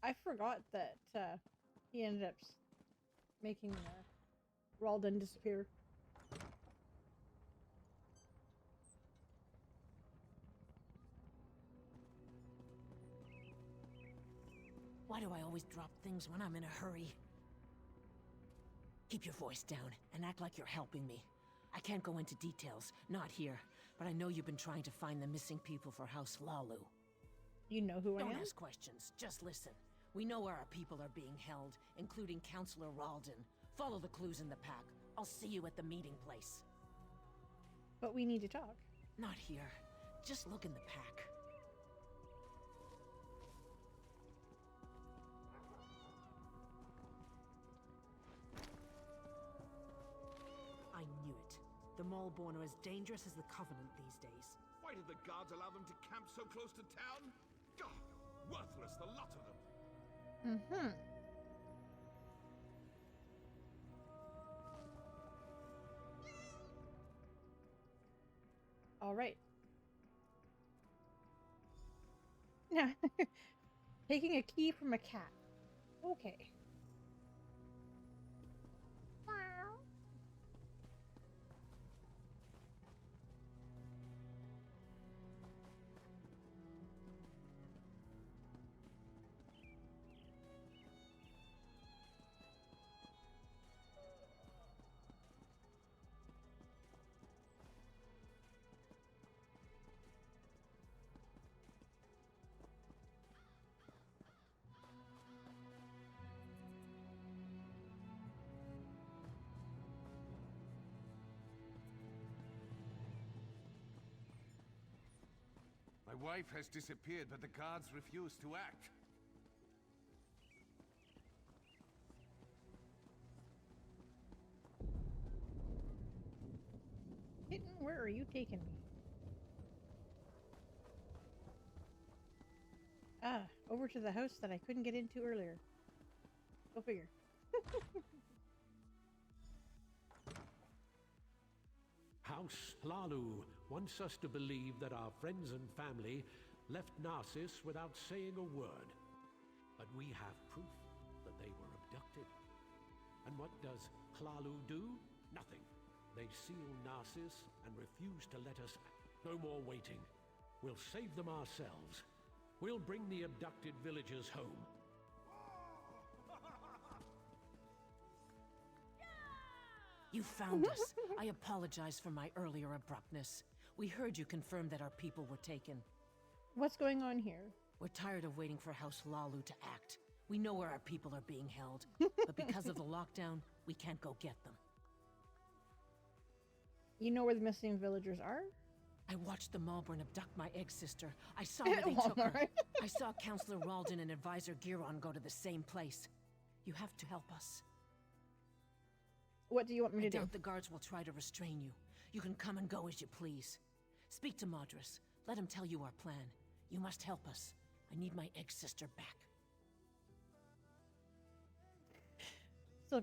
I forgot that he ended up making Ralden disappear. What Why do I always drop things when I'm in a hurry? Keep your voice down and act like you're helping me. I can't go into details, not here, but I know you've been trying to find the missing people for House Lalu. You know who I am? Don't ask questions, just listen. We know where our people are being held, including Counselor Ralden. Follow the clues in the pack. I'll see you at the meeting place. But we need to talk. Not here. Just look in the pack. I knew it. The Maulborn are as dangerous as the Covenant these days. Why did the guards allow them to camp so close to town? Gah! Worthless, the lot of them. Mm-hmm. All right. Now, taking a key from a cat. Okay. My wife has disappeared, but the guards refuse to act. Kitten, where are you taking me? Ah, over to the house that I couldn't get into earlier. Go figure. House Lalu wants us to believe that our friends and family left Narcissus without saying a word. But we have proof that they were abducted. And what does Hlalu do? Nothing. They seal Narcissus and refuse to let us... No more waiting. We'll save them ourselves. We'll bring the abducted villagers home. You found us. I apologize for my earlier abruptness. We heard you confirm that our people were taken. What's going on here? We're tired of waiting for House Lalu to act. We know where our people are being held, but because of the lockdown, we can't go get them. You know where the missing villagers are? I watched the Maulborn abduct my egg sister. I saw where they took her. I saw Counselor Ralden and Advisor Giron go to the same place. You have to help us. What do you want me to do? I doubt the guards will try to restrain you. You can come and go as you please. Speak to Madras. Let him tell you our plan. You must help us. I need my egg sister back. Still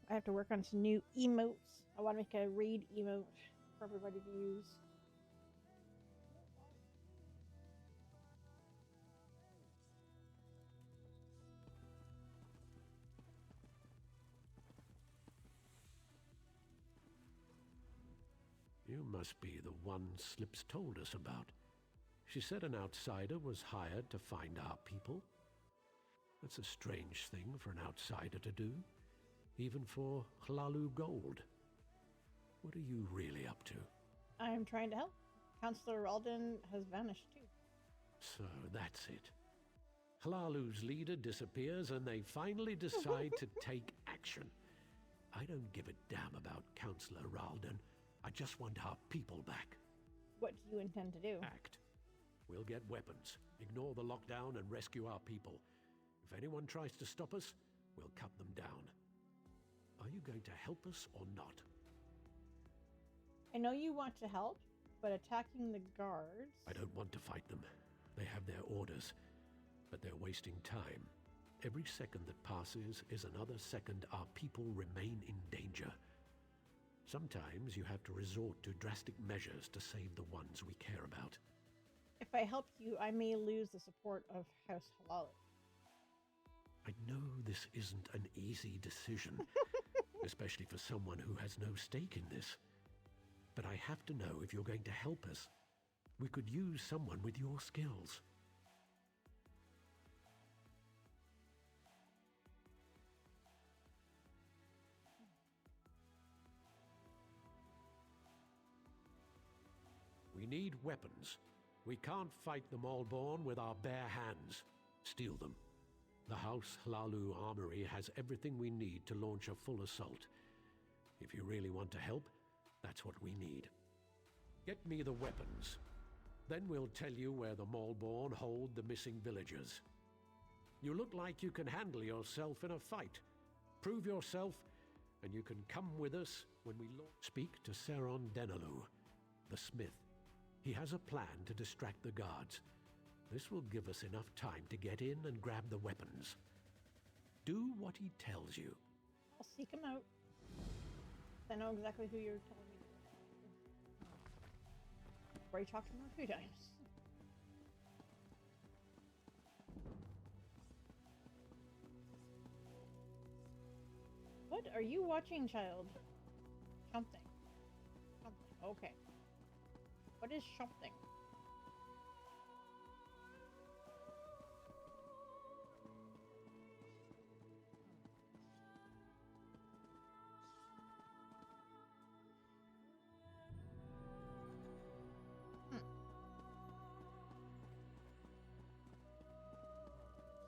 I have to work on some new emotes. I want to make a raid emote for everybody to use. You must be the one Slips told us about. She said an outsider was hired to find our people. That's a strange thing for an outsider to do, even for Hlalu Gold. What are you really up to? I'm trying to help. Counselor Ralden has vanished too. So that's it. Hlalu's leader disappears and they finally decide to take action. I don't give a damn about Counselor Ralden. I just want our people back. What do you intend to do? Act. We'll get weapons, ignore the lockdown, and rescue our people. If anyone tries to stop us, we'll cut them down. Are you going to help us or not? I know you want to help, but attacking the guards... I don't want to fight them. They have their orders, but they're wasting time. Every second that passes is another second our people remain in danger. Sometimes you have to resort to drastic measures to save the ones we care about. If I help you, I may lose the support of House Hlalu. I know this isn't an easy decision, especially for someone who has no stake in this. But I have to know if you're going to help us. We could use someone with your skills. need weapons. We can't fight the Maulborn with our bare hands. Steal them. The House Hlalu Armory has everything we need to launch a full assault. If you really want to help, that's what we need. Get me the weapons. Then we'll tell you where the Maulborn hold the missing villagers. You look like you can handle yourself in a fight. Prove yourself, and you can come with us when we speak to Seron Denalu, the smith. He has a plan to distract the guards. This will give us enough time to get in and grab the weapons. Do what he tells you. I'll seek him out. I know exactly who you're telling me. I've already talked to him a few times. What are you watching, child? Something. Something. Okay. What is something?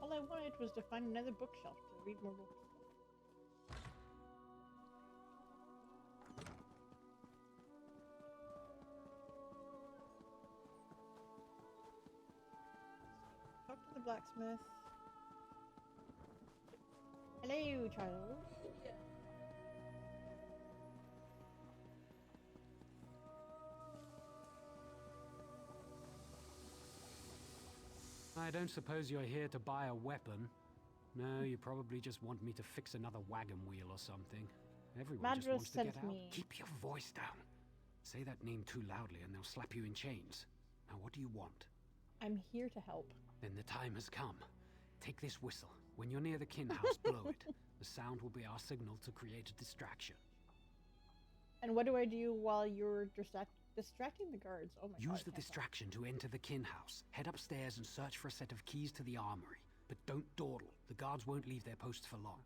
All I wanted was to find another bookshelf to read more books. Talk to the blacksmith. Hello, child. I don't suppose you're here to buy a weapon. No, you probably just want me to fix another wagon wheel or something. Everyone just wants to get out. Keep your voice down. Say that name too loudly and they'll slap you in chains. Now what do you want? I'm here to help. Then the time has come. Take this whistle. When you're near the kin house, blow it. The sound will be our signal to create a distraction. And what do I do while you're distracting the guards? Oh my God. Use the distraction to enter the kin house. Head upstairs and search for a set of keys to the armory. But don't dawdle. The guards won't leave their posts for long.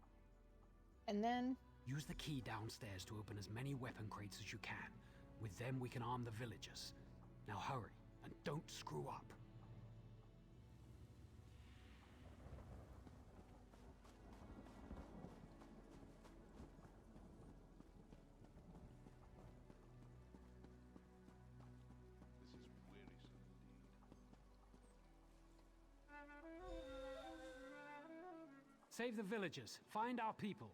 And then? Use the key downstairs to open as many weapon crates as you can. With them we can arm the villagers. Now hurry, and don't screw up. Save the villagers. Find our people.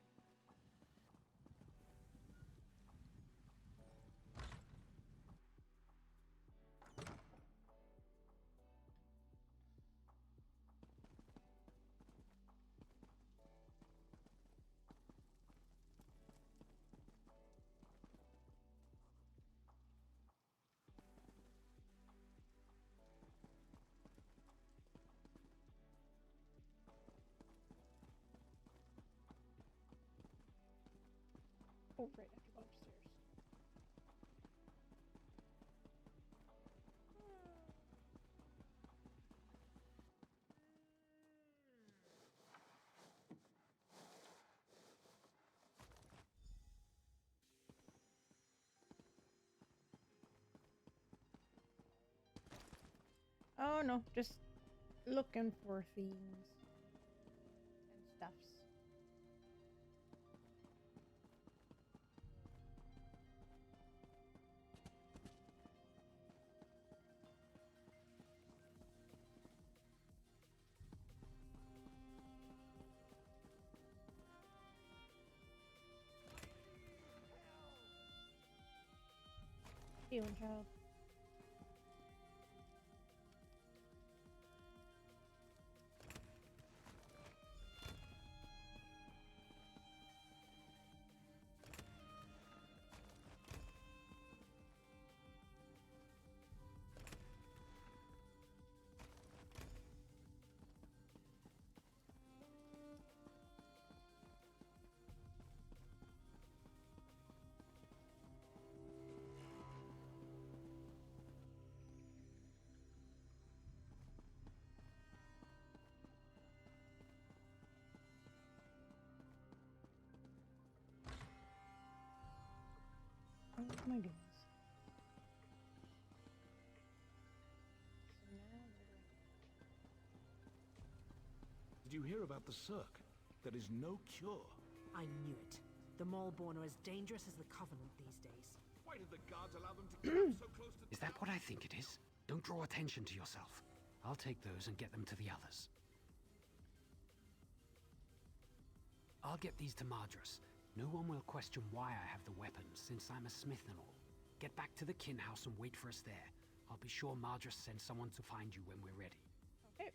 Oh, right, I have to go upstairs. Oh no, just looking for things and stuffs. Healing child. Oh my goodness. you hear about the Cirque? There is no cure. I knew it. The Maulborn are as dangerous as the Covenant these days. Why did the guards allow them to camp so close to Is that what I think it is? Don't draw attention to yourself. I'll take those and get them to the others. I'll get these to Madras. No one will question why I have the weapons, since I'm a smith and all. Get back to the kin house and wait for us there. I'll be sure Madras sends someone to find you when we're ready. Okay.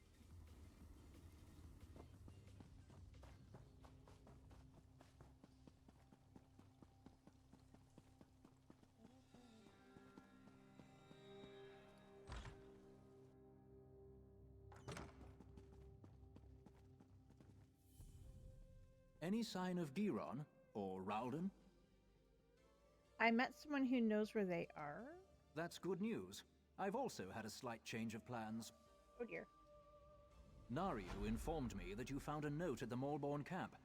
Any sign of Giron or Ralden? I met someone who knows where they are. That's good news. I've also had a slight change of plans. Oh dear. Nario informed me that you found a note at the Maulborn camp.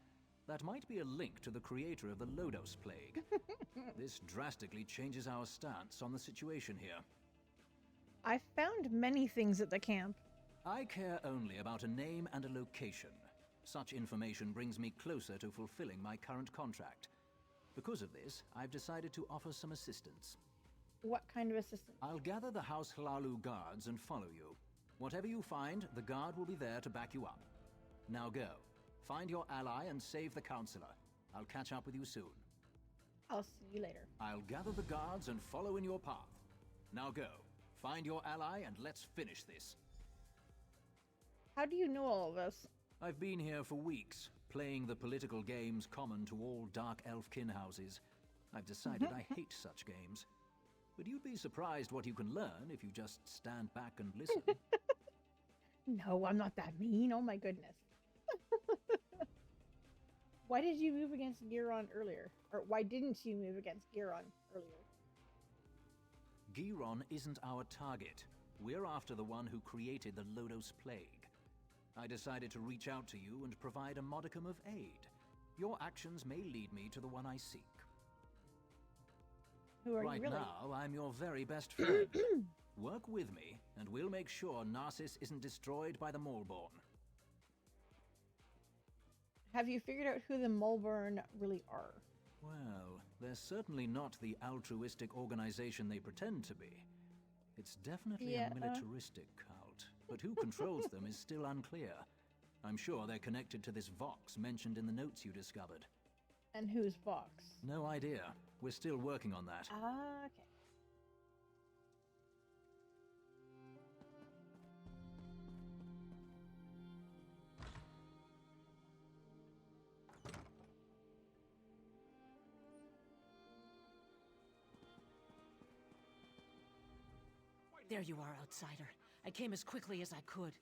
That might be a link to the creator of the Lodos plague. This drastically changes our stance on the situation here. I found many things at the camp. I care only about a name and a location. Such information brings me closer to fulfilling my current contract. Because of this, I've decided to offer some assistance. What kind of assistance? I'll gather the House Hlalu guards and follow you. Whatever you find, the guard will be there to back you up. Now go. Find your ally and save the Counselor. I'll catch up with you soon. I'll see you later. I'll gather the guards and follow in your path. Now go. Find your ally and let's finish this. How do you know all of this? I've been here for weeks, playing the political games common to all Dark Elf kin houses. I've decided I hate such games. But you'd be surprised what you can learn if you just stand back and listen. No, I'm not that mean. Oh my goodness. Why did you move against Giron earlier? Or why didn't you move against Giron earlier? Giron isn't our target. We're after the one who created the Lodos plague. I decided to reach out to you and provide a modicum of aid. Your actions may lead me to the one I seek. Who are right you really? Now, I'm your very best friend. Work with me, and we'll make sure Narcissus isn't destroyed by the Maulborn. Have you figured out who the Maulborn really are? Well, they're certainly not the altruistic organization they pretend to be. It's definitely a militaristic cult, but who controls them is still unclear. I'm sure they're connected to this Vox mentioned in the notes you discovered. And who's Vox? No idea. We're still working on that. Ah, okay. There you are, outsider. I came as quickly as I could.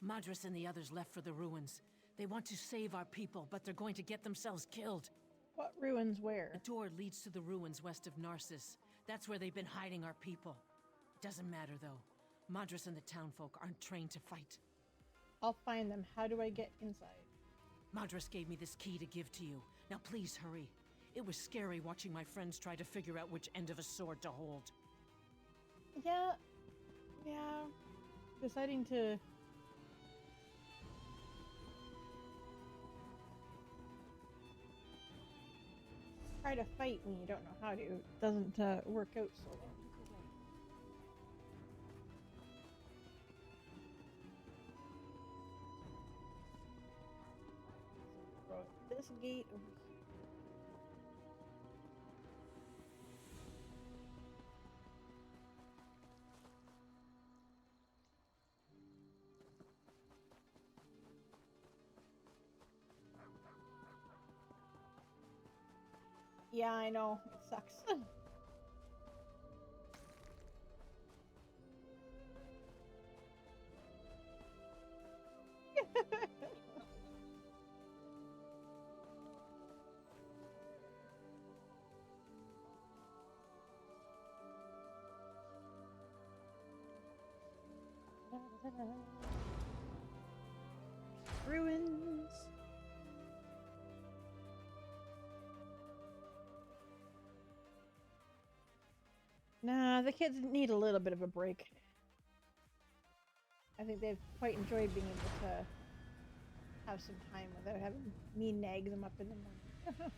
Madras and the others left for the ruins. They want to save our people, but they're going to get themselves killed. What ruins where? The door leads to the ruins west of Narcissus. That's where they've been hiding our people. Doesn't matter, though. Madras and the townfolk aren't trained to fight. I'll find them. How do I get inside? Madras gave me this key to give to you. Now please hurry. It was scary watching my friends try to figure out which end of a sword to hold. Yeah. Deciding to... try to fight when you don't know how to doesn't work out so well. This gate over here. Yeah, I know. It sucks. Ruins. Nah, the kids need a little bit of a break. I think they've quite enjoyed being able to have some time without having me nag them up in the morning.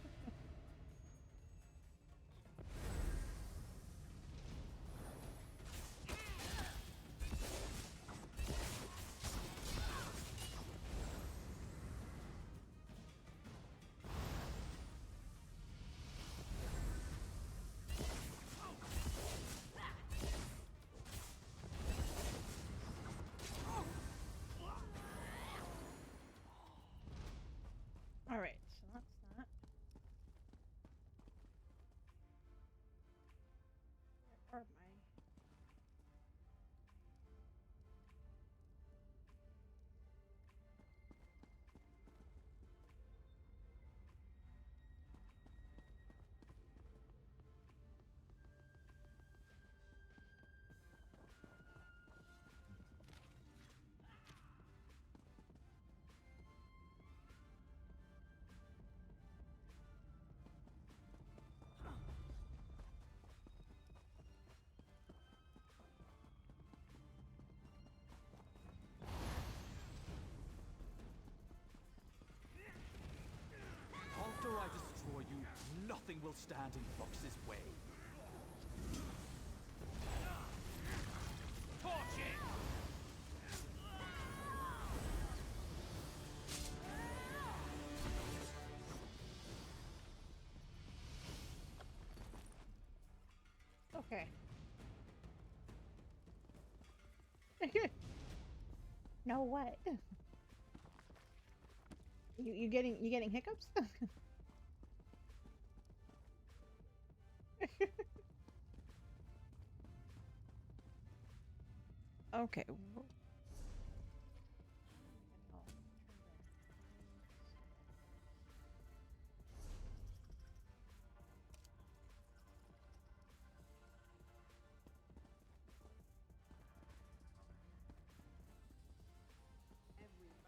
All right, so that's that. Where are my? After I destroy you, nothing will stand in Fox's way. Torch it! Okay. Now what? You getting hiccups? Okay. I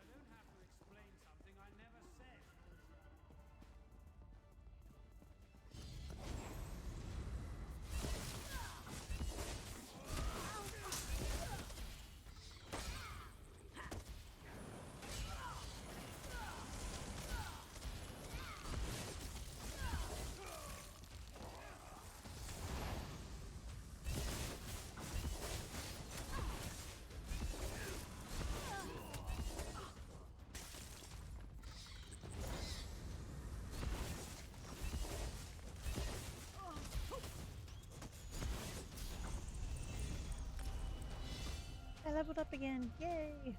don't have to explain something I never said. I leveled up again. Yay!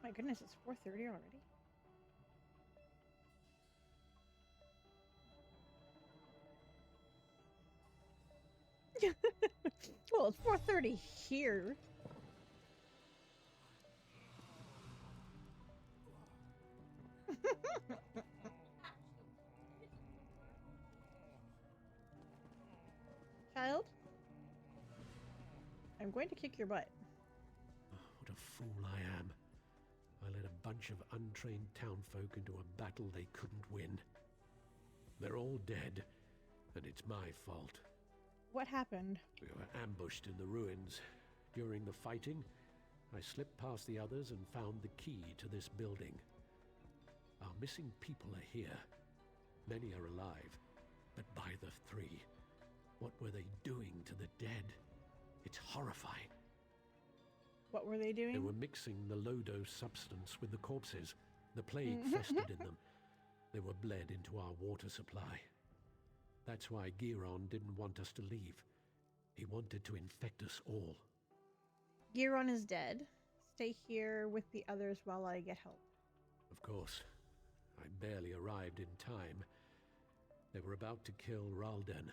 My goodness, it's 4:30 already. Well, it's 4:30 here. Child, I'm going to kick your butt. What a fool I am. I led a bunch of untrained townfolk into a battle they couldn't win. They're all dead, and it's my fault. What happened? We were ambushed in the ruins. During the fighting, I slipped past the others and found the key to this building. Our missing people are here. Many are alive, but by the three. What were they doing to the dead? It's horrifying. What were they doing? They were mixing the low-dose substance with the corpses. The plague festered in them. They were bled into our water supply. That's why Giron didn't want us to leave. He wanted to infect us all. Giron is dead. Stay here with the others while I get help. Of course. I barely arrived in time. They were about to kill Ralden.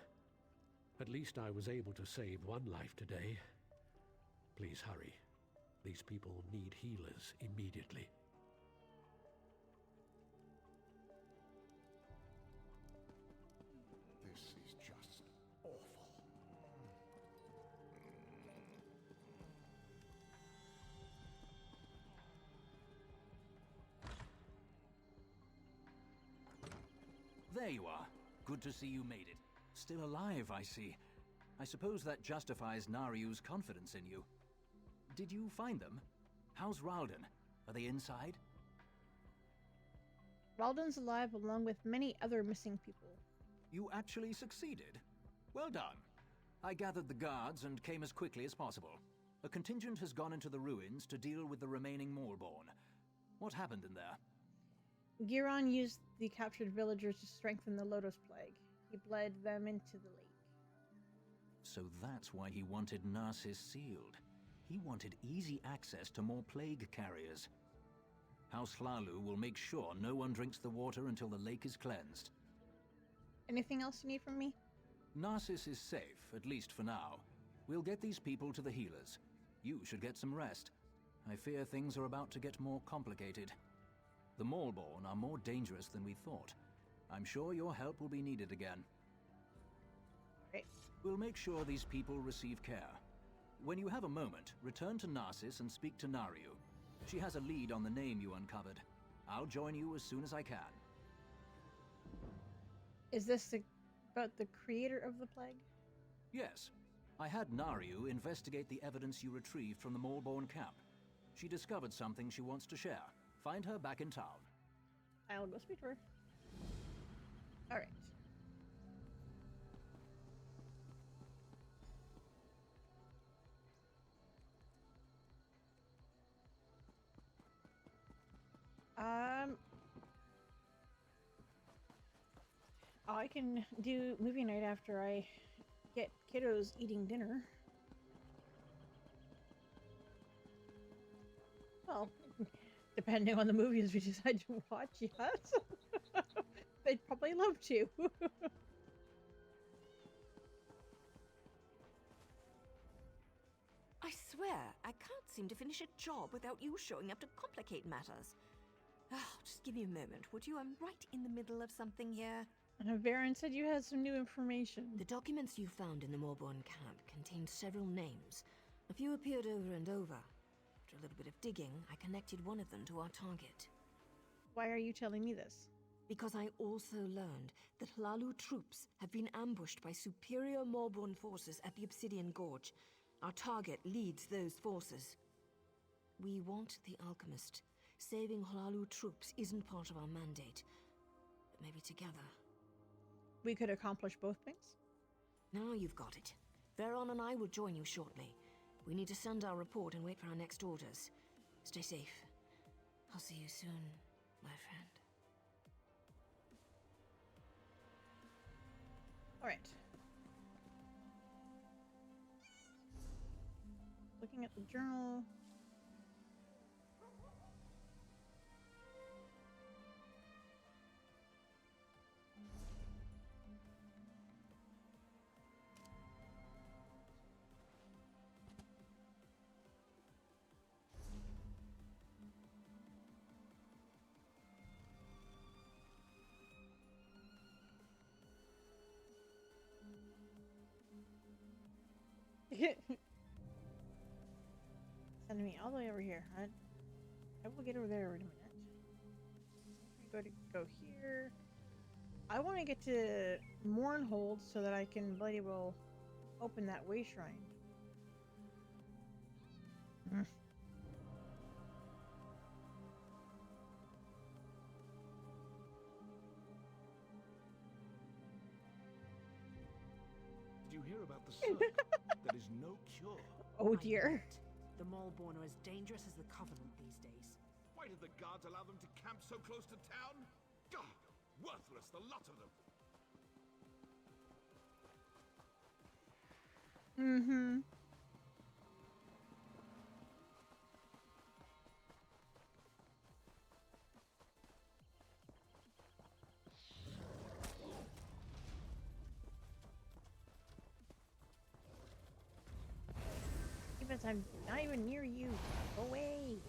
At least I was able to save one life today. Please hurry. These people need healers immediately. This is just awful. There you are. Good to see you made it. Still alive, I see. I suppose that justifies Nariu's confidence in you. Did you find them? How's Ralden? Are they inside? Ralden's alive along with many other missing people. You actually succeeded. Well done. I gathered the guards and came as quickly as possible. A contingent has gone into the ruins to deal with the remaining Maulborn. What happened in there? Giron used the captured villagers to strengthen the Lotus Plague. He bled them into the lake. So that's why he wanted Narsis sealed. He wanted easy access to more plague carriers. House Hlalu will make sure no one drinks the water until the lake is cleansed. Anything else you need from me? Narsis is safe, at least for now. We'll get these people to the healers. You should get some rest. I fear things are about to get more complicated. The Maulborn are more dangerous than we thought. I'm sure your help will be needed again. Great. We'll make sure these people receive care. When you have a moment, return to Narsis and speak to Nariu. She has a lead on the name you uncovered. I'll join you as soon as I can. Is this about the creator of the plague? Yes. I had Nariu investigate the evidence you retrieved from the Maulborn camp. She discovered something she wants to share. Find her back in town. I'll go speak to her. Alright. I can do movie night after I get kiddos eating dinner. Well, depending on the movies we decide to watch, yes. They'd probably love to. I swear, I can't seem to finish a job without you showing up to complicate matters. Oh, just give me a moment, would you? I'm right in the middle of something here. Varen said you had some new information. The documents you found in the Maulborn camp contained several names. A few appeared over and over. After a little bit of digging, I connected one of them to our target. Why are you telling me this? Because I also learned that Hlalu troops have been ambushed by superior Maulborn forces at the Obsidian Gorge. Our target leads those forces. We want the Alchemist. Saving Hlalu troops isn't part of our mandate. But maybe together. We could accomplish both things? Now you've got it. Veron and I will join you shortly. We need to send our report and wait for our next orders. Stay safe. I'll see you soon, my friend. Alright. Looking at the journal. Send me all the way over here. I will get over there in a minute. Go here. I want to get to Mournhold so that I can bloody well open that way shrine. Did you hear about the circ? There is no cure. Oh dear. The Maulborn are as dangerous as the Covenant these days. Why did the guards allow them to camp so close to town? Gah! Worthless, the lot of them. Mm-hmm. I'm not even near you. Go away.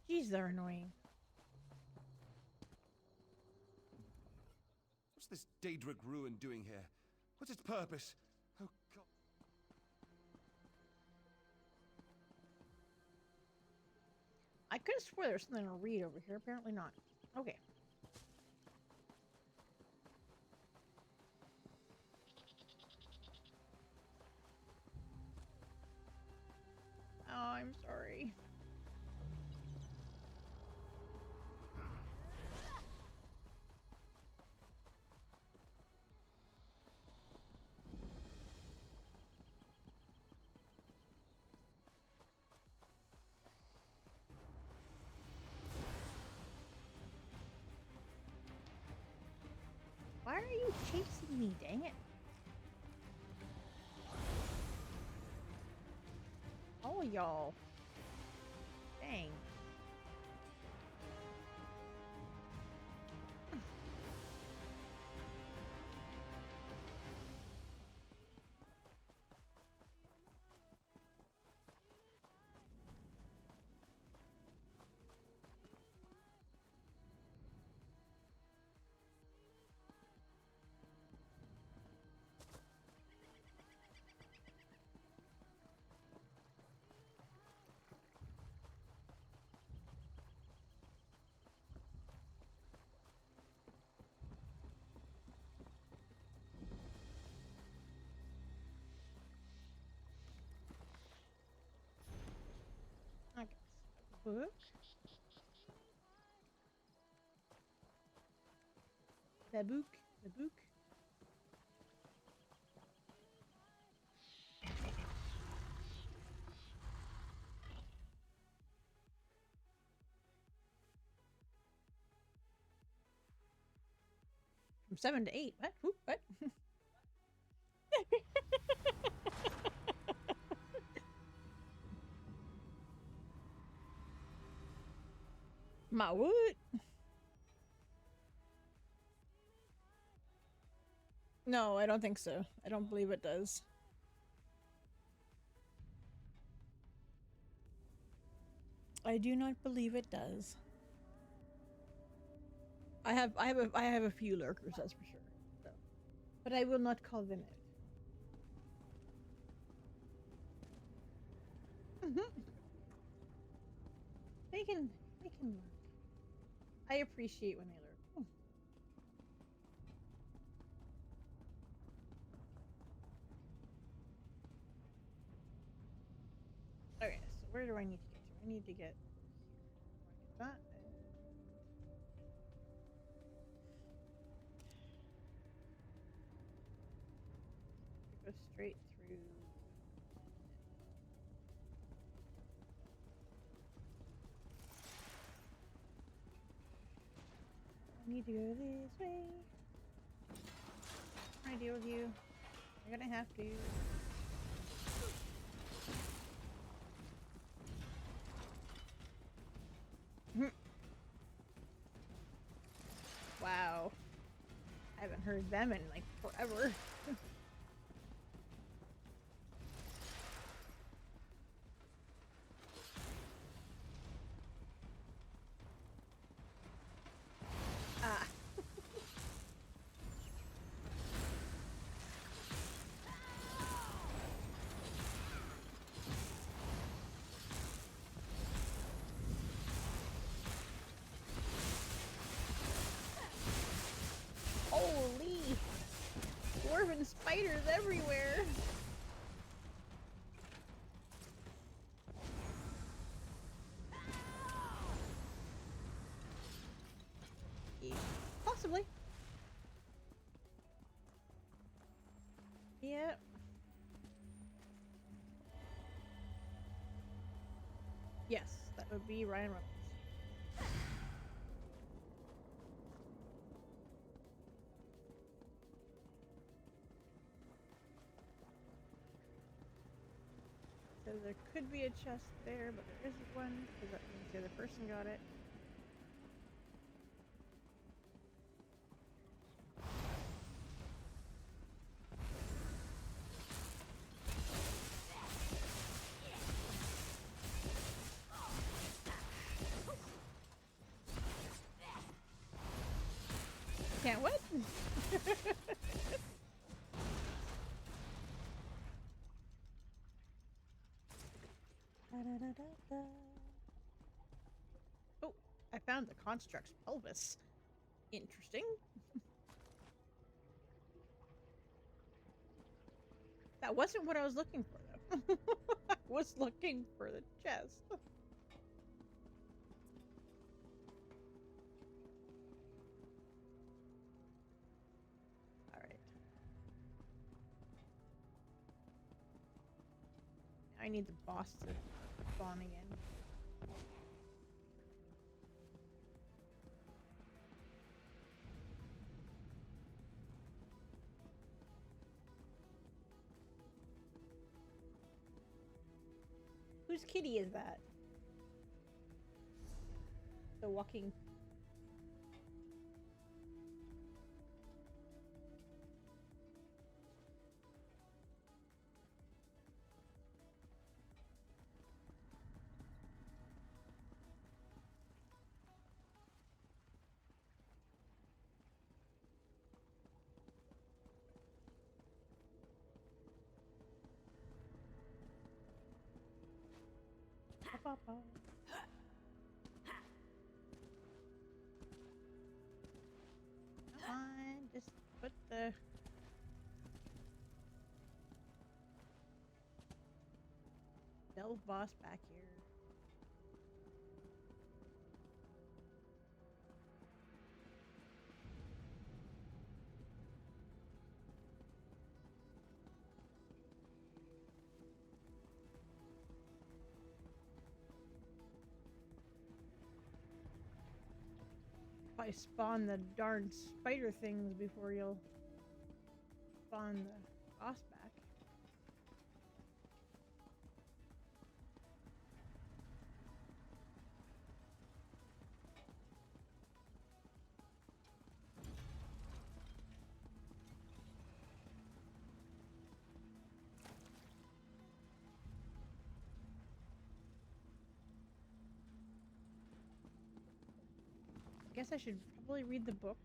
Jeez, they're annoying. What's this Daedric ruin doing here? What's its purpose? Oh, God. I could have swore there's something to read over here. Apparently not. Okay. Oh, I'm sorry. Why are you chasing me? Dang it. All y'all. Dang. I guess. Book. Babook. Babook. From 7 to 8. What? Whoop, what? My what? No, I don't think so. I don't believe it does. I do not believe it does. I have a few lurkers, that's for sure. So. But I will not call them out. They can lurk. I appreciate when they lurk. Okay, so where do I need to get to? I need to get that. Go straight through. I need to go this way. I deal with you. You're gonna have to. Wow. I haven't heard them in like forever. Ah. Holy! Dwarven spiders everywhere! Possibly. Yep. Yes, that would be Ryan Reynolds. So there could be a chest there, but there isn't one because that means the other person got it. Can't what? Oh, I found the construct's pelvis. Interesting. That wasn't what I was looking for, though. I was looking for the chest. Alright. I need the boss to spawn again. Whose kitty is that? The walking. Come on, just put the delve boss back here. Probably spawn the darn spider things before you'll spawn the boss back. I guess I should probably read the book.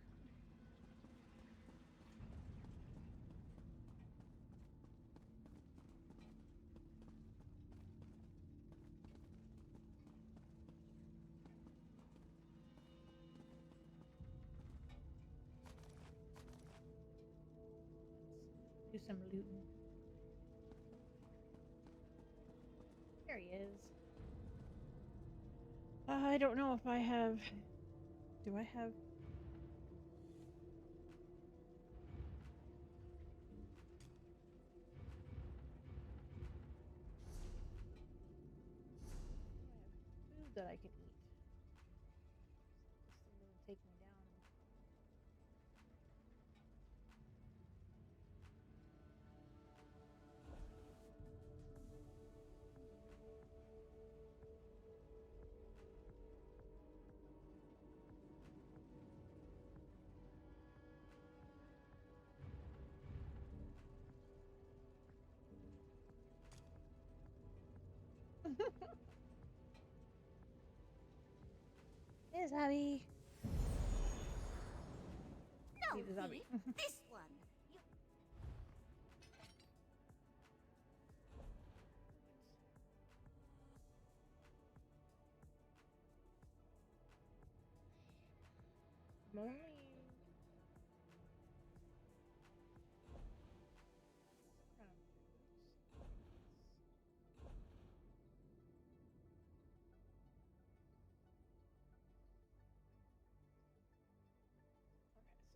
Let's do some looting. There he is. I don't know if I have... Do I have... food that I can eat? This thing doesn't take me down. Hey, Zabby. No, Need a zombie. this one. Morning.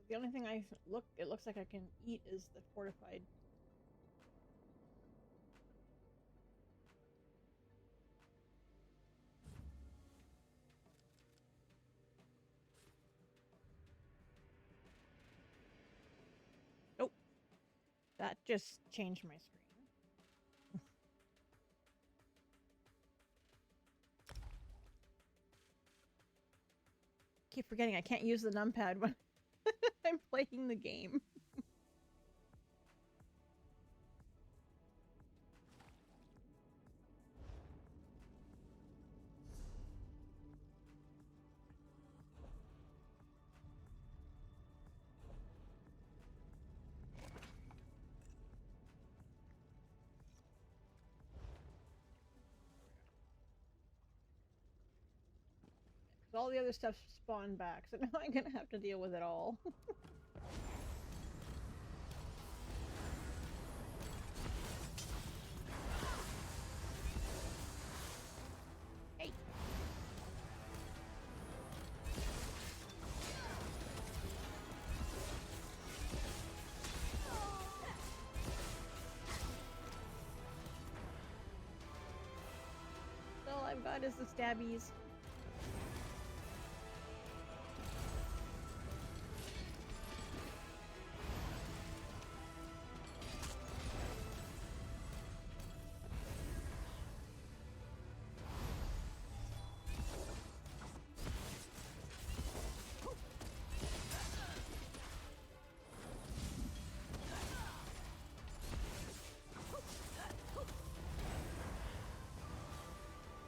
The only thing it looks like I can eat is the fortified. Nope. That just changed my screen. keep forgetting I can't use the numpad when I'm playing the game. All the other stuff spawned back, so now I'm gonna have to deal with it all. Hey. All I've got is the stabbies.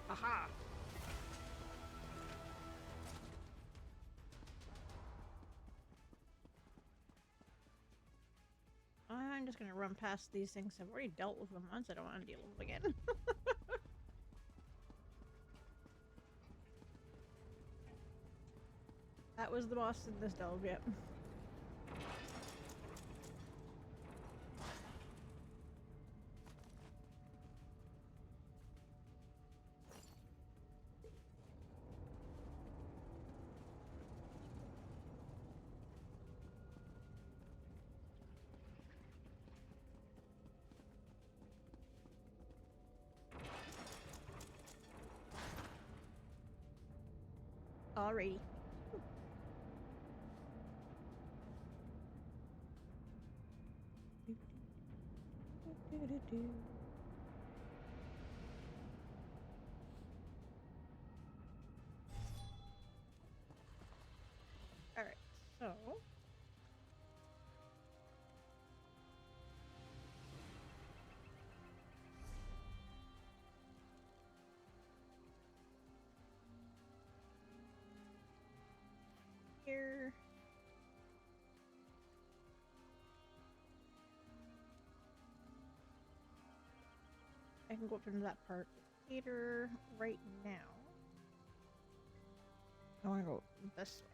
Aha! I'm just gonna run past these things. I've already dealt with them once. I don't want to deal with them again. That was the boss in this delve, yep. Alrighty. Alright, so here. I can go up into that part later. Right now, I want to go this way.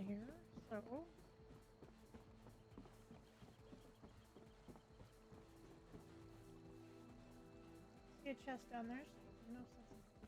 There, so see a chest down there, so no sense in there.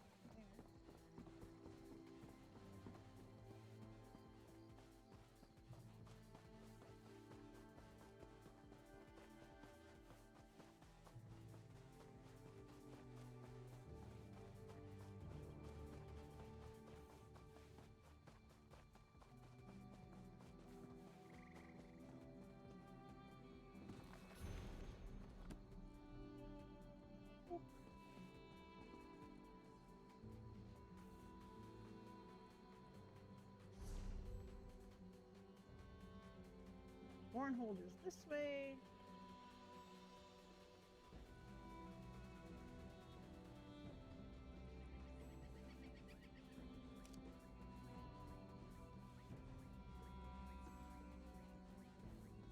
Horn holders this way.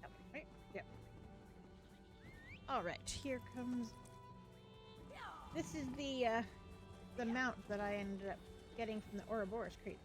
That way, right? All right, here comes. This is the mount that I ended up getting from the Ouroboros crate.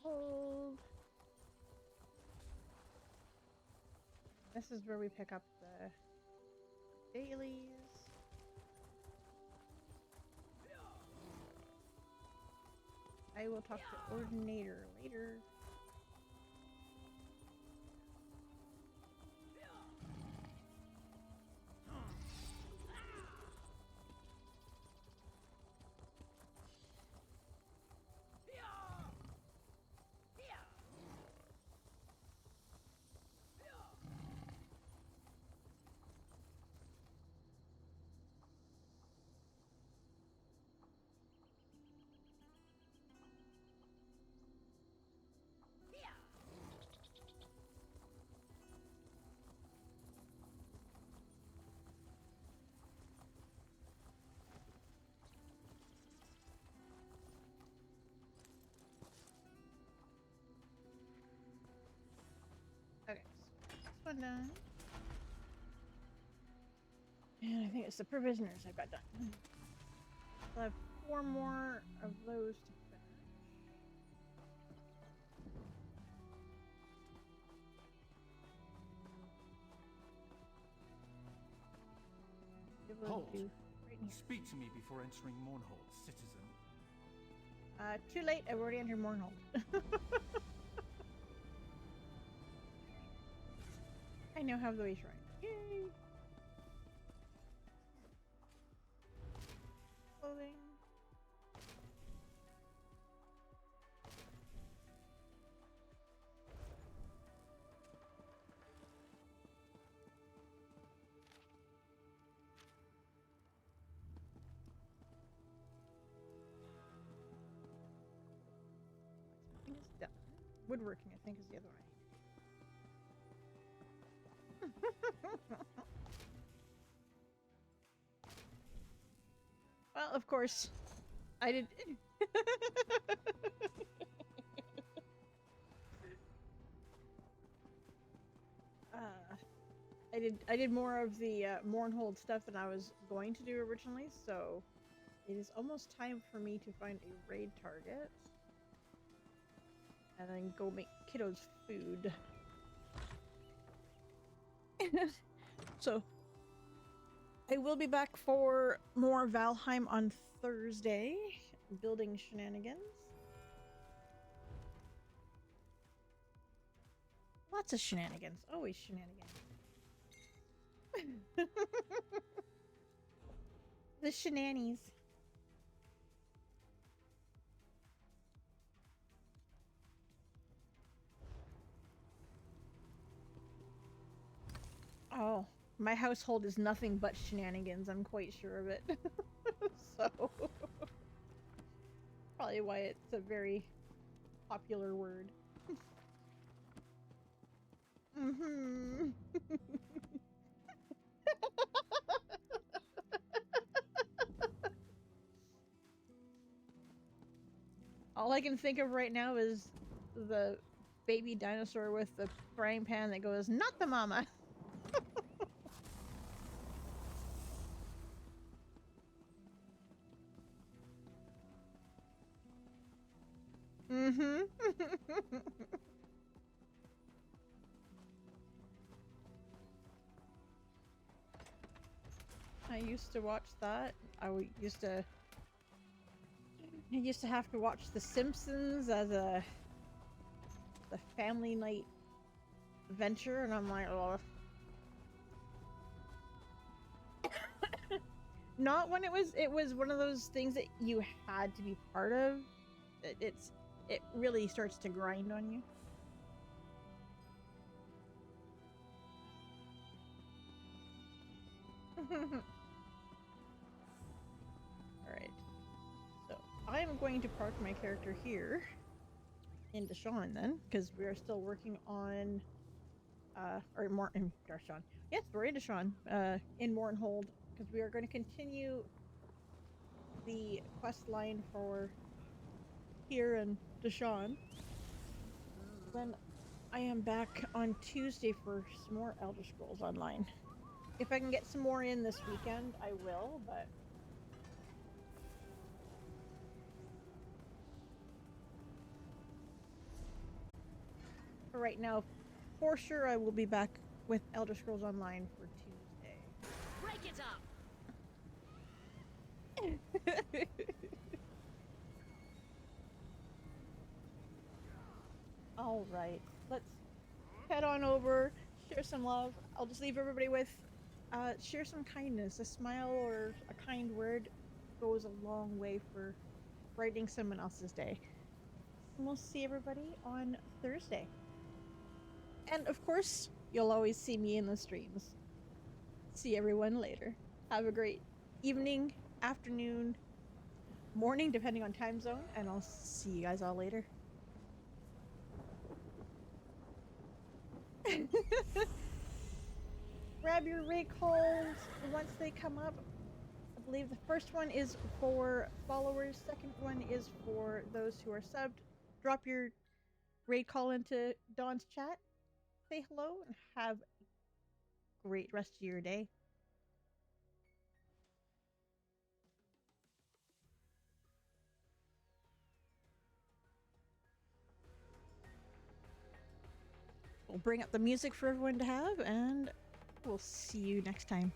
Hold. This is where we pick up the dailies. I will talk to Ordinator later. Okay, so this one done. And I think it's the provisioners I've got done. I'll have 4 more of those to finish. Hold. Right Speak to me before entering Mournhold, citizen. Too late. I've already entered Mournhold. I now have the way shrine. Yay! Clothing. Is done. Woodworking, I think, is the other one. Well, of course, I did. I did more of the Mournhold stuff than I was going to do originally, so it is almost time for me to find a raid target and then go make kiddos food. So I will be back for more Valheim on Thursday, building Shenanigans. Lots of shenanigans, always shenanigans. The shenanies. Oh, my household is nothing but shenanigans, I'm quite sure of it. So, probably why it's a very popular word. Mm-hmm. All I can think of right now is the baby dinosaur with the frying pan that goes, "Not the mama." Mm-hmm. I used to watch that. I used to have to watch The Simpsons as the family night venture, and I'm like, oh. Not when it was one of those things that you had to be part of. It really starts to grind on you. Alright. So, I'm going to park my character here in Deshaun then, because we are still working on, or more in Darshan. Yes, we're in Deshaun, in Mournhold, because we are going to continue the quest line for here in Deshaun. Then I am back on Tuesday for some more Elder Scrolls Online. If I can get some more in this weekend, I will, but for right now, for sure, I will be back with Elder Scrolls Online for Tuesday. Break it up! All right, let's head on over, share some love. I'll just leave everybody with share some kindness. A smile or a kind word goes a long way for brightening someone else's day. And we'll see everybody on Thursday. And of course, you'll always see me in the streams. See everyone later. Have a great evening, afternoon, morning, depending on time zone, and I'll see you guys all later. Grab your raid calls once they come up. I believe the first one is for followers, second one is for those who are subbed. Drop your raid call into Dawn's chat. Say hello and have a great rest of your day. We'll bring up the music for everyone to have, and we'll see you next time.